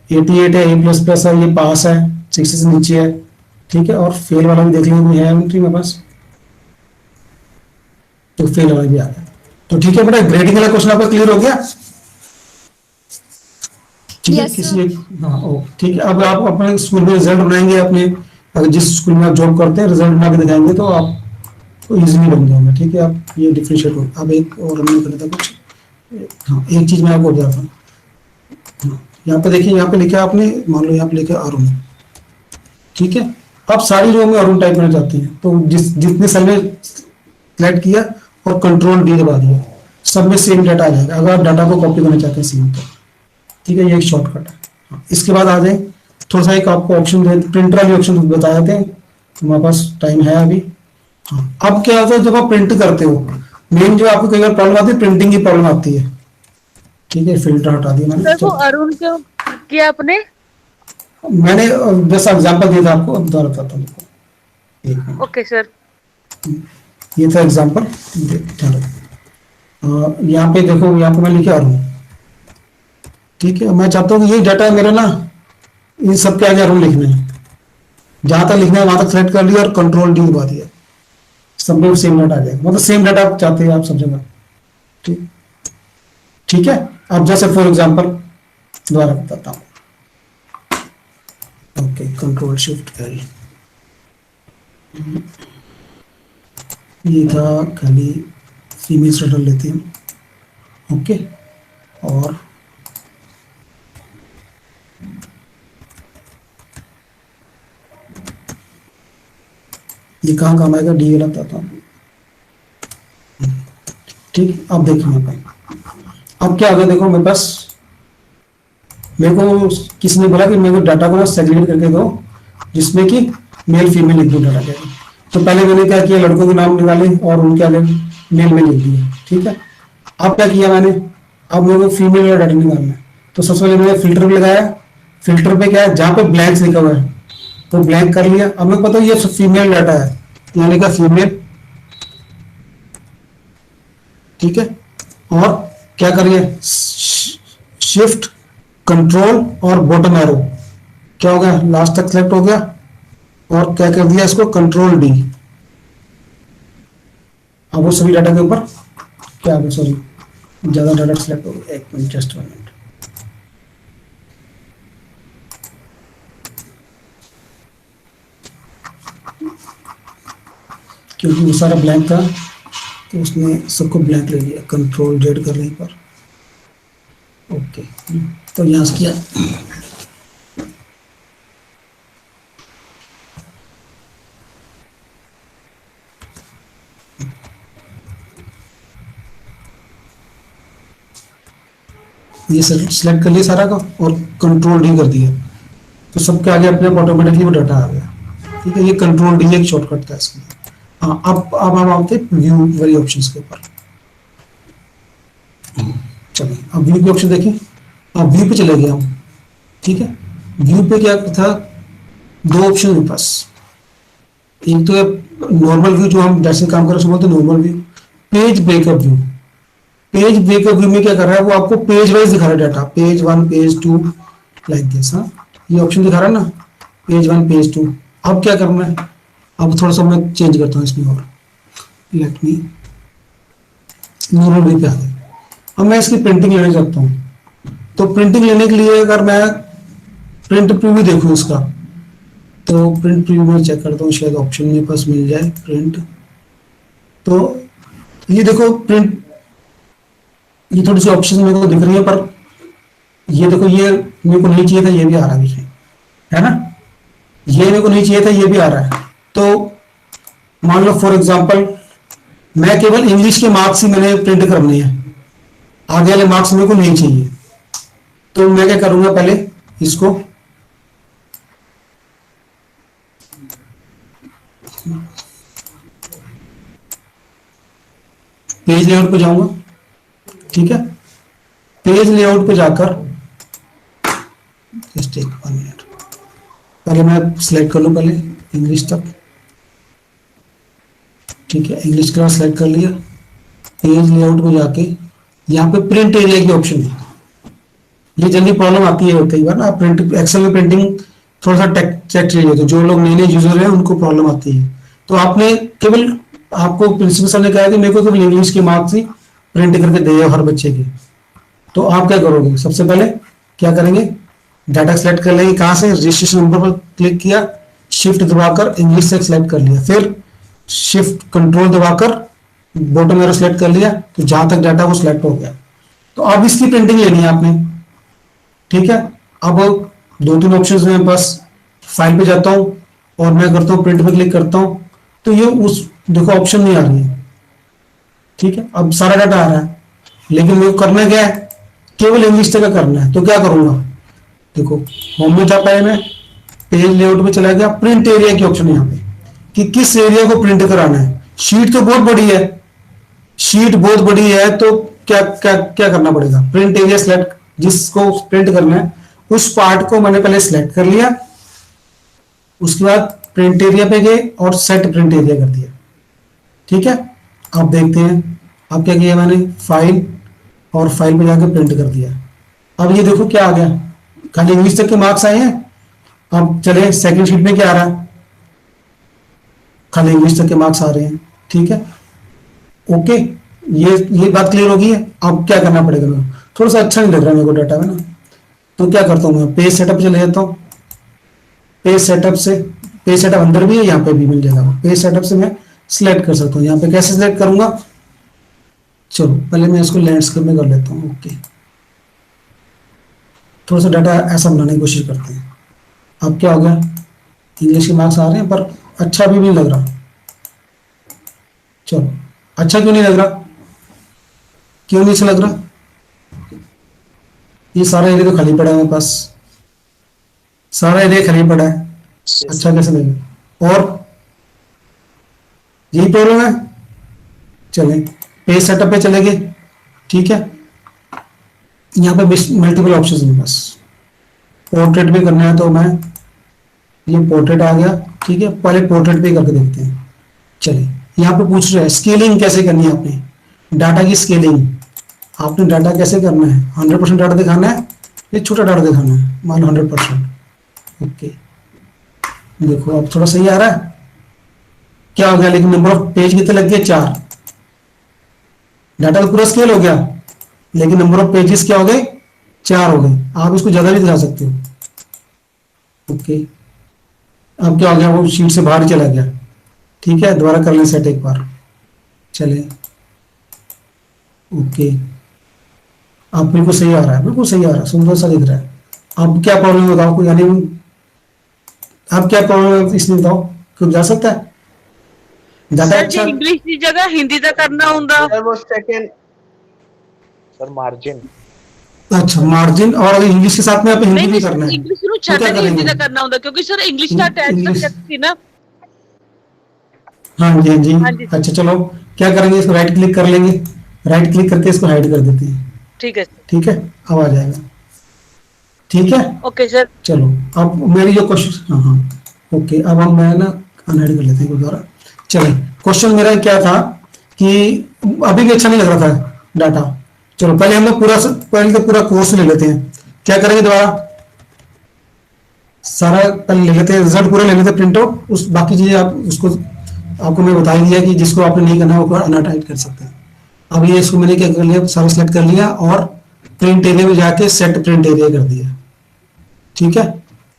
88 है, ए प्लस प्लस है, ये पास है, 60 से नीचे है, ठीक है। और फेल वाला भी देख लेंगे, है एंट्री मेरे पास, तो फेल वाला भी आ गया। तो ठीक है बेटा, ग्रेडिंग वाला क्वेश्चन आपका क्लियर हो गया, ठीक है। Yes, किसी एक हाँ ओ ठीक है। अब आप अपने स्कूल में रिजल्ट बनाएंगे, अपने अगर जिस स्कूल में आप जॉब करते हैं रिजल्ट बना के दिखाएंगे तो आप तो इजीली बन जाएगा, ठीक है। आप ये डिफरेंशिएट हो। अब एक और हमने करना था कुछ, हाँ एक चीज मैं आपको बताता हूँ, हाँ, यहाँ पे देखिए, यहाँ पे लिखा है आपने, मान लो यहाँ पे लिखा है अरुण, ठीक है। अब सारी जो हमें अरुण टाइप करना चाहते हैं तो जितने सेल में सिलेक्ट किया और कंट्रोल डी दबा दिया, सब में सेम डाटा आ जाएगा। अगर आप डाटा को कॉपी करना चाहते हैं सेम, तो ठीक है, ये एक शॉर्टकट है। हाँ, इसके बाद आ जाए, थोड़ा सा एक आपको ऑप्शन दे, प्रिंटर वाली ऑप्शन बता देते हैं, हमारे पास टाइम है अभी। हाँ, अब क्या होता है जब आप प्रिंट करते हो, मेन जो आपको कई बार प्रॉब्लम आती है, प्रिंटिंग की प्रॉब्लम आती है, ठीक है। फिल्टर हटा दिया मैंने, सर वो अरुण क्यों किया आपने? मैंने बस एग्जांपल दिया था आपको, अब दोबारा बताता हूँ आपको, एक मिनट। Okay sir. ये था एग्जांपल, यहाँ पे देखो, यहाँ पे मैं लिखा अरुण, ठीक है। मैं चाहता हूँ कि ये डाटा मेरा ना इन सब के आगे अरुण लिखना है, जहां तक लिखना है वहां तक सेलेक्ट कर लिया और कंट्रोल डी दबा दिया, सब में सेम डाटा आ जाएगा, मतलब सेम डाटा आप चाहते हैं आप सब जगह, ठीक ठीक है। अब जैसे फॉर एग्जांपल दोबारा बताता हूँ, ओके, कंट्रोल शिफ्ट एल, ये था खाली फीमेल स्वेटर लेते हैं, ओके। और ये कहाँ काम आएगा, डी वाला बताता हूँ, ठीक। अब देखिए यहाँ पे अब क्या आ गया, देखो मेरे पास, मेरे को किसी ने बोला कि मेरे को डाटा को ना सेग्रीगेट करके दो जिसमें कि मेल फीमेल लिख दो डाटा के, तो पहले मैंने क्या किया, लड़कों के नाम निकाले और उनके आगे मेल में लिख दिया, ठीक है। अब क्या किया मैंने, अब मेरे को फीमेल वाला डाटा निकालना है, तो सबसे पहले मैंने फिल्टर पे लगाया, फिल्टर पे क्या है, जहाँ पे ब्लैंक्स लिखा हुआ है तो ब्लैंक कर लिया। अब मेरे को पता है ये फीमेल डाटा है, यहाँ लिखा फीमेल, ठीक है। और क्या करिए, शिफ्ट कंट्रोल और बॉटम एरो, क्या हो गया, लास्ट तक सेलेक्ट हो गया, और क्या कर दिया इसको, कंट्रोल डी। अब वो सभी डाटा के ऊपर क्या आ गया, सॉरी ज्यादा डाटा सेलेक्ट हो गया, एक मिनट, जस्ट 1 मिनट। क्योंकि वो सारा ब्लैंक था तो उसने सबको ब्लैंक ले लिया, कंट्रोल जेड कर रही पर, ओके। तो यहाँ से किया, ये सिलेक्ट कर लिया सारा का और कंट्रोल डी कर दिया, तो सबके आगे अपने ऑटोमेटिकली वो डाटा आ गया। ठीक है, ये कंट्रोल डी एक शॉर्टकट था इसमें। हाँ, अब हम आते व्यू वाली ऑप्शंस के ऊपर। चलिए अब व्यू के ऑप्शन देखिए। अब व्यू पे चले गए हम। ठीक है, व्यू पे क्या था, दो ऑप्शन मेरे पास। एक तो है नॉर्मल व्यू, जो हम जैसे काम कर रहे हैं बोलते normal view. Page breakup view, page breakup view में क्या कर रहा है, वो आपको पेज वाइज दिखा रहा है data, page 1 page 2 like this. हाँ, ये ऑप्शन दिखा रहा है ना, पेज 1 पेज 2। अब क्या करना है, अब थोड़ा सा मैं चेंज करता हूँ इसमें और लेट मी नॉर्मल व्यू पे आ गए। अब मैं इसकी प्रिंटिंग लेना चाहता हूँ, तो प्रिंटिंग लेने के लिए अगर मैं प्रिंट प्रीव्यू देखूँ इसका, तो प्रिंट प्रीव्यू में चेक करता हूँ, शायद ऑप्शन मेरे पास मिल जाए प्रिंट। तो ये देखो प्रिंट, ये थोड़ी सी ऑप्शन मेरे को दिख रही है, पर ये देखो ये मेरे को नहीं चाहिए था, ये भी आ रहा है ना, ये मेरे को नहीं चाहिए था, ये भी आ रहा है। तो मान लो फॉर एग्जांपल मैं केवल इंग्लिश के मार्क्स ही मैंने प्रिंट करने हैं, आगे वाले मार्क्स मेरे को नहीं चाहिए। तो मैं क्या करूंगा, पहले इसको पेज लेआउट पे जाऊंगा। ठीक है, पेज लेआउट पे जाकर जस्ट एक 1 मिनट, पहले मैं सिलेक्ट कर लूं पहले इंग्लिश तक। ठीक है, इंग्लिश का सिलेक्ट कर लिया। पेज लेआउट में जाके यहाँ पे प्रिंट एरिया की ऑप्शन है। ये जल्दी प्रॉब्लम आती है कई बार ना, प्रिंट एक्सेल में प्रिंटिंग थोड़ा सा चेक चाहिए होता है, जो लोग नए नए यूजर हैं उनको प्रॉब्लम आती है। तो आपने केवल, आपको प्रिंसिपल सर ने कहा कि मेरे को केवल इंग्लिश के मार्क्स ही प्रिंट करके दे हर बच्चे के। तो आप क्या करोगे, सबसे पहले क्या करेंगे, डाटा सेलेक्ट कर लेंगे। कहाँ से, रजिस्ट्रेशन नंबर पर क्लिक किया, शिफ्ट दबाकर इंग्लिश से सेलेक्ट कर लिया, फिर शिफ्ट कंट्रोल दबाकर बॉटम एरो सेलेक्ट कर लिया, तो जहां तक डाटा वो सिलेक्ट हो गया। तो अब इसकी प्रिंटिंग लेनी है आपने। ठीक है, अब 2-3 ऑप्शन मेरे पास, फाइल पे जाता हूं और मैं करता हूं प्रिंट पे क्लिक करता हूं, तो ये उस देखो ऑप्शन नहीं आ रही है। ठीक है, अब सारा डाटा आ रहा है, लेकिन मेरे को करना क्या है, केवल इंग्लिश तक का करना है। तो क्या करूंगा, देखो होम में जा पाए, मैं पेज लेआउट में चला गया, प्रिंट एरिया की ऑप्शन यहाँ पे कि किस एरिया को प्रिंट कराना है। शीट तो बहुत बड़ी है, शीट बहुत बड़ी है, तो क्या क्या क्या करना पड़ेगा, प्रिंट एरिया सिलेक्ट, जिसको प्रिंट करना है उस पार्ट को मैंने पहले सिलेक्ट कर लिया, उसके बाद प्रिंट एरिया पे गए और सेट प्रिंट एरिया कर दिया। ठीक है, अब देखते हैं अब क्या किया मैंने, फाइल और फाइल पे जाकर प्रिंट कर दिया। अब ये देखो क्या आ गया, खाली इंग्लिश तक के मार्क्स आए हैं। अब चले सेकंड शीट में क्या आ रहा है, खाली इंग्लिश तक के मार्क्स आ रहे हैं। ठीक है, ओके, ये बात क्लियर होगी है। अब क्या करना पड़ेगा, मैं थोड़ा सा अच्छा नहीं लग रहा मेरे को डाटा में ना, तो क्या करता हूँ मैं, पेज सेटअप चले जाता हूँ। पेज सेटअप से, पेज सेटअप अंदर भी है, यहाँ पे भी मिल जाएगा। पेज सेटअप से मैं सिलेक्ट कर सकता हूँ। यहाँ पे कैसे सिलेक्ट करूंगा, चलो पहले मैं इसको लैंडस्केप में कर लेता हूँ। ओके, थोड़ा सा डाटा ऐसा बनाने की कोशिश करते हैं। अब क्या हो गया, इंग्लिश के मार्क्स आ रहे हैं, पर अच्छा भी नहीं लग रहा। चलो, अच्छा क्यों नहीं लग रहा, क्यों नहीं अच्छा लग रहा, ये सारा एरिया तो खाली पड़ा है मेरे पास, सारा एरिया खाली पड़ा है, अच्छा कैसे लगेगा। और यही प्रॉब्लम है। चले पेज सेटअप पे चले गए। ठीक है, यहाँ पे मल्टीपल ऑप्शन है मेरे पास, पोर्ट्रेट भी करना है तो मैं, ये पोर्ट्रेट आ गया। ठीक है, पहले पोर्ट्रेट पे करके देखते हैं। चलिए, यहाँ पे पूछ रहे हैं स्केलिंग कैसे करनी है, आपने डाटा की स्केलिंग, आपने डाटा कैसे करना है, 100% डाटा दिखाना है या छोटा डाटा दिखाना है, मान लो 100%। ओके, देखो अब थोड़ा सही आ रहा है, क्या हो गया, लेकिन नंबर ऑफ पेज कितने लग गए, 4। डाटा तो पूरा स्केल हो गया, लेकिन नंबर ऑफ पेजेस क्या हो गए, 4 हो गए। आप इसको ज्यादा भी दिखा सकते हो। ओके, अब क्या हो गया, वो शीट से बाहर चला गया। ठीक है, दोबारा कर लें सेट एक बार। चले, ओके, अब बिल्कुल सही आ रहा है, बिल्कुल सही आ रहा है, सुंदर सा दिख रहा है। अब क्या प्रॉब्लम बताओ कोई, यानी अब क्या प्रॉब्लम है इसमें बताओ, क्यों जा सकता है डाटा सर अच्छा। जी इंग्लिश की जगह हिंदी दा करना हुंदा, सर वो सेकंड, सर मार्जिन अच्छा, मार्जिन, और अगर इंग्लिश के साथ में आप हिंदी नहीं भी नहीं करना सर है इंग्लिश ਨੂੰ तो ਛੱਡ क्या ਕੇ ਹਿੰਦੀ करेंगे? ਦਾ ਕਰਨਾ ਹੁੰਦਾ ਕਿਉਂਕਿ ਸਰ ਇੰਗਲਿਸ਼ ਦਾ ਅਟੈਚ इंग्लिश, सब्जेक्ट थी ना। हाँ जी हाँ जी। हाँ जी सर अच्छा चलो, क्या करेंगे, इसको राइट क्लिक कर लेंगे, राइट क्लिक करके इसको हाइड कर देते हैं। ठीक है सर। ठीक है, अब आ जाएगा। ठीक है, ओके सर। चलो अब मेरी जो क्वेश्चन, हाँ हाँ, ओके, अब हम मैं ना अनहाइड कर लेते हैं दोबारा। चलिए, क्वेश्चन मेरा क्या था कि अभी भी अच्छा नहीं लग रहा था डाटा। चलो पहले हम लोग पहले तो पूरा कोर्स ले लेते हैं। क्या करेंगे दोबारा, सारा पहले ले लेते हैं, रिजल्ट पूरा ले लेते हैं प्रिंट आउट, उस बाकी चीजें आप उसको आपको मैं बता ही दिया कि जिसको आपने नहीं करना है वो अनहाइड कर सकते हैं। अब ये इसको मैंने क्या कर लिया, सारा सेलेक्ट कर लिया और प्रिंट एरिया में जाके सेट प्रिंट एरिया कर दिया। ठीक है,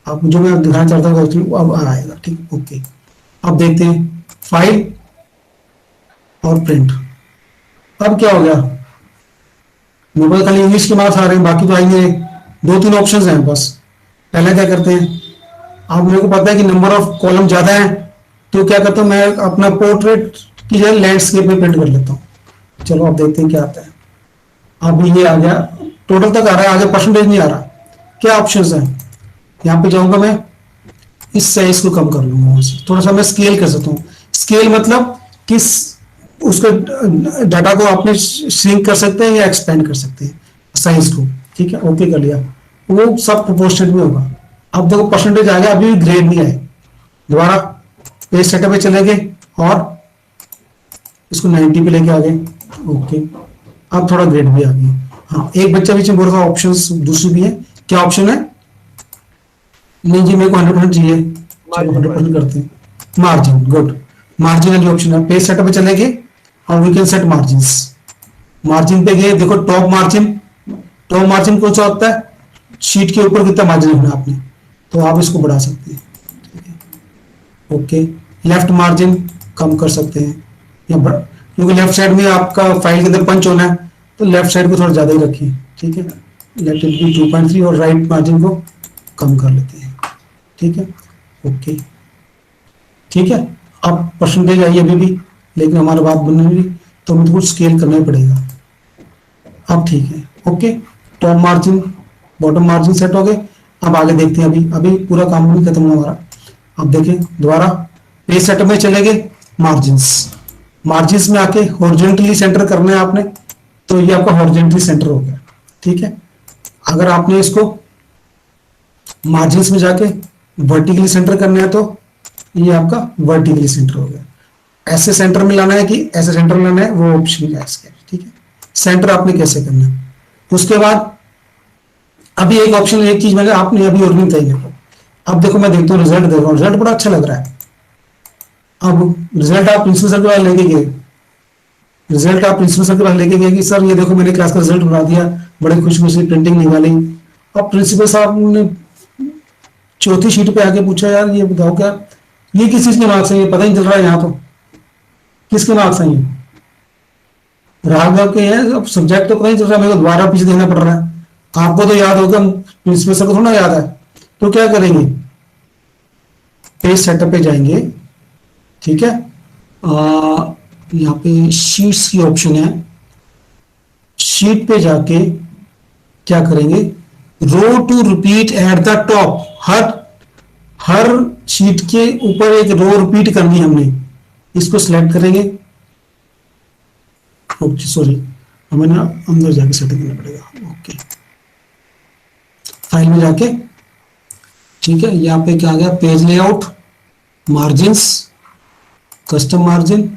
अब जो मैं दिखाना चाहता हूँ एक्चुअली अब आएगा। ठीक, ओके, अब देखते हैं फाइल और प्रिंट। अब क्या हो गया, मेरे पास खाली इंग्लिश के मार्क्स आ रहे हैं, बाकी तो आएंगे। दो तीन ऑप्शंस हैं बस। पहले क्या करते हैं, अब मेरे को पता है कि नंबर ऑफ कॉलम ज्यादा है, तो क्या करता हूँ मैं अपना पोर्ट्रेट की जगह लैंडस्केप में प्रिंट कर लेता हूँ। चलो अब देखते हैं क्या आता है। अब ये आ गया, टोटल तक आ रहा है, आगे परसेंटेज नहीं आ रहा। क्या ऑप्शंस हैं, यहाँ पे जाऊंगा मैं, इस साइज को कम कर लूंगा वहां से, थोड़ा सा मैं स्केल कर सकता हूँ। स्केल मतलब किस उसके डाटा को आपने श्रिंक कर सकते हैं या एक्सपेंड कर सकते हैं साइज को। ठीक है, ओके कर लिया, वो सब प्रोपोर्शनल में होगा। अब देखो परसेंटेज आ गया, अभी भी ग्रेड नहीं आए। दोबारा पेज सेटअप पे चले गए और इसको 90 पे लेके आ गए। ओके, अब थोड़ा ग्रेड भी आ गया। हाँ, एक बच्चा बीच में बोल रहा ऑप्शंस दूसरी भी है। क्या ऑप्शन है, नहीं जी मेरे को 100% चाहिए, चलो 100% करते हैं। मार्जिन, गुड, मार्जिन वाली ऑप्शन है। पेज सेटअप पे चले गए और we can set margin. Margin पे गए, देखो टॉप मार्जिन, टॉप मार्जिन कौन सा होता है, शीट के ऊपर कितना मार्जिन रखना है आपने, तो आप इसको बढ़ा सकते हैं। ओके, लेफ्ट मार्जिन कम कर सकते हैं या क्योंकि लेफ्ट साइड में आपका फाइल के अंदर पंच होना है तो लेफ्ट साइड को थोड़ा ज्यादा ही रखिए। ठीक है, लेट इट बी 2.3 और राइट मार्जिन को कम कर लेते हैं। ठीक है, ओके, ठीक है। अब परसेंटेज आई अभी भी, लेकिन हमारा बात बनने नहीं, तो हमें तो कुछ स्केल करना ही पड़ेगा। अब ठीक है, okay, top margin bottom margin set हो गए। अब आगे देखते हैं, अभी अभी पूरा काम नहीं खत्म हुआ हमारा। अब देखें दोबारा पेज सेटअप में चले गए, मार्जिन्स, मार्जिन्स में आके हॉरिजॉन्टली सेंटर करना है आपने, तो ये आपका हॉरिजॉन्टली सेंटर हो गया। ठीक है, अगर आपने इसको मार्जिन्स में जाके वर्टिकली सेंटर करना है तो ये आपका वर्टिकली सेंटर हो गया। ऐसे सेंटर में लाना है कि ऐसे सेंटर में लाना है, वो ऑप्शन है इसके। ठीक है, सेंटर आपने कैसे करना है। उसके बाद अभी एक ऑप्शन, एक चीज मैंने आपने अभी और नहीं बताई। अब देखो मैं देखता हूँ, रिजल्ट देख रहा हूँ, रिजल्ट बड़ा अच्छा लग रहा है। अब रिजल्ट आप प्रिंसिपल सर के पास लेके गए, रिजल्ट आप प्रिंसिपल सर के पास लेके गए कि सर ये देखो मैंने क्लास का रिजल्ट बना दिया, बड़ी खुशी खुशी प्रिंटिंग निकाली। अब प्रिंसिपल साहब ने चौथी शीट पे आके पूछा, यार ये बताओ क्या ये किस चीज के मार्क्स हैं, ये पता नहीं चल रहा है यहाँ तो किसके मार्क्स हैं ये, राघव के हैं। अब सब्जेक्ट तो पता नहीं चल रहा, मेरे को दोबारा पीछे देखना पड़ रहा है। आपको तो याद होगा, प्रिंसिपल सर को थोड़ा याद है। तो क्या करेंगे, पेज सेटअप पे जाएंगे। ठीक है, यहाँ पे शीट्स की ऑप्शन है, शीट पे जाके क्या करेंगे, row to repeat at the top, हर शीट के ऊपर एक रो रिपीट करनी है हमने, इसको सिलेक्ट करेंगे। ओके सॉरी, हमें ना अंदर जाके सेटिंग करना पड़ेगा। ओके, फाइल में जाके, ठीक है, यहाँ पे क्या आ गया, page layout, margins, custom margin.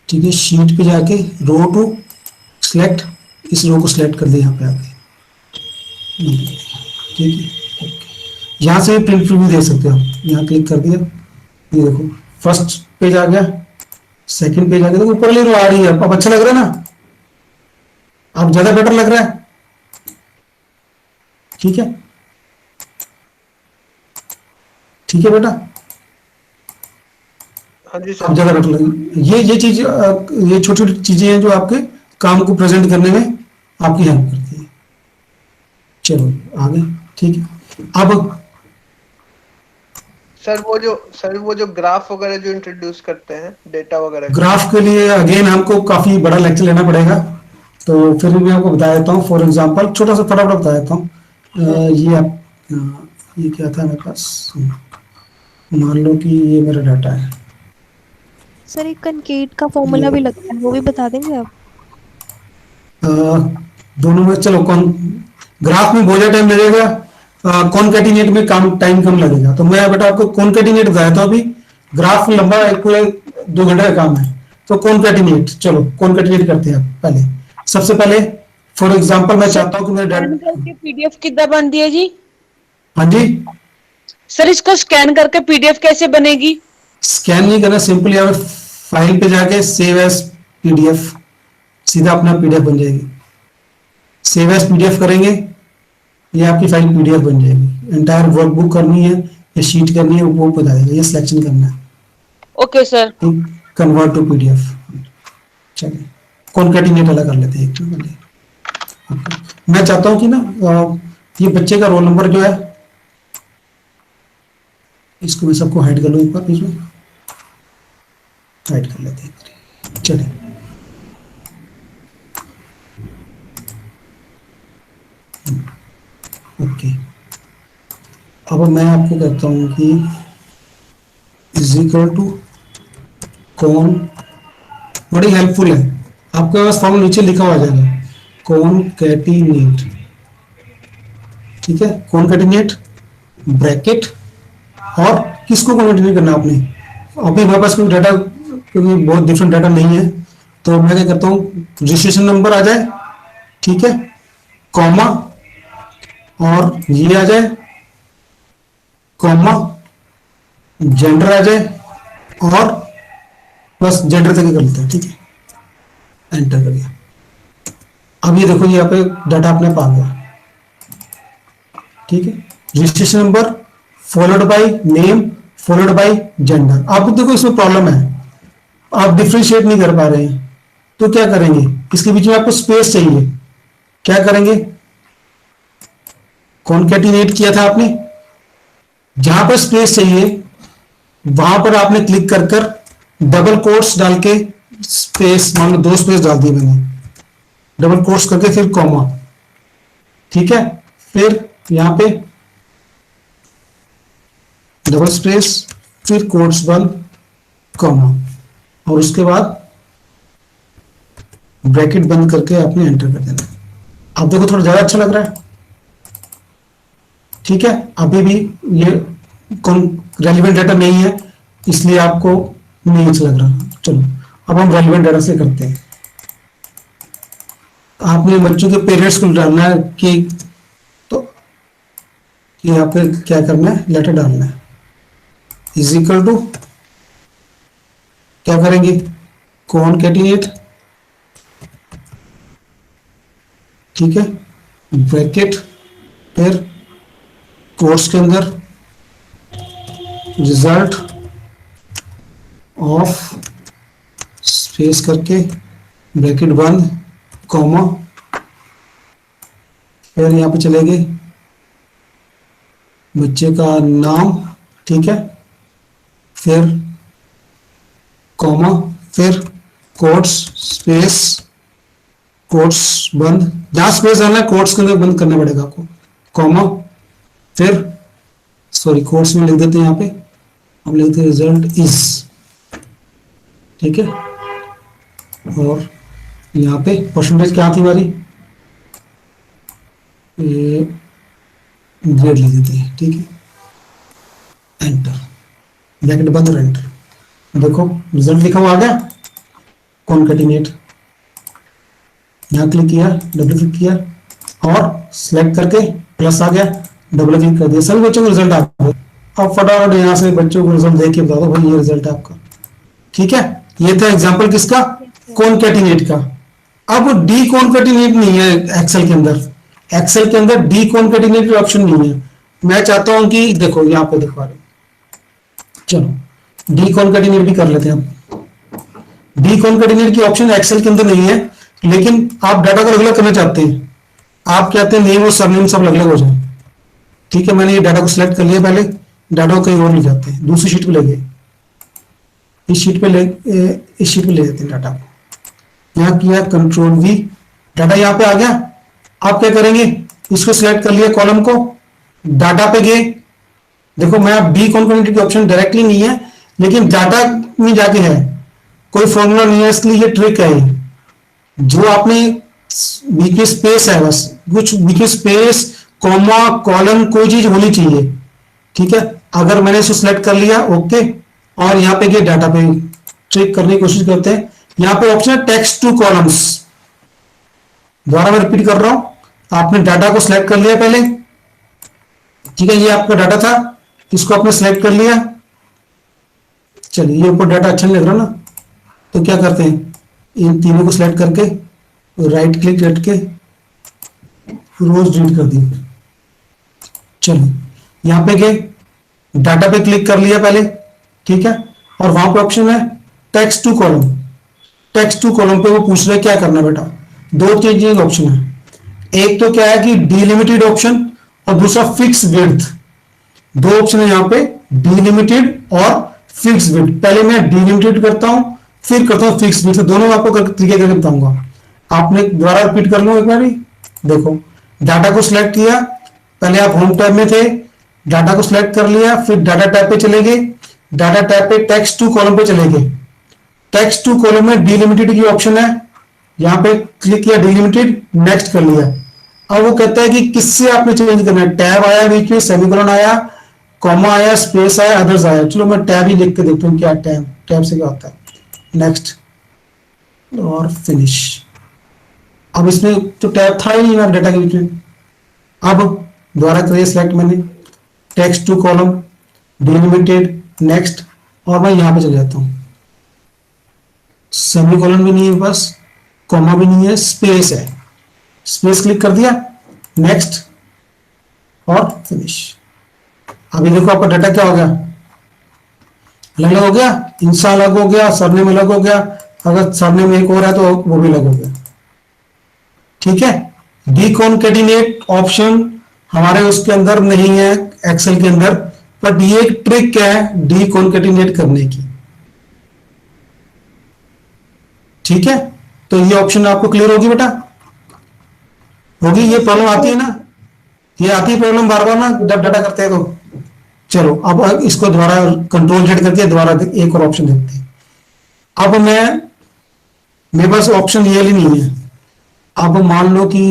ठीक है, शीट पे जाके रो टू सिलेक्ट, इस रो को सिलेक्ट कर दिया यहाँ पे आके। ठीक है, ओके, यहाँ से प्रिंट भी देख सकते हो आप, यहाँ क्लिक कर दिया, ये देखो फर्स्ट पेज आ गया, सेकंड पेज आ गया, तो ऊपर वाली रो आ रही है। अब अच्छा लग रहा है ना, अब ज्यादा बेटर लग रहा है। ठीक है, ठीक है बेटा, हाँ जी अब सर। ज्यादा बेटर लगे। ये चीज, ये छोटी छोटी चीजें हैं जो आपके काम को प्रेजेंट करने में आपकी हेल्प करती है। चलो आगे, ठीक है। अब सर वो जो ग्राफ वगैरह जो इंट्रोड्यूस करते हैं, डेटा वगैरह ग्राफ के लिए अगेन हमको काफी बड़ा लेक्चर लेना पड़ेगा, तो फिर भी मैं आपको बता देता हूँ, फॉर एग्जांपल छोटा सा फटाफट बता देता हूँ। ये आप ये क्या था मेरे पास, मान लो कि ये मेरा डाटा है। सर एक कनकेट का फॉर्मूला भी लगता है, वो भी बता देंगे आप? दोनों में चलो, कौन ग्राफ में बहुत टाइम लगेगा, कॉनकैटिनेट में काम टाइम कम लगेगा। तो मैं बेटा आपको कॉनकैटिनेट बताया था अभी, ग्राफ लंबा एक पूरे 2 घंटे का काम है। तो कॉनकैटिनेट, चलो कॉनकैटिनेट करते हैं पहले। सबसे पहले फॉर एग्जांपल मैं चाहता हूं कि मेरा स्कैन डाटा, करके पीडीएफ कितना बनती है जी? हाँ जी, सर इसको स्कैन करके पीडीएफ कैसे बनेगी? स्कैन नहीं करना, सिंपली आप फाइल पे जाके सेव एज पीडीएफ, सीधा अपना पीडीएफ बन जाएगी। सेव एज पीडीएफ करेंगे, ये आपकी फाइल पीडीएफ बन जाएगी। एंटायर वर्कबुक करनी है या शीट करनी है वो बता देगा, ये सिलेक्शन करना है। Okay sir. Convert to PDF. चलिए कॉनकैटिनेट अलग कर लेते हैं एक मिनट। मैं चाहता हूं कि ना ये बच्चे का रोल नंबर जो है, इसको मैं सबको हाइड कर लूं एक बार, बीच में हाइड कर लेते हैं। चलिए ओके, अब मैं आपको कहता हूं कि इज इक्वल टू कौन, बड़ी हेल्पफुल है, आपके पास फॉर्म नीचे लिखा हुआ जाएगा, कॉनकैटिनेट। ठीक है, कॉनकैटिनेट ब्रैकेट, और किसको कॉनकैटिनेट करना आपने, अभी हमारे पास कोई डाटा, क्योंकि बहुत डिफरेंट डाटा नहीं है, तो मैं क्या करता हूँ, रजिस्ट्रेशन नंबर आ जाए, ठीक है, कॉमा, और ये आ जाए, कॉमा, जेंडर आ जाए, और बस जेंडर तक ही कर लेते हैं। ठीक है, एंटर करिए। अब ये देखो, यहाँ पे डाटा अपने पास आ गया। ठीक है, registration number followed by name followed bye gender. आपको देखो इसमें प्रॉब्लम है, आप डिफ्रेंशिएट नहीं कर पा रहे हैं, तो क्या करेंगे, इसके बीच में आपको स्पेस चाहिए, क्या करेंगे, कॉनकैटिनेट किया था आपने, जहां पर स्पेस चाहिए वहां पर आपने क्लिक कर कर डबल कोट्स डाल के स्पेस, मान लो 2 स्पेस डाल दिए मैंने, डबल कोट्स करके फिर कॉमा। ठीक है, फिर यहां पे डबल स्पेस, फिर कोट्स बंद, कॉमा, और उसके बाद ब्रैकेट बंद करके आपने एंटर कर देना। अब देखो थोड़ा ज्यादा अच्छा लग रहा है। ठीक है, अभी भी ये रेलिवेंट डाटा नहीं है, इसलिए आपको नहीं अच्छा लग रहा। चलो अब हम रेलिवेंट डाटा से करते हैं। आपने बच्चों के पेरेंट्स को डालना है कि, तो यहाँ पे क्या करना है, लेटर डालना है, इज इक्वल टू, क्या करेंगे, कॉनकैटिनेट, ठीक है, ब्रैकेट, फिर कोर्स के अंदर रिजल्ट ऑफ, स्पेस करके ब्रैकेट बंद, कॉमा, फिर यहां पे चले गए बच्चे का नाम, ठीक है, फिर कॉमा, फिर कोट्स, स्पेस, कोट्स बंद, जहां स्पेस डालना है कोट्स के अंदर बंद करना पड़ेगा आपको, कॉमा, फिर सॉरी कोट्स में लिख देते हैं, यहां पे हम लिखते हैं रिजल्ट इज, ठीक है, और यहाँ पे परसेंटेज क्या थी हमारी, ये ग्रेड लिख देते हैं। ठीक है, एंटर, ब्रैकेट बंद और एंटर। देखो रिजल्ट लिखा हुआ आ गया, कॉनकैटिनेट, यहाँ क्लिक किया, डबल क्लिक किया और सिलेक्ट करके प्लस आ गया, डबल क्लिक कर दिया, सभी बच्चों को रिजल्ट आ गया। अब फटाफट यहाँ से बच्चों को रिजल्ट देख के बता दो भाई ये रिजल्ट है आपका। ठीक है, ये था एग्जांपल किसका, कॉनकैटिनेट का। अब डी कॉनकैटिनेट नहीं है एक्सेल के अंदर, एक्सेल के अंदर डी कॉनकैटिनेट ऑप्शन नहीं है। मैं चाहता हूं कि देखो यहाँ पे दिखा रहे, चलो डी कॉनकैटिनेट भी कर लेते हैं हम। डी कॉनकैटिनेट की ऑप्शन एक्सेल के अंदर नहीं है, लेकिन आप डाटा को अलग अलग करना चाहते हैं, आप कहते हैं नेम और सरनेम सब अलग अलग हो जाए। ठीक है, मैंने ये डाटा को सिलेक्ट कर लिया, पहले डाटा को कहीं और ले जाते हैं, दूसरी शीट पे ले गए, इस शीट पे ले जाते हैं डाटा को, यहाँ किया कंट्रोल वी, डाटा यहाँ पे आ गया। आप क्या करेंगे, इसको सिलेक्ट कर लिया कॉलम को, डाटा पे गए, देखो मैं बी कॉन्करेंट की ऑप्शन डायरेक्टली नहीं है, लेकिन डाटा में जाके है, कोई फॉर्मूला नहीं है, इसलिए ये ट्रिक है। जो आपने बीच में स्पेस है, बस कुछ बीच में स्पेस कॉमा कॉलन कोई चीज होनी चाहिए, ठीक है। अगर मैंने इसको सिलेक्ट कर लिया ओके, और यहाँ पे गए डाटा पे चेक करने की कोशिश करते हैं। यहाँ पे ऑप्शन है टेक्स्ट टू कॉलम्स, दोबारा मैं रिपीट कर रहा हूं, आपने डाटा को सिलेक्ट कर लिया पहले, ठीक है, ये आपका डाटा था, इसको आपने सिलेक्ट कर लिया। चलिए ये ऊपर डाटा अच्छा नहीं लग रहा ना, तो क्या करते हैं, इन तीनों को सिलेक्ट करके राइट क्लिक करके रोज डिलीट कर दिए। चलिए यहां पे गए, डाटा पे क्लिक कर लिया पहले, ठीक है, और वहां पे ऑप्शन है text to column. Text to column पे वो पूछ रहे क्या करना बेटा, दो चीजें ऑप्शन है, एक तो क्या है कि डिलिमिटेड ऑप्शन और दूसरा फिक्स विड्थ। दो ऑप्शन है यहाँ पे, डिलिमिटेड और फिक्स विड्थ। पहले मैं डिलिमिटेड करता हूं, फिर करता हूं फिक्स विड्थ, दोनों में आपको तरीके करके बताऊंगा। आपने दोबारा रिपीट कर लो एक बार, देखो डाटा को सिलेक्ट किया, पहले आप होम टैब में थे, डाटा को सिलेक्ट कर लिया, फिर डाटा टैब पे चले गए, डाटा टैब पे टेक्स्ट टू कॉलम पे चले गए। टेक्स्ट टू कॉलम में डिलिमिटेड की ऑप्शन है, यहां पे क्लिक किया डिलिमिटेड, नेक्स्ट कर लिया। अब वो कहता है कि किससे आपने चेंज करना है, टैब आया बीच में, सेमीकोलन आया, कॉमा आया, स्पेस आया, अदर्स आया। चलो मैं टैब ही लिख के देखता हूँ क्या टैब, टैब से क्या होता है, नेक्स्ट और फिनिश। अब इसमें तो टैब था ही नहीं मेरे डाटा के बीच में। अब दोबारा करिए सिलेक्ट, मैंने text to column, delimited, next, और मैं यहां पे चले जाता हूं, सेमीकोलन भी नहीं है बस, कॉमा भी नहीं है, स्पेस है, स्पेस क्लिक कर दिया, नेक्स्ट और फिनिश। अभी देखो आपका डाटा क्या हो गया, अलग अलग हो गया, इंसा अलग हो गया, सरनेम अलग हो गया, अगर सरनेम एक और है तो वो भी अलग हो गया, ठीक है। डीकॉन्केटिनेट ऑप्शन हमारे उसके अंदर नहीं है एक्सेल के अंदर, बट ये एक ट्रिक है डीकॉन्केटिनेट करने की, ठीक है। तो ये ऑप्शन आपको क्लियर होगी बेटा, होगी। ये प्रॉब्लम आती है ना, ये आती है प्रॉब्लम बार बार ना जब डाटा करते हैं तो। चलो अब इसको दोबारा कंट्रोल Z करके दोबारा एक और ऑप्शन देखते हैं। अब मेरे पास ऑप्शन ये ही नहीं है। अब मान लो कि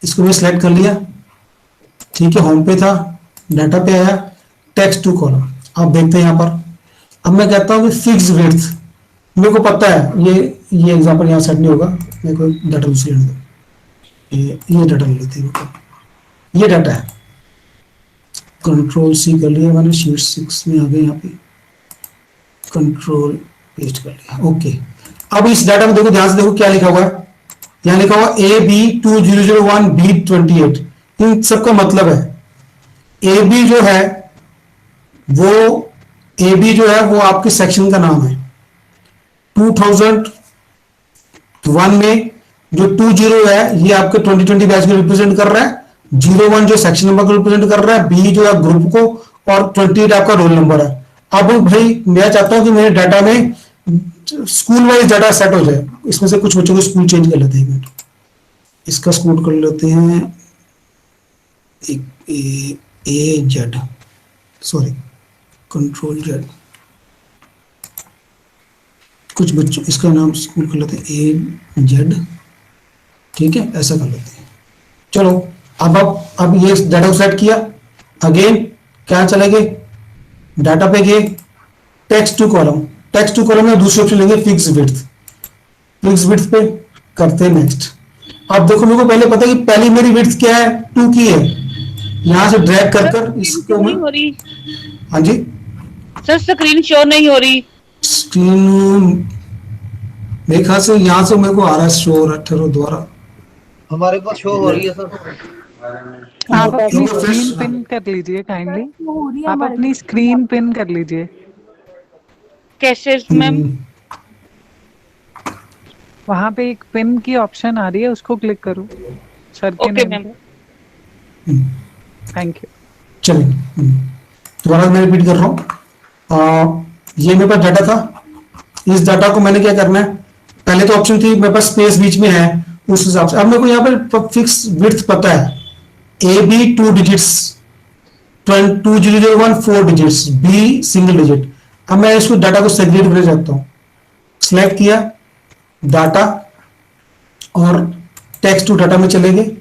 इसको मैं सिलेक्ट कर लिया, ठीक है, होम पे था, डाटा पे आया, टेक्स्ट टू कॉलम। अब देखते हैं यहां पर, अब मैं कहता हूं कि फिक्स विड्थ, मेरे को पता है ये एग्जांपल यहां सेट नहीं होगा, मेरे को डाटा दूसरी लेने दो, ये डाटा ले लेते हैं, ये डाटा है, कंट्रोल C कर लिया मैंने, शीट 6 में आ गए, यहाँ पे कंट्रोल पेस्ट कर लिया, ओके। अब इस डाटा में देखो, ध्यान से देखो क्या लिखा हुआ है, यहाँ लिखा हुआ AB2001 B28, इन सबका मतलब है AB जो है वो आपके सेक्शन का नाम है। 2001 में जो 20 है ये आपके 2020 बैच को रिप्रेजेंट कर रहा है, 01 जो सेक्शन नंबर को रिप्रेजेंट कर रहा है, B जो है ग्रुप को, और 28 आपका रोल नंबर है। अब भाई मैं चाहता हूं कि मेरे डाटा में स्कूल वाइज डाटा सेट हो जाए, इसमें से कुछ बच्चों को स्कूल चेंज कर लेते हैं, इसका स्कूल कर लेते हैं AZ, सॉरी कंट्रोल Z, कुछ बच्चों इसका नाम स्कूल कर लेते हैं AZ, ठीक है, ऐसा कर लेते हैं। चलो अब ये डाटा को सेट किया, अगेन क्या चले गए, डाटा पे गए, text to column, text to column में दूसरे ऑप्शन लेंगे फिक्स विड्थ, फिक्स विड्थ पे करते हैं नेक्स्ट। अब देखो मेरे को पहले पता है कि पहली मेरी विड्थ क्या है, 2 की है, यहां से ड्रैग कर इसको नहीं हो रही हाँ जी सर, स्क्रीन शो नहीं हो रही। स्क्रीन मेरे ख्याल से यहां से मेरे को आ रहा है शो, ठहरो दोबारा, हमारे को शो हो रही है सर। आप अपनी तो स्क्रीन फिर- पिन कर लीजिए काइंडली, हो रही है आप हमारे अपनी स्क्रीन पिन कर लीजिए। कैसे मैम? वहां पे एक पिन की ऑप्शन आ रही है, उसको क्लिक करो सर के ओके नाम मैम। पे। Thank you. चलिए दोबारा मैं रिपीट कर रहा हूँ, ये मेरे पास डाटा था, इस डाटा को मैंने क्या करना है, पहले तो ऑप्शन थी मेरे पास स्पेस बीच में है उस हिसाब से, अब मेरे को यहाँ पर फिक्स विड्थ पता है A B 2 digits 2001 4 digits B single digit. अब मैं इसको डाटा को सेग्रीगेट करना चाहता हूँ, सिलेक्ट किया डाटा और टेक्स्ट टू डाटा में चले गए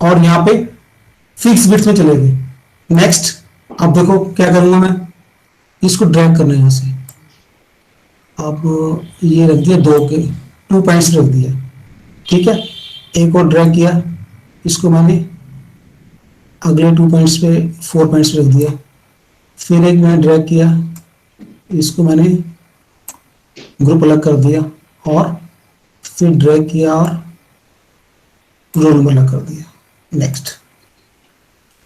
और यहाँ पे फिक्स विड्थ में चले गए। नेक्स्ट अब देखो क्या करूंगा मैं, इसको ड्रैग करना है यहाँ से, अब ये रख दिया 2 पॉइंट्स रख दिया, ठीक है। एक और ड्रैग किया, इसको मैंने अगले 2 पॉइंट्स पे 4 पॉइंट्स रख दिया। फिर एक मैंने ड्रैग किया, इसको मैंने ग्रुप अलग कर दिया और फिर ड्रैग किया और रोल नंबर अलग कर दिया। Next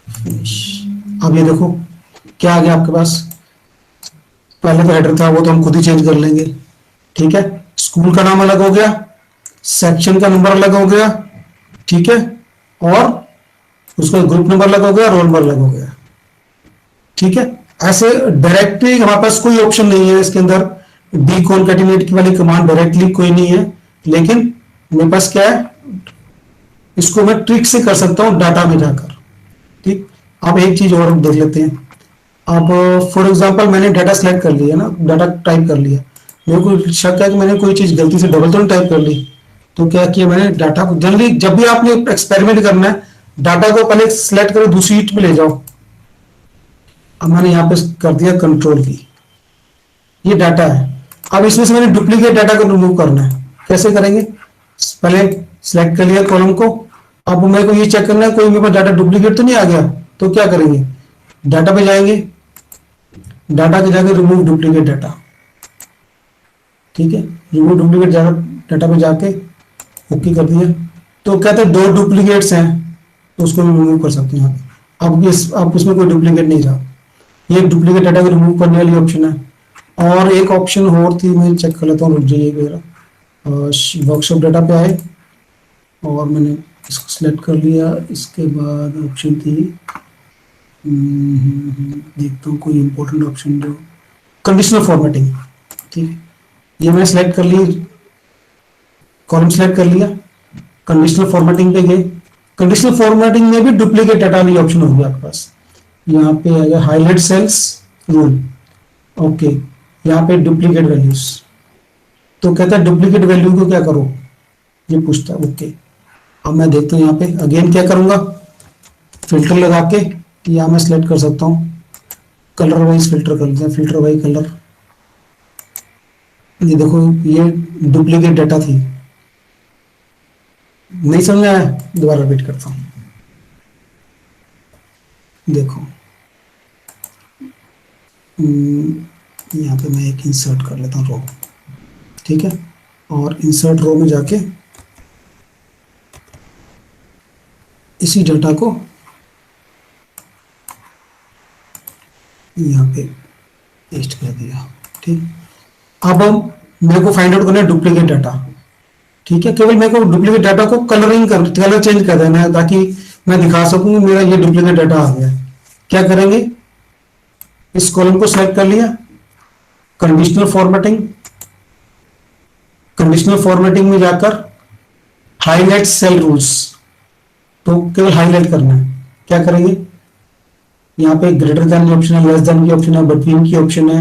finish. अब ये देखो क्या आ गया आपके पास, पहले तो हेडर था वो तो हम खुद ही चेंज कर लेंगे, ठीक है। स्कूल का नाम अलग हो गया, सेक्शन का नंबर अलग हो गया, ठीक है, और उसका ग्रुप नंबर अलग हो गया, रोल नंबर अलग हो गया, ठीक है। ऐसे डायरेक्टली हमारे पास कोई ऑप्शन नहीं है इसके अंदर, डी कॉन्कैटिनेट की वाली कमांड डायरेक्टली कोई नहीं है, लेकिन मेरे पास क्या है, इसको मैं ट्रिक से कर सकता हूं डाटा में जाकर, ठीक। अब एक चीज और देख लेते हैं। अब फॉर एग्जांपल मैंने डाटा सेलेक्ट कर लिया ना, डाटा टाइप कर लिया, मेरे को शक है कि मैंने कोई चीज गलती से डबल तो नहीं टाइप कर ली, तो क्या किया मैंने डाटा को, जनरली जब भी आपने एक्सपेरिमेंट करना है डाटा को पहले सेलेक्ट करो दूसरी शीट पे ले जाओ। अब मैंने यहाँ पे कर दिया कंट्रोल की, ये डाटा है। अब इसमें से मैंने डुप्लीकेट डाटा को रिमूव करना है, कैसे करेंगे, पहले सिलेक्ट कर लिया कॉलम को, अब मेरे को ये चेक करना है कोई मेरे पास डाटा डुप्लीकेट तो नहीं आ गया, तो क्या करेंगे, डाटा पे जाएंगे, डाटा के जाके रिमूव डुप्लीकेट डाटा, ठीक है, रिमूव डुप्लीकेट डाटा पे जाके ओके कर दिया, तो कहते हैं 2 डुप्लीकेट्स हैं तो उसको रिमूव कर सकते हैं। अब इसमें कोई डुप्लीकेट नहीं रहा, ये डुप्लीकेट डाटा को रिमूव करने वाली ऑप्शन है। और एक ऑप्शन और थी, मैं चेक कर लेता हूँ, रुक जाइए मेरा वर्कशॉप डाटा पे आए और मैंने इसको सिलेक्ट कर लिया। इसके बाद ऑप्शन थी, देखता हूँ कोई इंपॉर्टेंट ऑप्शन जो कंडीशनल फॉर्मेटिंग, ठीक है, ये मैंने सिलेक्ट कर ली, कॉलम सिलेक्ट कर लिया, कंडीशनल फॉर्मेटिंग पे गए। कंडीशनल फॉर्मेटिंग में भी डुप्लीकेट डाटा वाली ऑप्शन होगी आपके पास, यहाँ पे आएगा हाईलाइट सेल्स रूल, ओके, यहाँ पे डुप्लीकेट वैल्यूज, तो कहता है डुप्लीकेट वैल्यू को क्या करो, ये पूछता है, ओके। अब मैं देखता हूँ यहाँ पे अगेन क्या करूंगा, फिल्टर लगा के यहाँ मैं सिलेक्ट कर सकता हूँ, कलर वाइज फिल्टर कर लेते हैं, फिल्टर वाइज कलर, ये देखो ये डुप्लीकेट डाटा थी, नहीं समझ में आया, दोबारा रिपीट करता हूँ, देखो यहाँ पे मैं एक इंसर्ट कर लेता हूँ रो, ठीक है, और इंसर्ट रो में जाके इसी डाटा को यहाँ पे पेस्ट कर दिया, ठीक। अब हम मेरे को फाइंड आउट करना है डुप्लीकेट डाटा, ठीक है, केवल मेरे को डुप्लीकेट डाटा को कलर चेंज कर देना है ताकि मैं दिखा सकूं मेरा ये डुप्लीकेट डाटा आ गया। क्या करेंगे, इस कॉलम को सिलेक्ट कर लिया, कंडीशनल फॉर्मेटिंग में जाकर हाईलाइट सेल रूल्स, तो केवल हाईलाइट करना है। क्या करेंगे, यहाँ पे ग्रेटर देन की ऑप्शन है, लेस देन की ऑप्शन है, बिटवीन की ऑप्शन है,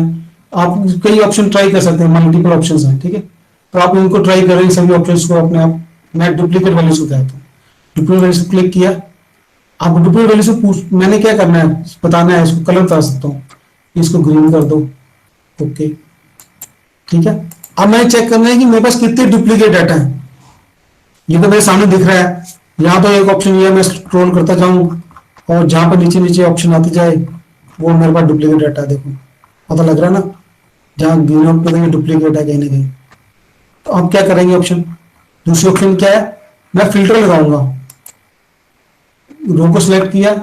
आप कई ऑप्शन ट्राई कर सकते हैं, मल्टीपल ऑप्शंस हैं, ठीक है, तो आप इनको ट्राई करें सभी ऑप्शंस को अपने आप। मैं डुप्लीकेट वैल्यूज को कहता हूँ, डुप्लीकेट वैल्यूज को क्लिक किया, आप डुप्लीकेट वैल्यू से पूछ, मैंने क्या करना है बताना है, इसको कलर बता सकता हूँ, इसको ग्रीन कर दो, ओके, ठीक है। अब मैं चेक करना है कि मेरे पास कितने डुप्लीकेट डाटा है, ये तो मेरे सामने दिख रहा है, यहाँ तो एक ऑप्शन ये मैं स्क्रॉल करता जाऊं और जहां पर नीचे नीचे ऑप्शन आते जाए वो मेरे पास डुप्लीकेट डाटा है, देखो पता लग रहा है ना, जहां ग्रीन आउट पे देंगे डुप्लीकेट है कहीं ना कहीं। तो अब क्या करेंगे, ऑप्शन दूसरी ऑप्शन क्या है, मैं फिल्टर लगाऊंगा, रो को सिलेक्ट किया,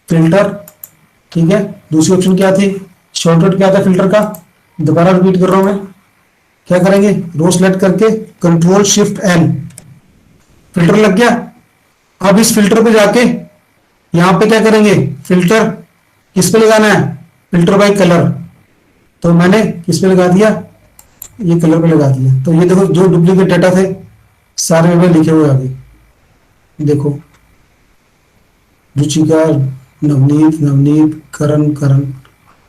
फिल्टर, ठीक है। दूसरी ऑप्शन क्या थी, शॉर्टकट क्या था फिल्टर का, दोबारा रिपीट कर रहा हूं मैं, क्या करेंगे, रो सिलेक्ट करके कंट्रोल शिफ्ट एल, फिल्टर लग गया। अब इस फिल्टर पे जाके यहां पे क्या करेंगे, फिल्टर किस पे लगाना है, फिल्टर बाय कलर, तो मैंने किस पे लगा दिया, ये कलर पे लगा दिया, तो ये देखो जो डुप्लीकेट डाटा थे सारे में लिखे हुए आगे, देखो रुचिका, नवनीत नवनीत, करण करण,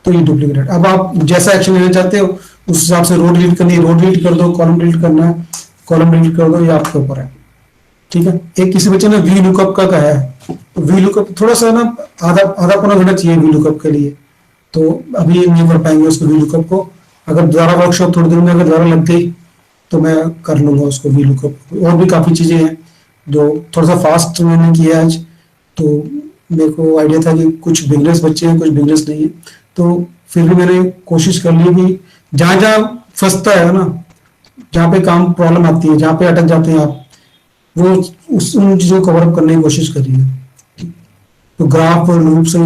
तो ये डुप्लीकेट। अब आप जैसा एक्शन लेना चाहते हो उस हिसाब से रो डिलीट करनी है रो डिलीट कर दो, कॉलम डिलीट करना है कॉलम डिलीट कर दो, ये आपके ऊपर है। ठीक है, एक किसी बच्चे ने वी लुकअप का कहा है, वी लुकअप थोड़ा सा ना आधा आधा पौना घंटा चाहिए वी लुकअप के लिए, तो अभी नहीं कर पाएंगे उसको वी लुकअप को। अगर दोबारा वर्कशॉप थोड़ी देर में अगर दोबारा लग गई तो मैं कर लूंगा उसको वी लुकअप। और भी काफी चीजें हैं जो थोड़ा सा फास्ट मैंने किया आज, तो मेरे को आइडिया था कि कुछ बिगनर्स बच्चे हैं कुछ बिगनर्स नहीं है, तो फिर भी मैंने कोशिश कर ली कि जहां जहां फंसता है ना, जहाँ पे काम प्रॉब्लम आती है, जहाँ पे अटक जाते हैं आप, वो उन चीजों को कवर अप करने की कोशिश करिए। तो ग्राफ और लूप से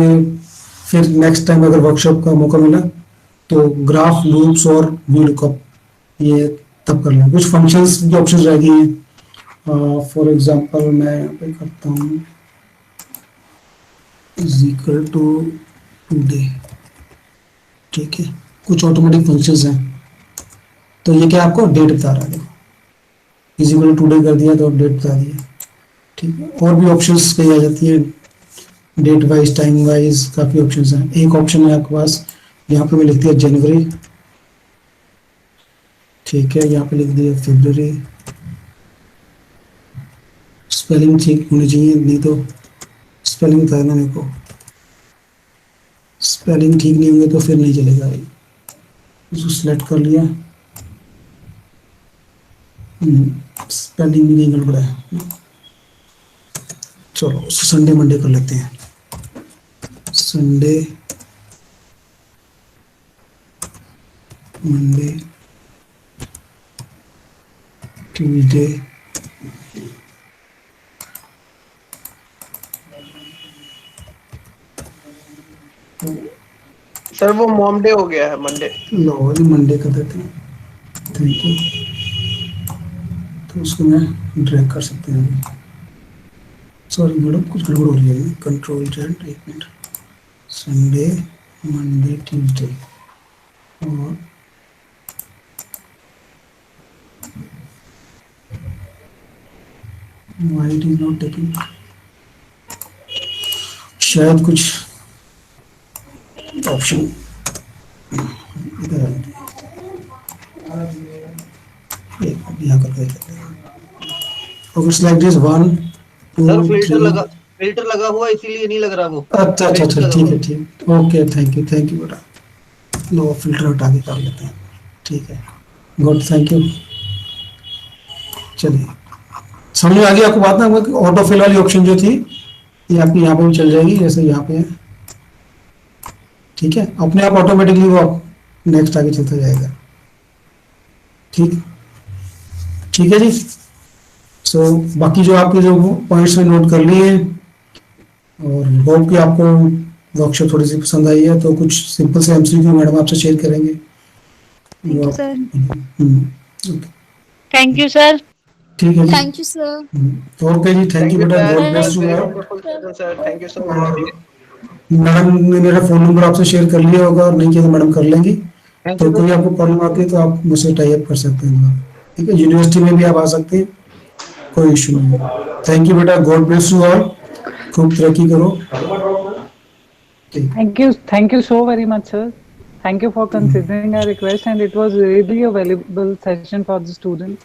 फिर नेक्स्ट टाइम अगर वर्कशॉप का मौका मिला तो ग्राफ लूप्स और वी लुकअप ये तब कर लें। कुछ फंक्शंस की ऑप्शन रह गई हैं, फॉर एग्जांपल मैं यहाँ पे करता हूँ इज इक्वल टू टुडे। ठीक है, कुछ ऑटोमेटिक फंक्शंस हैं, तो ये क्या आपको डेट बता रहा है, देखो इज इक्वल टू टुडे कर दिया तो डेट बता दिया। ठीक है, और भी ऑप्शंस कही आ जाती है, डेट वाइज टाइम वाइज काफी ऑप्शंस हैं। एक ऑप्शन है आपके पास, यहाँ पे मैं लिख दिया जनवरी। ठीक है, यहाँ पे लिख दिया फरवरी। स्पेलिंग ठीक होनी चाहिए, नहीं तो स्पेलिंग था ना मेरे को, स्पेलिंग ठीक नहीं होंगे तो फिर नहीं चलेगा। इसको सिलेक्ट कर लिया, स्पेलिंग भी नहीं गड़बड़ा है। चलो संडे मंडे कर लेते हैं, संडे मंडे ट्यूसडे सर वो मॉम डे हो गया है, मंडे। लो जी मंडे कर देते हैं, थैंक यू। तो उसको मैं ड्रैग कर सकते हैं। सॉरी मैडम कुछ गड़बड़ हो रही है, कंट्रोल जेड, एक मिनट। संडे मंडे ट्यूसडे और why it is not taking, शायद कुछ ऑप्शन इधर यहाँ करके देते हैं। Okay select this 1 2 sir filter 3। लगा हुआ इसीलिए नहीं लग रहा वो। अच्छा अच्छा अच्छा, ठीक है ठीक, ओके थैंक यू बेटा। लो फिल्टर हटा के कर लेते हैं, ठीक है गुड, थैंक यू। चलिए समझ में आ गई आपको बात ना, ऑटो फिल वाली ऑप्शन जो थी ये आपकी यहाँ पे भी चल जाएगी, जैसे यहाँ पे है। ठीक है, अपने आप ऑटोमेटिकली वो नेक्स्ट आगे चलता जाएगा। ठीक ठीक है जी। सो बाकी जो आपके जो पॉइंट्स में नोट कर लिए और होप कि आपको वर्कशॉप थोड़ी सी पसंद आई है, तो कुछ सिंपल से एमसीक्यू मैडम आपसे शेयर करेंगे। Thank you sir. Thank you sir. ठीक है जी, थैंक यू सर। ओके जी, थैंक यू बेटा, God bless you sir thank you so और मच। मैडम ने मेरा फोन नंबर आपसे शेयर कर लिया होगा, और नहीं किया तो मैडम कर लेंगी। तो कोई आपको प्रॉब्लम आती है तो आप मुझसे टाई अप कर सकते हैं। ठीक है, यूनिवर्सिटी में भी आप आ सकते हैं, कोई इशू नहीं है। थैंक यू बेटा, गॉड ब्लेस यू ऑल, खूब तरक्की करो। Thank you so very much, sir. Thank you for considering our request, and it was really a valuable session for the students.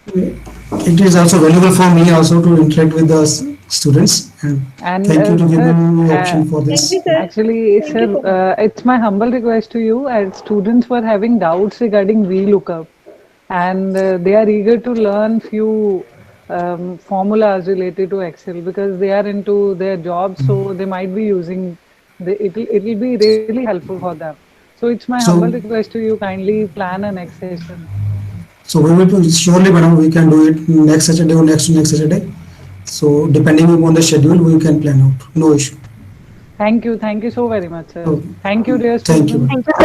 It is also valuable for me also to interact with the students, and thank you to give sir, me the option for this. Actually, sir, it's my humble request to you, as students were having doubts regarding VLOOKUP, and they are eager to learn few formulas related to Excel because they are into their jobs, so they might be using. It will be really helpful for them. So it's my humble request to you, kindly plan a next session. So we will surely, madam, we can do it next Saturday or next Saturday. So depending upon the schedule, we can plan out. No issue. Thank you so very much, sir. Okay. Thank you, dear Thank you. students.